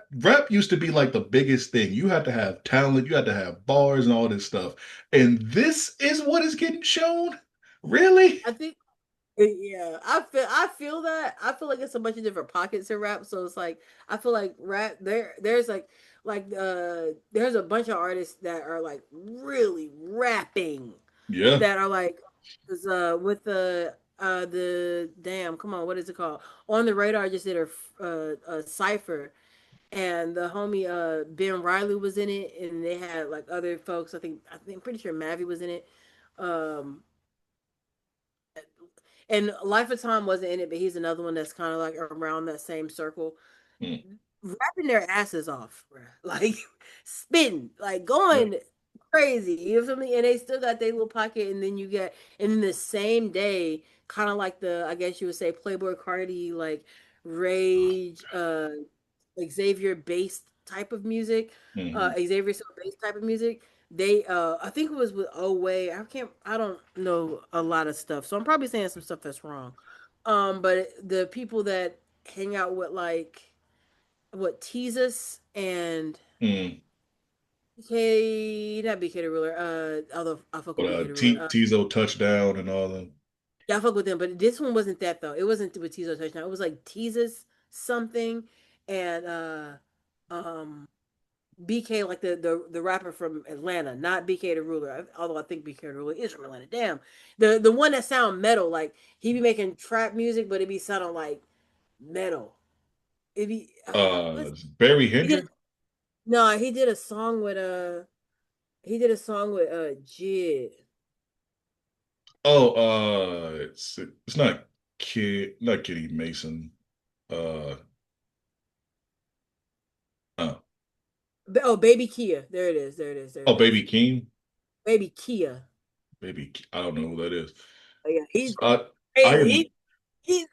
used to be like the biggest thing. You had to have talent, you had to have bars and all this stuff. And this is what is getting shown? Really? I think yeah, I feel that. I feel like it's a bunch of different pockets in rap. So it's like I feel like rap there's there's a bunch of artists that are like really rapping Yeah. that are like cuz with the damn, come on, what is it called? On the Radar just did a cipher and the homie Ben Riley was in it and they had like other folks. I'm pretty sure Mavi was in it. Um and Life of Tom wasn't in it, but he's another one that's kind of like around that same circle, Mm. rapping their asses off, bruh. Like spitting, like Yeah. going crazy. You feel me? And they still got their little pocket, and then and then the same day, kind of like I guess you would say, Playboy Cardi, like Rage, like Xavier based type of music, Hmm. Xavier Still based type of music. They I think it was with Oh Way. I don't know a lot of stuff. So I'm probably saying some stuff that's wrong. But the people that hang out with like what Jesus and Mm. Not BK the Ruler, although I fuck But with BK the Ruler. Tizo touchdown and all that. Yeah, I fuck with them, but this one wasn't that though. It wasn't with Tizo Touchdown. It was like Jesus something and um BK, like the rapper from Atlanta, not BK the Ruler. Although I think BK the Ruler is from Atlanta. Damn, the one that sound metal, like he be making trap music, but it be sounding like metal. It be what's Barry he did? Hendrick? No, he did a song with Jid. Oh, it's not not Kitty Mason. Uh oh. Oh, Baby Kia. There it is. There it is. There Oh, it Baby is. King? Baby Kia. I don't know who that is. Oh, yeah, he's I crazy. am He's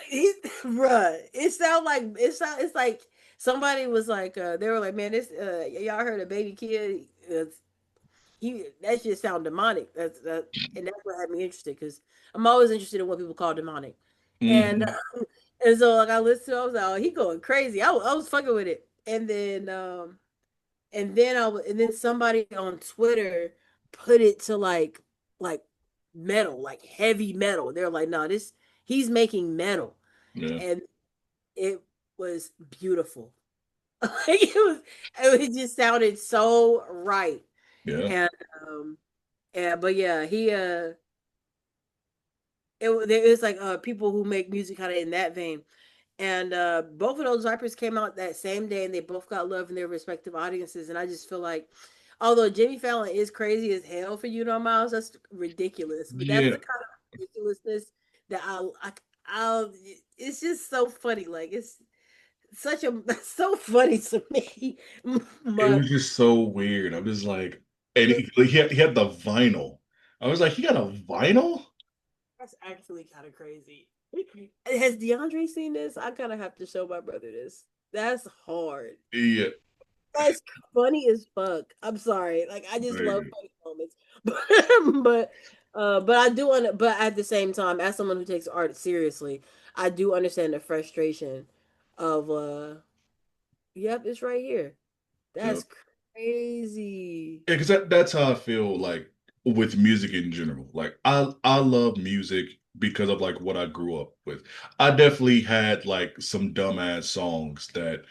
he's bruh. It's like somebody was like they were like, man, this y'all heard of Baby Kia? He that shit sound demonic. And that's what had me interested because I'm always interested in what people call demonic. And hmm and so like I listened to it, I was like, oh, he going crazy. I was fucking with it. And then somebody on Twitter put it to like metal, like heavy metal. They're like, no, this he's making metal. Yeah. And it was beautiful. Like it just sounded so right. Yeah. And but yeah, there is like people who make music kind of in that vein. And both of those rappers came out that same day, and they both got love in their respective audiences. And I just feel like, although Jimmy Fallon is crazy as hell for you know miles, that's ridiculous. But that's Yeah. the kind of ridiculousness that I it's just so funny. Like it's such a that's so funny to me. It but was just so weird. I'm just like, and he had the vinyl. I was like, he got a vinyl? that's actually kind of crazy. Has DeAndre seen this? I kind of have to show my brother this. That's hard. Yeah. That's funny as fuck. I'm sorry. Like I just Very love good. funny moments. But but I do but at the same time, as someone who takes art seriously, I do understand the frustration of yep, it's right here. Yeah. That's crazy. Yeah, because that's how I feel like with music in general. Like I love music because of like what I grew up with. I definitely had like some dumbass songs that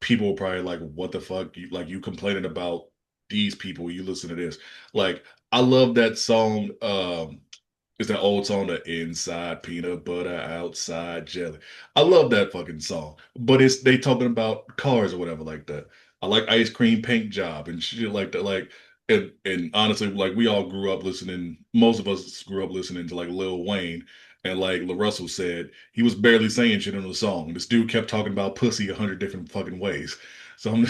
people were probably like, what the fuck? You complaining about these people, you listen to this. Like I love that song. It's that old song, the inside peanut butter, outside jelly. I love that fucking song. But it's they talking about cars or whatever like that. I like ice cream paint job and shit like that. Like and honestly, like we all grew up listening, most of us grew up listening to like Lil Wayne. And like LaRussell said, he was barely saying shit in the song. This dude kept talking about pussy 100 different fucking ways. So I'm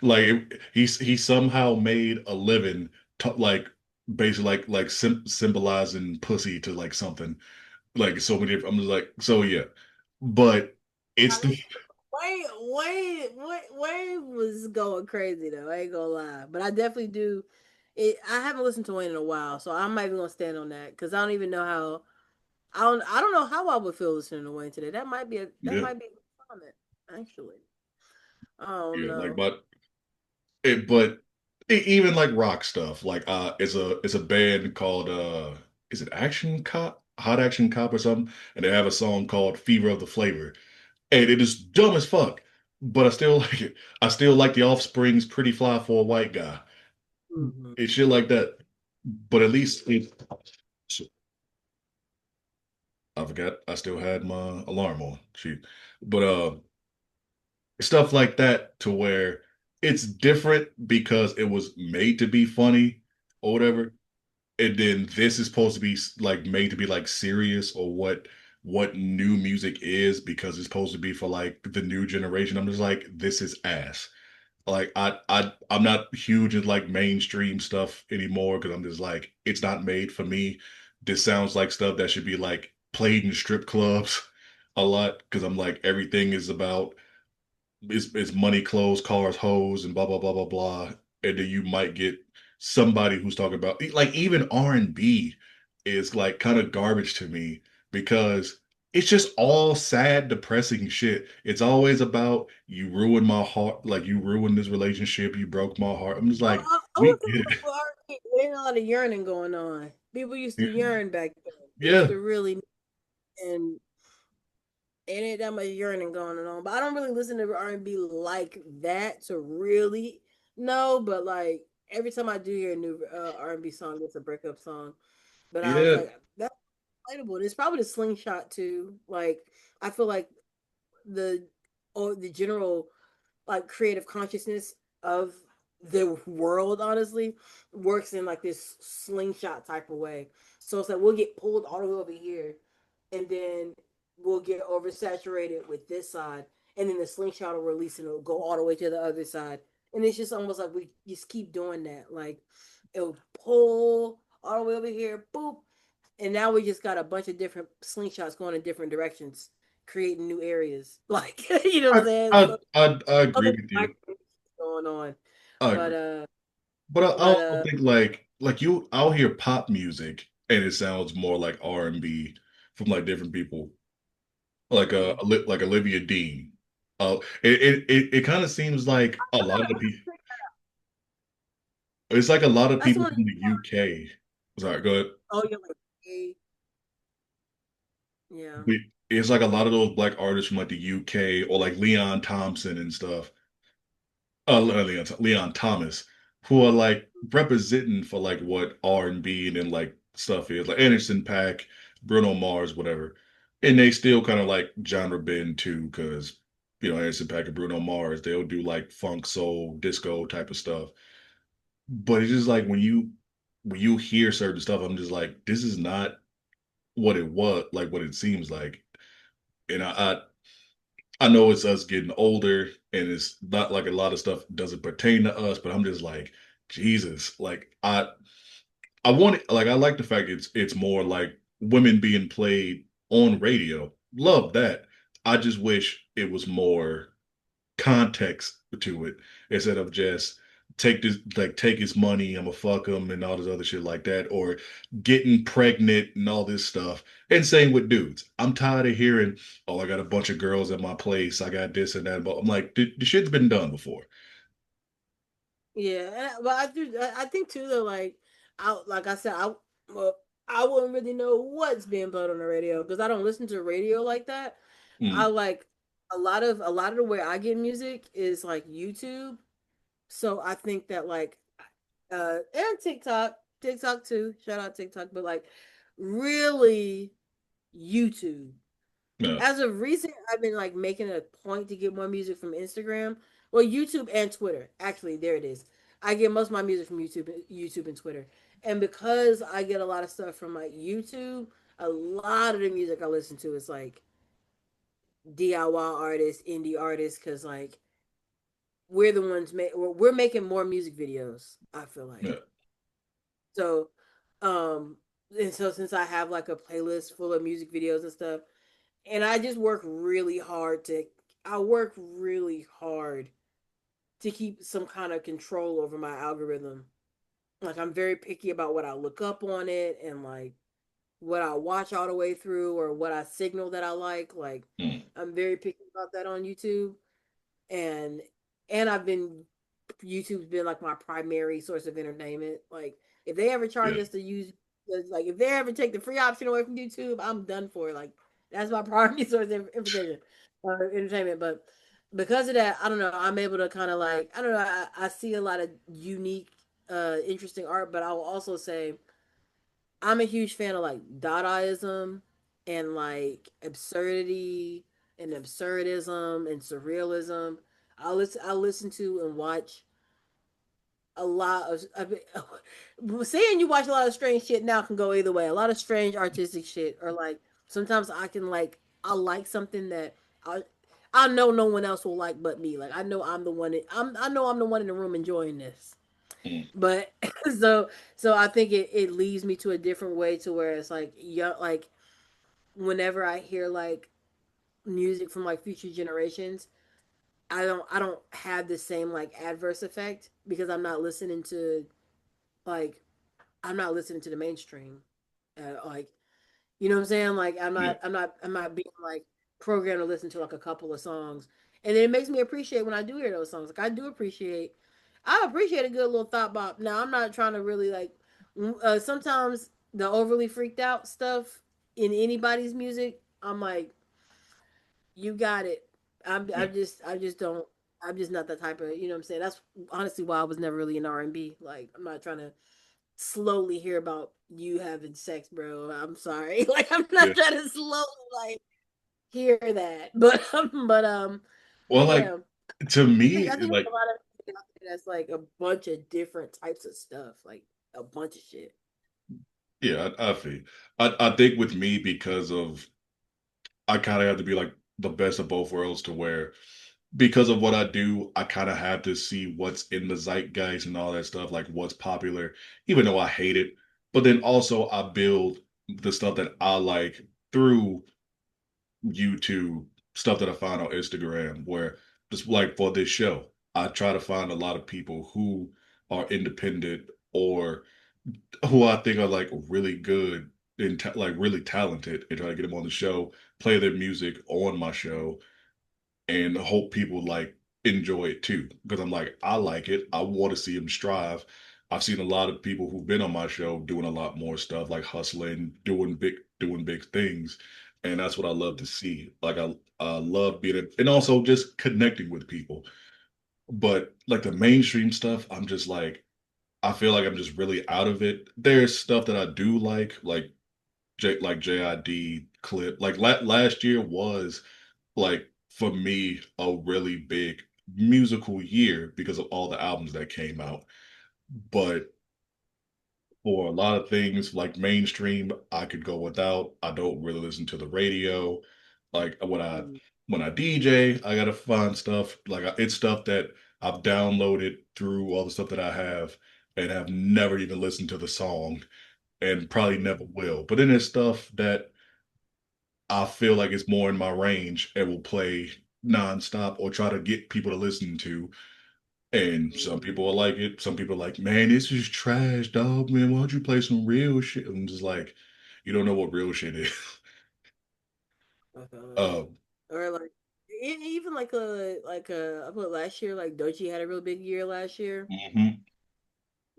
like he somehow made a living like basically symbolizing pussy to like something like so many different. I'm just like so yeah, but it's the Wayne was going crazy though. I ain't gonna lie, but I definitely do. I haven't listened to Wayne in a while, so I'm not even gonna stand on that because I don't even know how. I don't know how I would feel listening to Wayne today. That yeah might be a comment actually. I don't yeah like know. even like rock stuff like it's a band called is it Action Cop Hot Action Cop or something, and they have a song called Fever of the Flavor, and it is dumb as fuck, but I still like it. I still like the Offspring's Pretty Fly for a White Guy. Mhm. It's shit like that, but at least it. I forgot I still had my alarm on. Shoot. But stuff like that to where it's different because it was made to be funny or whatever. And then this is supposed to be like made to be like serious or what new music is because it's supposed to be for like the new generation. I'm just like, this is ass. Like I'm not huge in like mainstream stuff anymore because I'm just like it's not made for me. This sounds like stuff that should be like played in strip clubs a lot because I'm like everything is about it's money, clothes, cars, hoes, and blah blah blah blah blah. And then you might get somebody who's talking about like even R&B is like kind of garbage to me because it's just all sad, depressing shit. It's always about you ruined my heart, like you ruined this relationship, you broke my heart. I'm just like, I we was get thinking for R&B, there's a lot of yearning going on. People used to it. yearn back then. They used Yeah, to really and it ain't that much yearning going on. But I don't really listen to R&B like that to really know. But like every time I do hear a new R&B song, it's a breakup song. But I was yeah. like, that's relatable. It's probably the slingshot too. Like I feel like the or the general like creative consciousness of the world honestly works in like this slingshot type of way. So it's like we'll get pulled all the way over here and then we'll get oversaturated with this side and then the slingshot will release and it'll go all the way to the other side. And it's just almost like we just keep doing that. Like it'll pull all the way over here, boop. And now we just got a bunch of different slingshots going in different directions, creating new areas. Like you know what I'm I saying? I So I agree other with you. micro going on. I But agree. But I but also think like you, I'll hear pop music and it sounds more like R&B from like different people, like mm. like Olivia Dean. It kind of seems like a lot of the people. It's like a lot of That's people one. from the UK. Sorry, go ahead. Oh, you're like, hey, yeah. But it's like a lot of those black artists from like the UK or like Leon Thompson and stuff. Leon Thomas. who are like representing for like what R&B and then like stuff is like Anderson Paak, Bruno Mars, whatever, and they still kind of like genre bend too because Anderson Paak and Bruno Mars they'll do like funk, soul, disco type of stuff, but it's just like when you hear certain stuff, I'm just like this is not what it was like what it seems like, and I know it's us getting older and it's not like a lot of stuff doesn't pertain to us, but I'm just like, Jesus, like I want it like I like the fact it's more like women being played on radio. Love that. I just wish it was more context to it instead of just take his money, I'm gonna fuck him and all this other shit like that, or getting pregnant and all this stuff. And same with dudes. I'm tired of hearing, oh, I got a bunch of girls at my place, I got this and that. But I'm like, the shit's been done before. Yeah, but I do. I think too though. Like I said, well, I wouldn't really know what's being played on the radio because I don't listen to radio like that. I Mm, like a lot of the way I get music is like YouTube. So I think that and TikTok too. Shout out TikTok, but like really YouTube. yeah, As of recent, I've been like making a point to get more music from Instagram, well, YouTube and Twitter. Actually, there it is. I get most of my music from YouTube and Twitter, and because I get a lot of stuff from like YouTube, a lot of the music I listen to is like DIY artists, indie artists, because like we're making more music videos. I feel yeah, like so, um, and so since I have like a playlist full of music videos and stuff, and I just work really hard to I work really hard to keep some kind of control over my algorithm. Like I'm very picky about what I look up on it and like what I watch all the way through or what I signal that I like. Like mm, I'm very picky about that on YouTube. And and YouTube's been like my primary source of entertainment. Like if they ever charge yeah, us to use like if they ever take the free option away from YouTube, I'm done for. Like that's my primary source of information or entertainment. But because of that, I don't know. I'm able to kind of like I don't know. I see a lot of unique, interesting art, but I will also say I'm a huge fan of like Dadaism and like absurdity and absurdism and surrealism. I listen to and watch a lot of saying you watch a lot of strange shit now can go either way. A lot of strange artistic shit or like sometimes I like something that I I know no one else will like but me. Like I know I know I'm the one in the room enjoying this. mm, But so so I think it leads me to a different way to where it's like yeah like whenever I hear like music from like future generations, I don't have the same like adverse effect because like I'm not listening to the mainstream. Like you know what I'm saying? Like yeah, I'm not being like programmed to listen to like a couple of songs. And then it makes me appreciate when I do hear those songs. Like I appreciate a good little thought bop. Now I'm not trying to really like sometimes the overly freaked out stuff in anybody's music, I'm like, you got it. yeah, I just don't I'm just not that type of you know what I'm saying? That's honestly why I was never really in R&B. Like I'm not trying to slowly hear about you having sex, bro. I'm sorry. Like I'm yeah. not trying to slowly like hear that. But Well, like yeah. to me, I think there's like a lot of music out there that's like a bunch of different types of stuff, like a bunch of shit. yeah, I feel. I think with me because of I kind of have to be like the best of both worlds to where because of what I do, I kind of have to see what's in the zeitgeist and all that stuff, like what's popular, even though I hate it. But then also I build the stuff that I like through YouTube, stuff that I find on Instagram, where just like for this show, I try to find a lot of people who are independent or who I think are like really good and like really talented and try to get them on the show, play their music on my show, and hope people like enjoy it too. Because I'm like, I like it. I want to see them strive. I've seen a lot of people who've been on my show doing a lot more stuff, like hustling, doing big things, and that's what I love to see. Like I love and also just connecting with people. But like the mainstream stuff, I'm just like. I feel like I'm just really out of it. There's stuff that I do like JID clip. Like last year was like for me a really big musical year because of all the albums that came out. But for a lot of things like mainstream, I could go without. I don't really listen to the radio. Like Mm. when I DJ, I gotta find stuff like it's stuff that I've downloaded through all the stuff that I have and have never even listened to the song and probably never will. But then there's stuff that I feel like it's more in my range and will play nonstop or try to get people to listen to. And some Mm. people will like it. Some people are like, man, this is trash, dog. Man, why don't you play some real shit? I'm just like, you don't know what real shit is. I feel that. Uh, Or like even I put last year like Dochi had a real big year last year. mhm.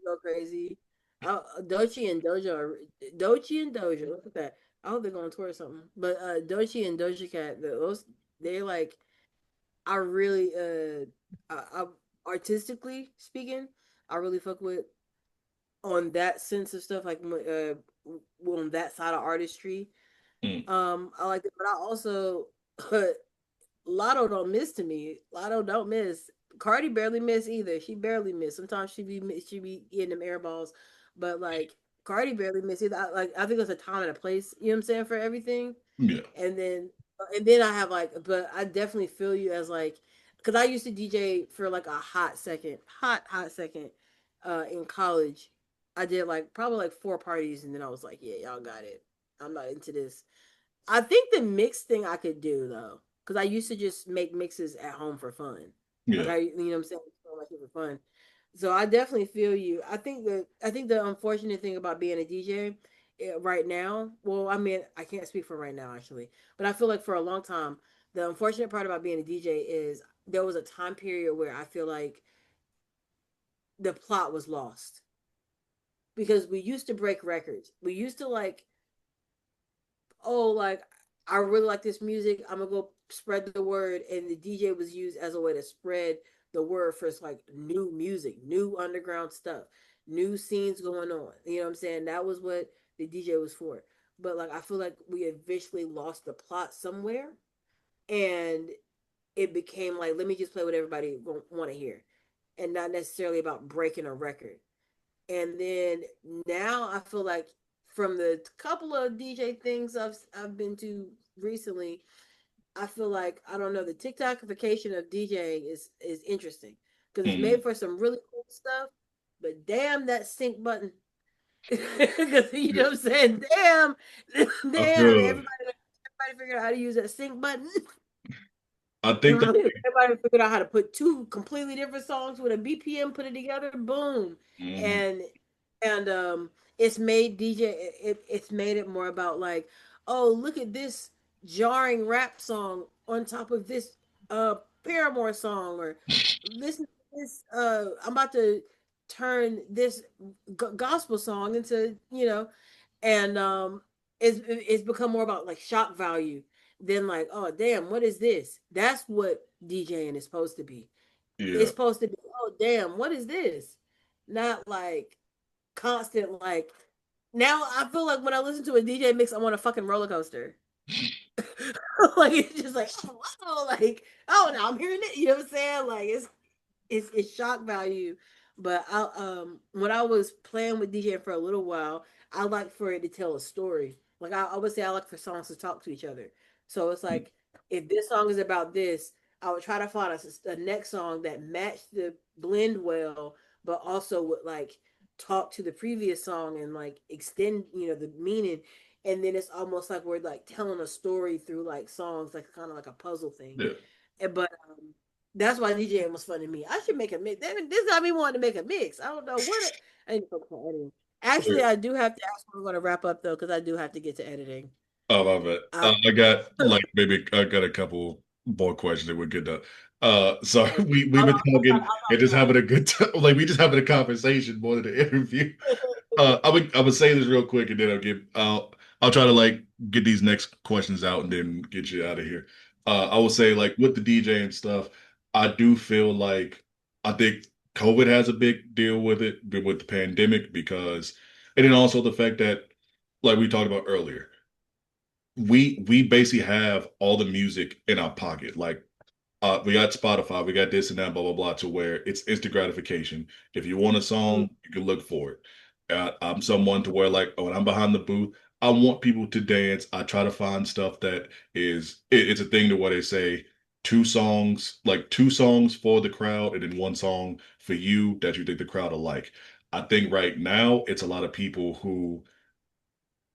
Go crazy. Dochi and Doja are Dochi and Doja. Look at that. I hope they're going to tour or something. But Dochi and Doja Cat, those they like I really I artistically speaking, I really fuck with on that sense of stuff like on that side of artistry. Mm, I like it, but I also Lotto don't miss to me. Lotto don't miss. Cardi barely miss either. She barely miss. Sometimes she be getting them air balls, but like Cardi barely miss either. I think there's a time and a place. You know what I'm saying for everything, yeah. and then I have like, but I definitely feel you as like, because I used to DJ for like a hot second, in college. I did like probably like 4 parties, and then I was like, yeah, y'all got it. I'm not into this. I think the mix thing I could do though, because I used to just make mixes at home for fun. Like Yeah. you know what I'm saying, so much for fun. So I definitely feel you. I think the unfortunate thing about being a DJ right now, well, I mean, I can't speak for right now actually, but I feel like for a long time, the unfortunate part about being a DJ is there was a time period where I feel like the plot was lost because we used to break records. We used to like oh, like I really like this music. I'm gonna go spread the word, and the DJ was used as a way to spread the word for like new music, new underground stuff, new scenes going on. You know what I'm saying? That was what the DJ was for. But like I feel like we eventually lost the plot somewhere, and it became like let me just play what everybody want to hear, and not necessarily about breaking a record. And then now I feel like from the couple of DJ things I've been to recently, I feel like I don't know the TikTokification of DJing is interesting because it's made Mhm. for some really cool stuff, but damn that sync button. Because you know Yeah. what I'm saying? Damn, I damn, feel. everybody figured out how to use that sync button. I think that. Everybody figured out how to put two completely different songs with a BPM, put it together, boom, Mhm. and it's made it's made it more about like, oh, look at this jarring rap song on top of this uh Paramore song, or listen to this I'm about to turn this gospel song into and it's become more about like shock value than like, oh damn, what is this? That's what DJing is supposed to be. It's Yeah. supposed to be, oh damn, what is this? Not like constant like now I feel like when I listen to a DJ mix, I'm on a fucking roller coaster. Like it's just like, oh wow, like, oh now I'm hearing it, you know what I'm saying? Like it's shock value. But I when I was playing with DJ for a little while, I like for it to tell a story. Like I would say I like for songs to talk to each other. So it's like if this song is about this, I would try to find a next song that matched the blend well, but also would like talk to the previous song and like extend, the meaning. And then it's almost like we're like telling a story through like songs, like kind of like a puzzle thing. Yeah. But that's why DJing was fun to me. I should make a mix. This got me wanting to make a mix. I don't know what I need to focus on editing. Actually, I do have to ask when we're going to wrap up though, because I do have to get to editing. I love it. Uh, I got like maybe I got a couple more questions that we're good to. So okay. we've been talking and just having a good time. Like we just having a conversation more than an interview. I would say this real quick and then I'll try to like get these next questions out and then get you out of here. I will say like with the DJ and stuff, I do feel like I think COVID has a big deal with it, with the pandemic, because, and then also the fact that, like we talked about earlier, we basically have all the music in our pocket. Like we got Spotify, we got this and that, blah blah blah, to where it's instant gratification. If you want a Mhm. song, you can look for it. I'm someone to where like when I'm behind the booth, I want people to dance. I try to find stuff that it's a thing to where they say two songs for the crowd, and then one song for you that you think the crowd will like. I think right now it's a lot of people who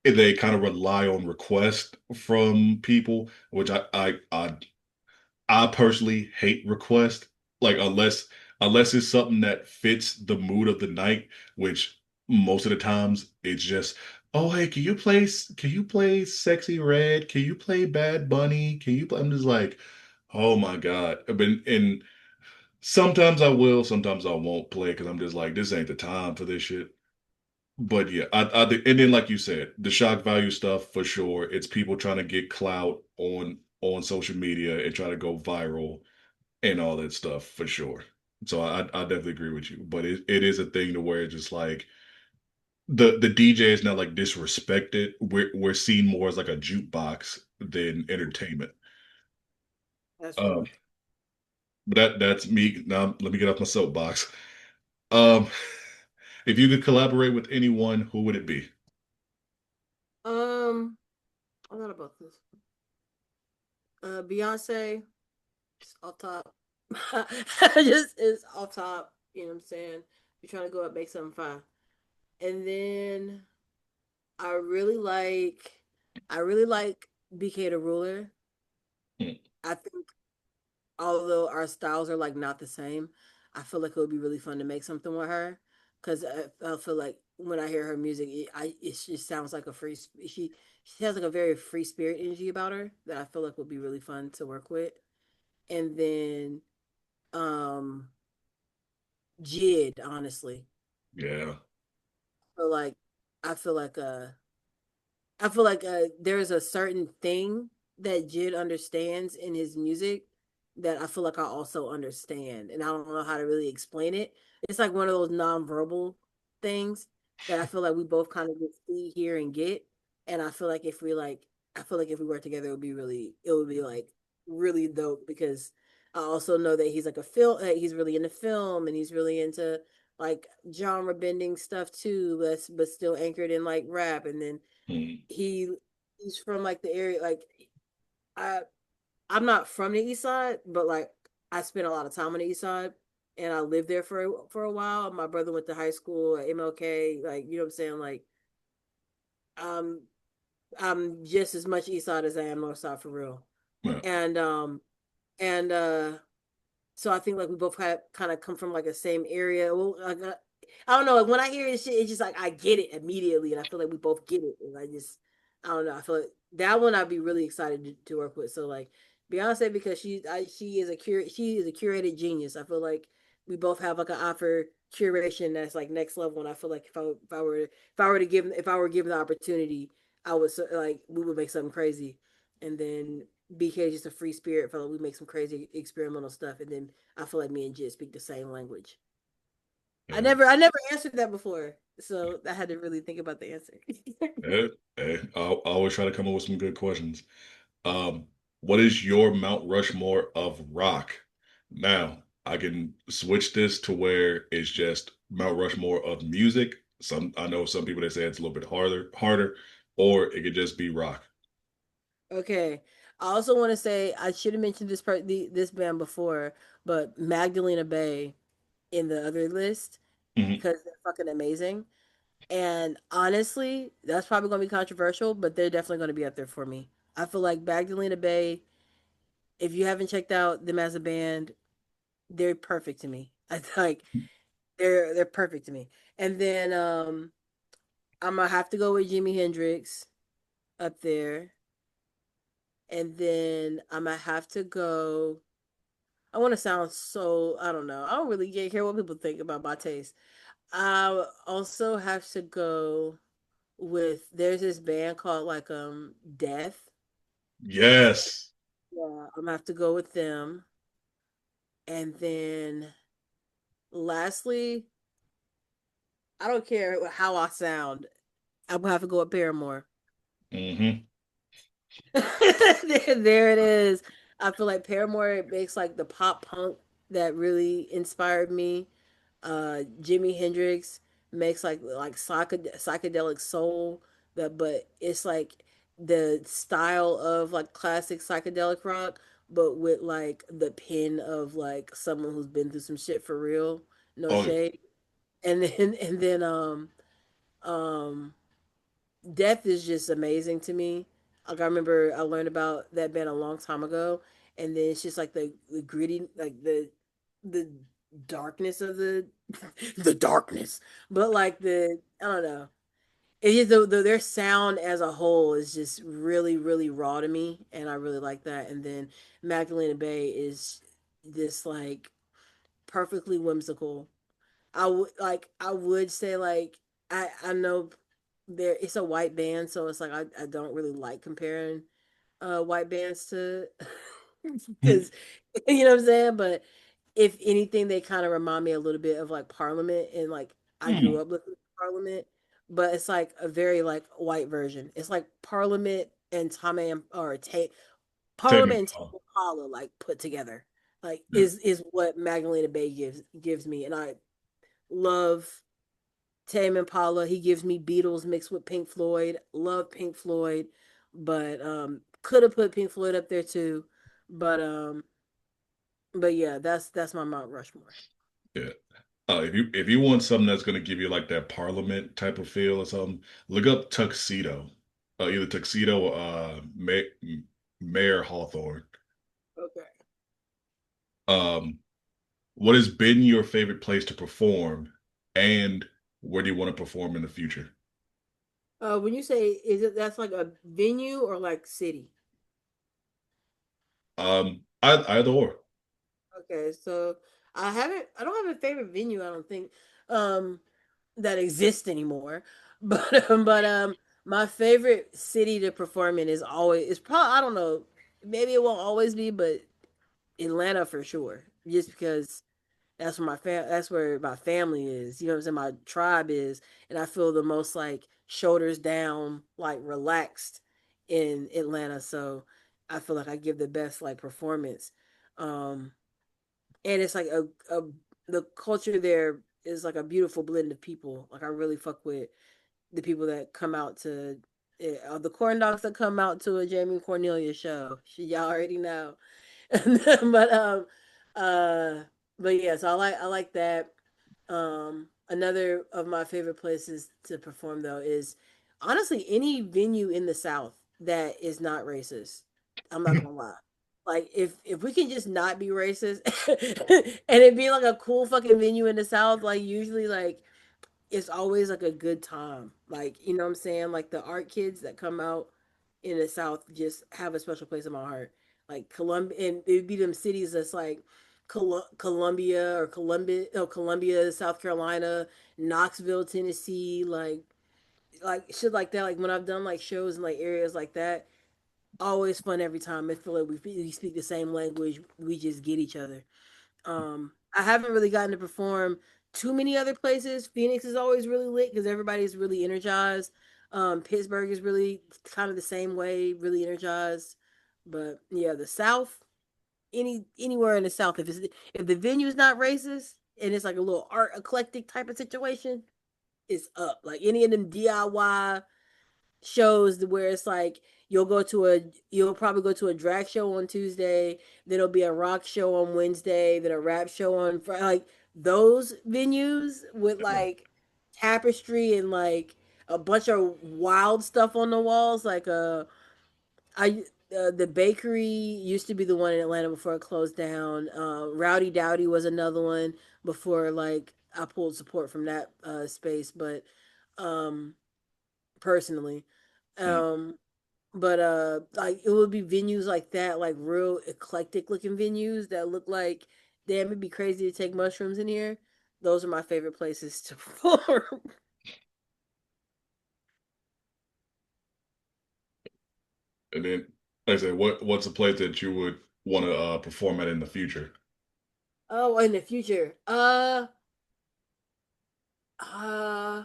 they kind of rely on requests from people, which I personally hate requests. Like unless it's something that fits the mood of the night, which most of the times it's just, oh hey, can you play Sexy Red? Can you play Bad Bunny? Can you play? I'm just like, oh my God. And sometimes I will, sometimes I won't play because I'm just like, this ain't the time for this shit. But yeah, and then like you said, the shock value stuff for sure. It's people trying to get clout on social media and try to go viral and all that stuff for sure. So I definitely agree with you. But it is a thing to where it's just like the DJ is not like disrespected. We're seen more as like a jukebox than entertainment. That's Um, true. but that's me. Now let me get off my soapbox. Um, if you could collaborate with anyone, who would it be? Um, I thought about this. Beyonce, just off top. Just is off top. You know what I'm saying? You're trying to go up, make something fine. And then I really like, I really like BK the Ruler. Hmm, I think although our styles are like not the same, I feel like it would be really fun to make something with her. Cause I feel like when I hear her music, it just sounds like a she has like a very free spirit energy about her that I feel like would be really fun to work with. And then um Jid, honestly. yeah. So like I feel like I feel like there's a certain thing that Jid understands in his music that I feel like I also understand, and I don't know how to really explain it. It's like one of those nonverbal things that I feel like we both kind of get see, hear, and get. And I feel like I feel like if we work together, it would be like really dope because I also know that he's like a film, he's really into film, and he's really into like genre bending stuff too, but still anchored in like rap, and then Hmm, he he's from like the area like I I'm not from the east side, but like I spent a lot of time on the east side and I lived there for a while. My brother went to high school at MLK, like you know what I'm saying? Like um I'm just as much east side as I am north side for real. yeah, And and so I think like we both kind of come from like the same area. Well, like, I don't know. Like when I hear this shit, it's just like I get it immediately, and I feel like we both get it. And I don't know. I feel like that one I'd be really excited to work with. So like Beyonce because she is a curated genius. I feel like we both have like an eye for curation that's like next level. And I feel like if I were given the opportunity, I would like we would make something crazy. And then BK is just a free spirit fellow. We make some crazy experimental stuff, and then I feel like me and Jit speak the same language. yeah. I never answered that before, so I had to really think about the answer. Yeah, hey, I always try to come up with some good questions. Um, what is your Mount Rushmore of rock? Now, I can switch this to where it's just Mount Rushmore of music. I know some people that say it's a little bit harder, or it could just be rock. Okay. I also want to say I should have mentioned this band before, but Magdalena Bay in the other list Hmm. because they're fucking amazing. And honestly, that's probably going to be controversial, but they're definitely going to be up there for me. I feel like Magdalena Bay. If you haven't checked out them as a band, they're perfect to me. I like they're perfect to me. And then I'm gonna have to go with Jimi Hendrix up there. And then I'm gonna have to go. I want to sound so I don't know. I don't really care what people think about my taste. I also have to go with there's this band called like Death. Yes. Yeah, I'm gonna have to go with them. And then Lastly, I don't care how I sound. I'm gonna have to go with Paramore. Hmm. There it is. I feel like Paramore makes like the pop punk that really inspired me. Jimi Hendrix makes like psychedelic soul that, but it's like the style of like classic psychedelic rock, but with like the pen of like someone who's been through some shit for real. No Oh, shade. And then um Death is just amazing to me. Like I remember I learned about that band a long time ago, and then it's just like the gritty, like the darkness of the the darkness, but like I don't know. It is their sound as a whole is just really raw to me, and I really like that. And then Magdalena Bay is this like perfectly whimsical. I would say like I know there it's a white band, so it's like I don't really like comparing white bands to because you know what I'm saying. But if anything, they kind of remind me a little bit of like Parliament, and like I grew hmm. up listening to Parliament, but it's like a very like white version. It's like Parliament and Tame Parliament and Tame Impala. Impala like put together. Like Yeah, is what Magdalena Bay gives me, and I love Tame Impala. He gives me Beatles mixed with Pink Floyd. Love Pink Floyd, but could have put Pink Floyd up there too. But um, but yeah, that's my Mount Rushmore. yeah. If you want something that's gonna give you like that Parliament type of feel or something, look up Tuxedo. Either Tuxedo or Mayor Hawthorne. Okay. Um, what has been your favorite place to perform, and where do you want to perform in the future? When you say is it that's like a venue or like city? Either or. Okay, so I don't have a favorite venue. I don't think um that exists anymore. But my favorite city to perform in is always it's probably I don't know maybe it won't always be, but Atlanta for sure. Just because that's where my family is. You know what I'm saying? My tribe is, and I feel the most like shoulders down, like relaxed in Atlanta. So I feel like I give the best like performance. Um, and it's like a the culture there is like a beautiful blend of people. Like I really fuck with the people that come out to the corn dogs that come out to a Jamie Cornelia show. Y'all already know. but uh but yeah, so I like that. Another of my favorite places to perform though is honestly any venue in the South that is not racist. I'm not gonna lie. Like if we can just not be racist and it be like a cool fucking venue in the South, like usually like it's always like a good time. Like, you know what I'm saying? Like the art kids that come out in the South just have a special place in my heart. Like Columbia, and it'd be them cities that's like Columbia or Columbia, South Carolina, Knoxville, Tennessee, like shit like that. Like when I've done like shows in like areas like that, always fun every time. I feel like we speak the same language. We just get each other. I haven't really gotten to perform too many other places. Phoenix is always really lit because everybody's really energized. Pittsburgh is really kind of the same way, really energized. But yeah, the South, anywhere in the South, if the venue's not racist and it's like a little art eclectic type of situation, it's up. Like any of them DIY shows where it's like you'll probably go to a drag show on Tuesday, then it'll be a rock show on Wednesday, then a rap show on Friday. Like those venues with like tapestry and like a bunch of wild stuff on the walls. Like I the bakery used to be the one in Atlanta before it closed down. Rowdy Dowdy was another one before like I pulled support from that space, but um personally. Mm. Um, but like it would be venues like that, like real eclectic looking venues that look like damn, it'd be crazy to take mushrooms in here. Those are my favorite places to perform. And then, like I said, what's a place that you would want to perform at in the future? Oh, in the future. Uh,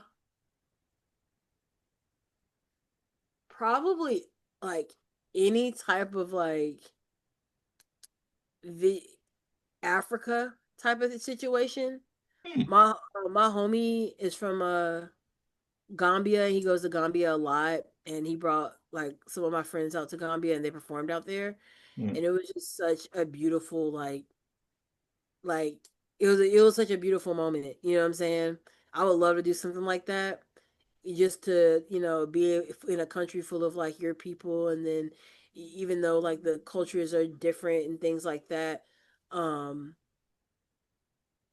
Probably like any type of like the Africa type of situation. Hmm, My homie is from Gambia. He goes to Gambia a lot, and he brought like some of my friends out to Gambia, and they performed out there, hmm, and it was just such a beautiful like it was such a beautiful moment. You know what I'm saying? I would love to do something like that, just to be in a country full of like your people, and then even though like the cultures are different and things like that, um,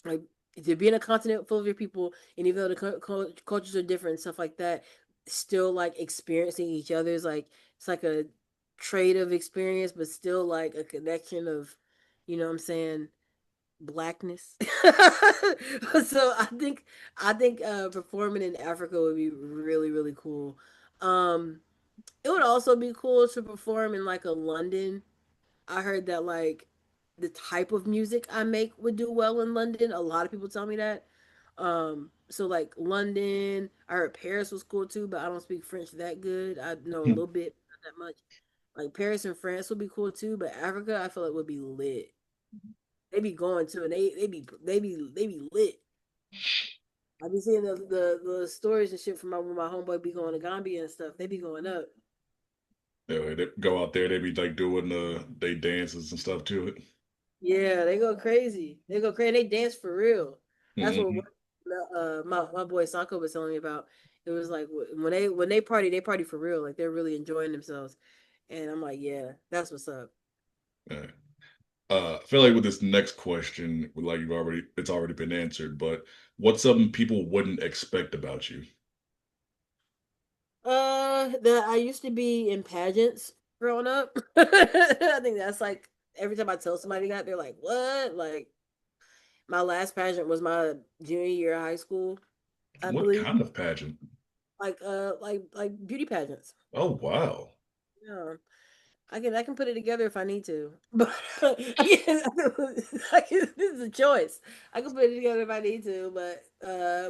like to be in a continent full of your people, and even though the cultures are different and stuff like that, still like experiencing each other's like it's like a trade of experience, but still like a connection of, what I'm saying, blackness. So I think performing in Africa would be really really cool. Um, it would also be cool to perform in like a London. I heard that like the type of music I make would do well in London. A lot of people tell me that. So like London, I heard Paris was cool too, but I don't speak French that good. I know a hmm. little bit, not that much. Like Paris and France would be cool too, but Africa I feel like would be lit. They be going to, and they be lit. I be seeing the stories and shit from when my homeboy be going to Gambia and stuff. They be going up. They go out there, they be like doing they dances and stuff to it. Yeah, they go crazy. They go crazy. They dance for real. That's what Hmm. my boy Sako was telling me about. It was like when they party for real. Like they're really enjoying themselves. And I'm like, yeah, that's what's up. Yeah. I feel like with this next question, like it's already been answered, but what's something people wouldn't expect about you? That I used to be in pageants growing up. I think that's like every time I tell somebody that, they're like, "What?" Like my last pageant was my junior year of high school, I What believe. kind of pageant? Like beauty pageants. Oh, wow. Yeah. I can put it together if I need to. But yeah, this is a choice. I can put it together if I need to,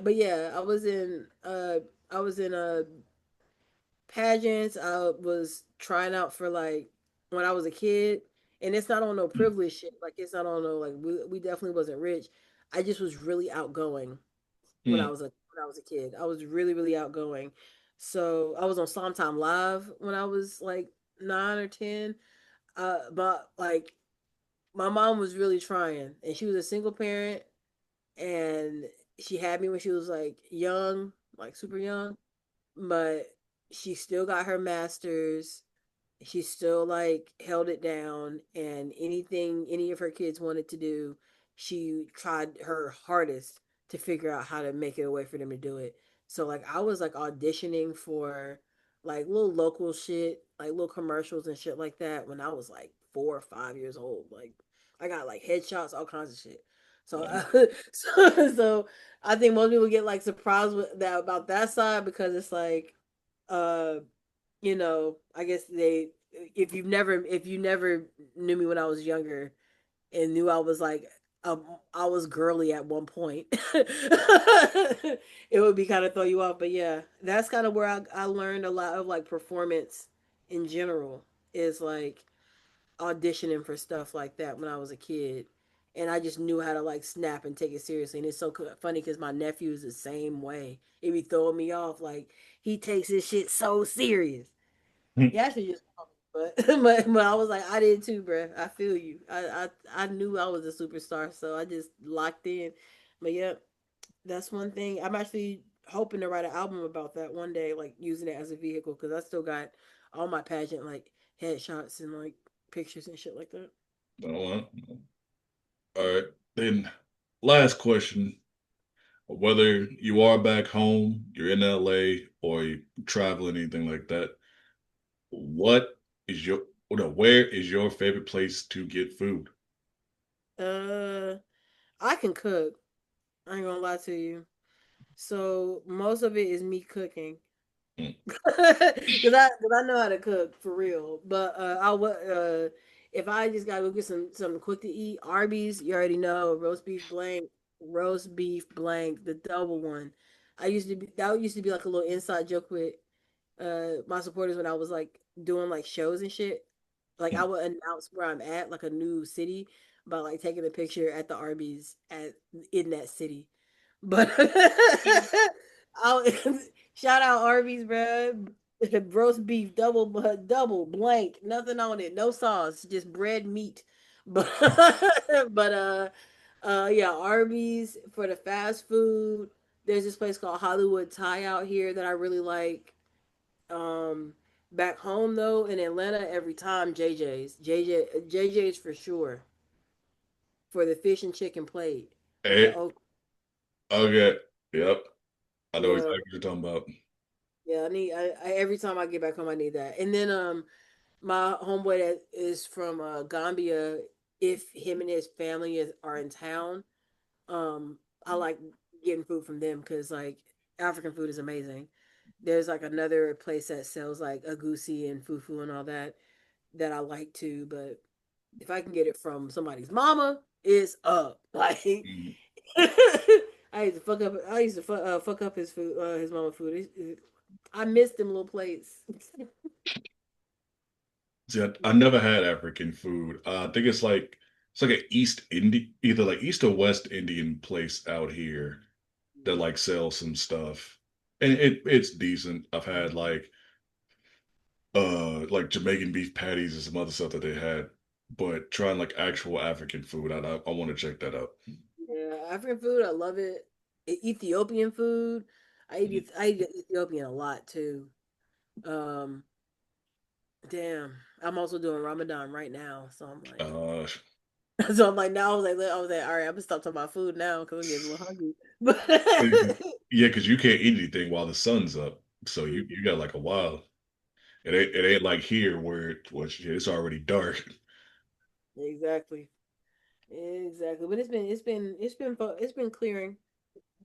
but yeah, I was in pageants. I was trying out for like when I was a kid, and it's not on no Hmm, privilege shit. Like it's not on no like we definitely wasn't rich. I just was really outgoing hmm, when I was a kid. I was really really outgoing. So I was on Time Live when I was like 9 or 10. But like my mom was really trying, and she was a single parent, and she had me when she was like young, like super young, but she still got her master's. She still like held it down, and anything any of her kids wanted to do, she tried her hardest to figure out how to make it a way for them to do it. So like I was like auditioning for like little local shit, like little commercials and shit like that when I was like 4 or 5 years old. Like I got like headshots, all kinds of shit. So um, so I think most people get like surprised with that about that side, because it's like uh I guess if you never knew me when I was younger and knew I was like I was girly at one point, it would be kind of throw you off. But yeah, that's kind of where I learned a lot of like performance in general, is like auditioning for stuff like that when I was a kid. And I just knew how to like snap and take it seriously. And it's so funny because my nephew is the same way. It be throwing me off. Like he takes this shit so serious. He actually just called me, but, but I was like, I did too, bro. I feel you. I knew I was a superstar, so I just locked in. But yep, that's one thing. I'm actually hoping to write an album about that one day, like using it as a vehicle, because I still got all my pageant like headshots and like pictures and shit like that. all right. Then last question. Whether you are back home, you're in LA, or you traveling, anything like that, what is your, no, where is your favorite place to get food? Uh, I can cook. I ain't gonna lie to you. So most of it is me cooking. Mm, Cause I know how to cook for real. But if I just gotta go get something quick to eat, Arby's, you already know, roast beef blank, the double one. I used to be that used to be like a little inside joke with my supporters when I was like doing like shows and shit. Like I would announce where I'm at, like a new city, by like taking a picture at the Arby's at in that city. But I'll shout out Arby's, bro. Roast beef, double blank, nothing on it, no sauce, just bread meat. But but yeah, Arby's for the fast food. There's this place called Hollywood Thai out here that I really like. Um, Back home though in Atlanta, every time JJ's for sure for the fish and chicken plate with the Hey, oak. okay, yep. I know Yeah, exactly what you're talking about. yeah. I every time I get back home, I need that. And then my homeboy that is from Gambia, if him and his are in town, I like getting food from them because like African food is amazing. There's like another place that sells like agusi and fufu and all that that I like too, but if I can get it from somebody's mama, it's up. Like Mm. I used to fuck up. I used to fuck up his food, his mama food. I missed them little plates. See, I never had African food. I think it's like an East Indi either like East or West Indian place out here that like sells some stuff, and it's decent. I've had like Jamaican beef patties and some other stuff that they had, but trying like actual African food, I want to check that out. Yeah, African food, I love it. Ethiopian food, I eat Ethiopian a lot too. Um, Damn, I'm also doing Ramadan right now, so I'm like, Uh, so I'm like now I was like, all right, I'm gonna stop talking about food now because I'm getting a little hungry. But yeah, because you can't eat anything while the sun's up, so you got like a while. It ain't like here where it's already dark. exactly, exactly. But it's been clearing.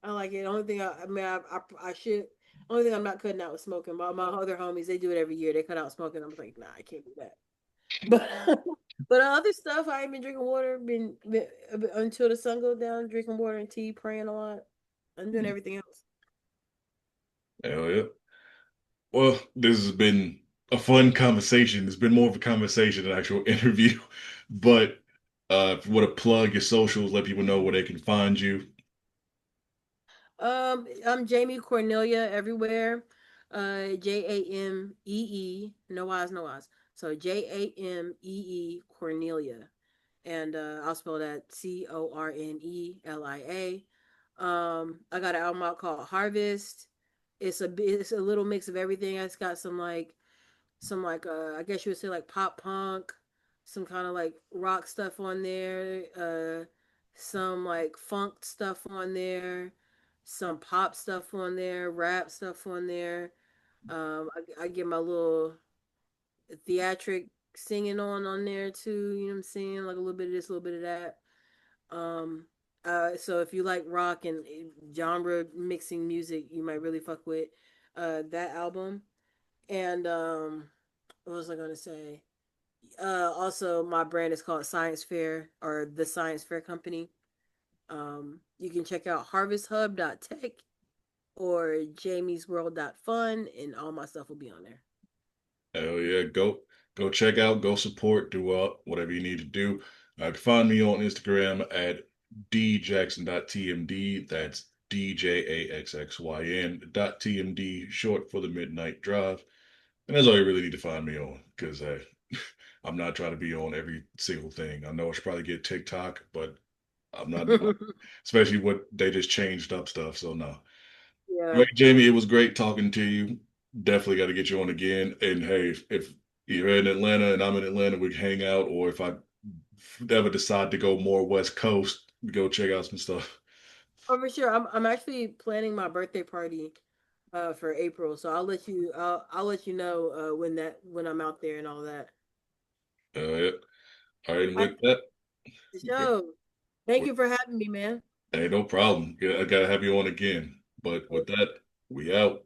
I like it. Only thing I mean, I should. Only thing I'm not cutting out is smoking. My other homies, they do it every year. They cut out smoking. I'm like, nah, I can't do that. But but other stuff, I ain't been drinking water. Been until the sun go down, drinking water and tea, praying a lot. I'm doing everything else. Hell yeah. Well, this has been a fun conversation. It's been more of a conversation than an actual interview. But if you want to plug your socials, let people know where they can find you. I'm Jamie Cornelia everywhere. Jamee, no eyes, no eyes. So Jamee Cornelia, and I'll spell that Cornelia. I got an album out called Harvest. It's a little mix of everything. It's got some like I guess you would say like pop punk, some kind of like rock stuff on there, some like funk stuff on there, some pop stuff on there, rap stuff on there. I get my little theatric singing on there too. You know what I'm saying? Like a little bit of this, a little bit of that. Um, so if you like rock and genre mixing music, you might really fuck with that album. And what was I gonna say? Also, my brand is called Science Fair or the Science Fair Company. You can check out harvesthub.tech or jamiesworld.fun, and all my stuff will be on there. Hell yeah, go check out, go support, do whatever you need to do. You can find me on Instagram at djaxxyn.tmd. That's DJAXXYN.tmd, short for the Midnight Drive. And that's all you really need to find me on, because I'm not trying to be on every single thing. I know I should probably get TikTok, but I'm not doing, especially what they just changed up stuff. So no. All Yeah. right, Jamie, it was great talking to you. Definitely got to get you on again. And hey, if you're in Atlanta and I'm in Atlanta, we can hang out. Or if I ever decide to go more West Coast, go check out some stuff. Oh, for sure. I'm actually planning my birthday party for April, so I'll let you know when I'm out there and all that. Yeah. All right, and I with that, the show. Thank you for having me, man. hey, no problem. Yeah, I gotta have you on again. But with that, we out.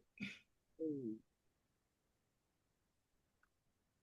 Mm.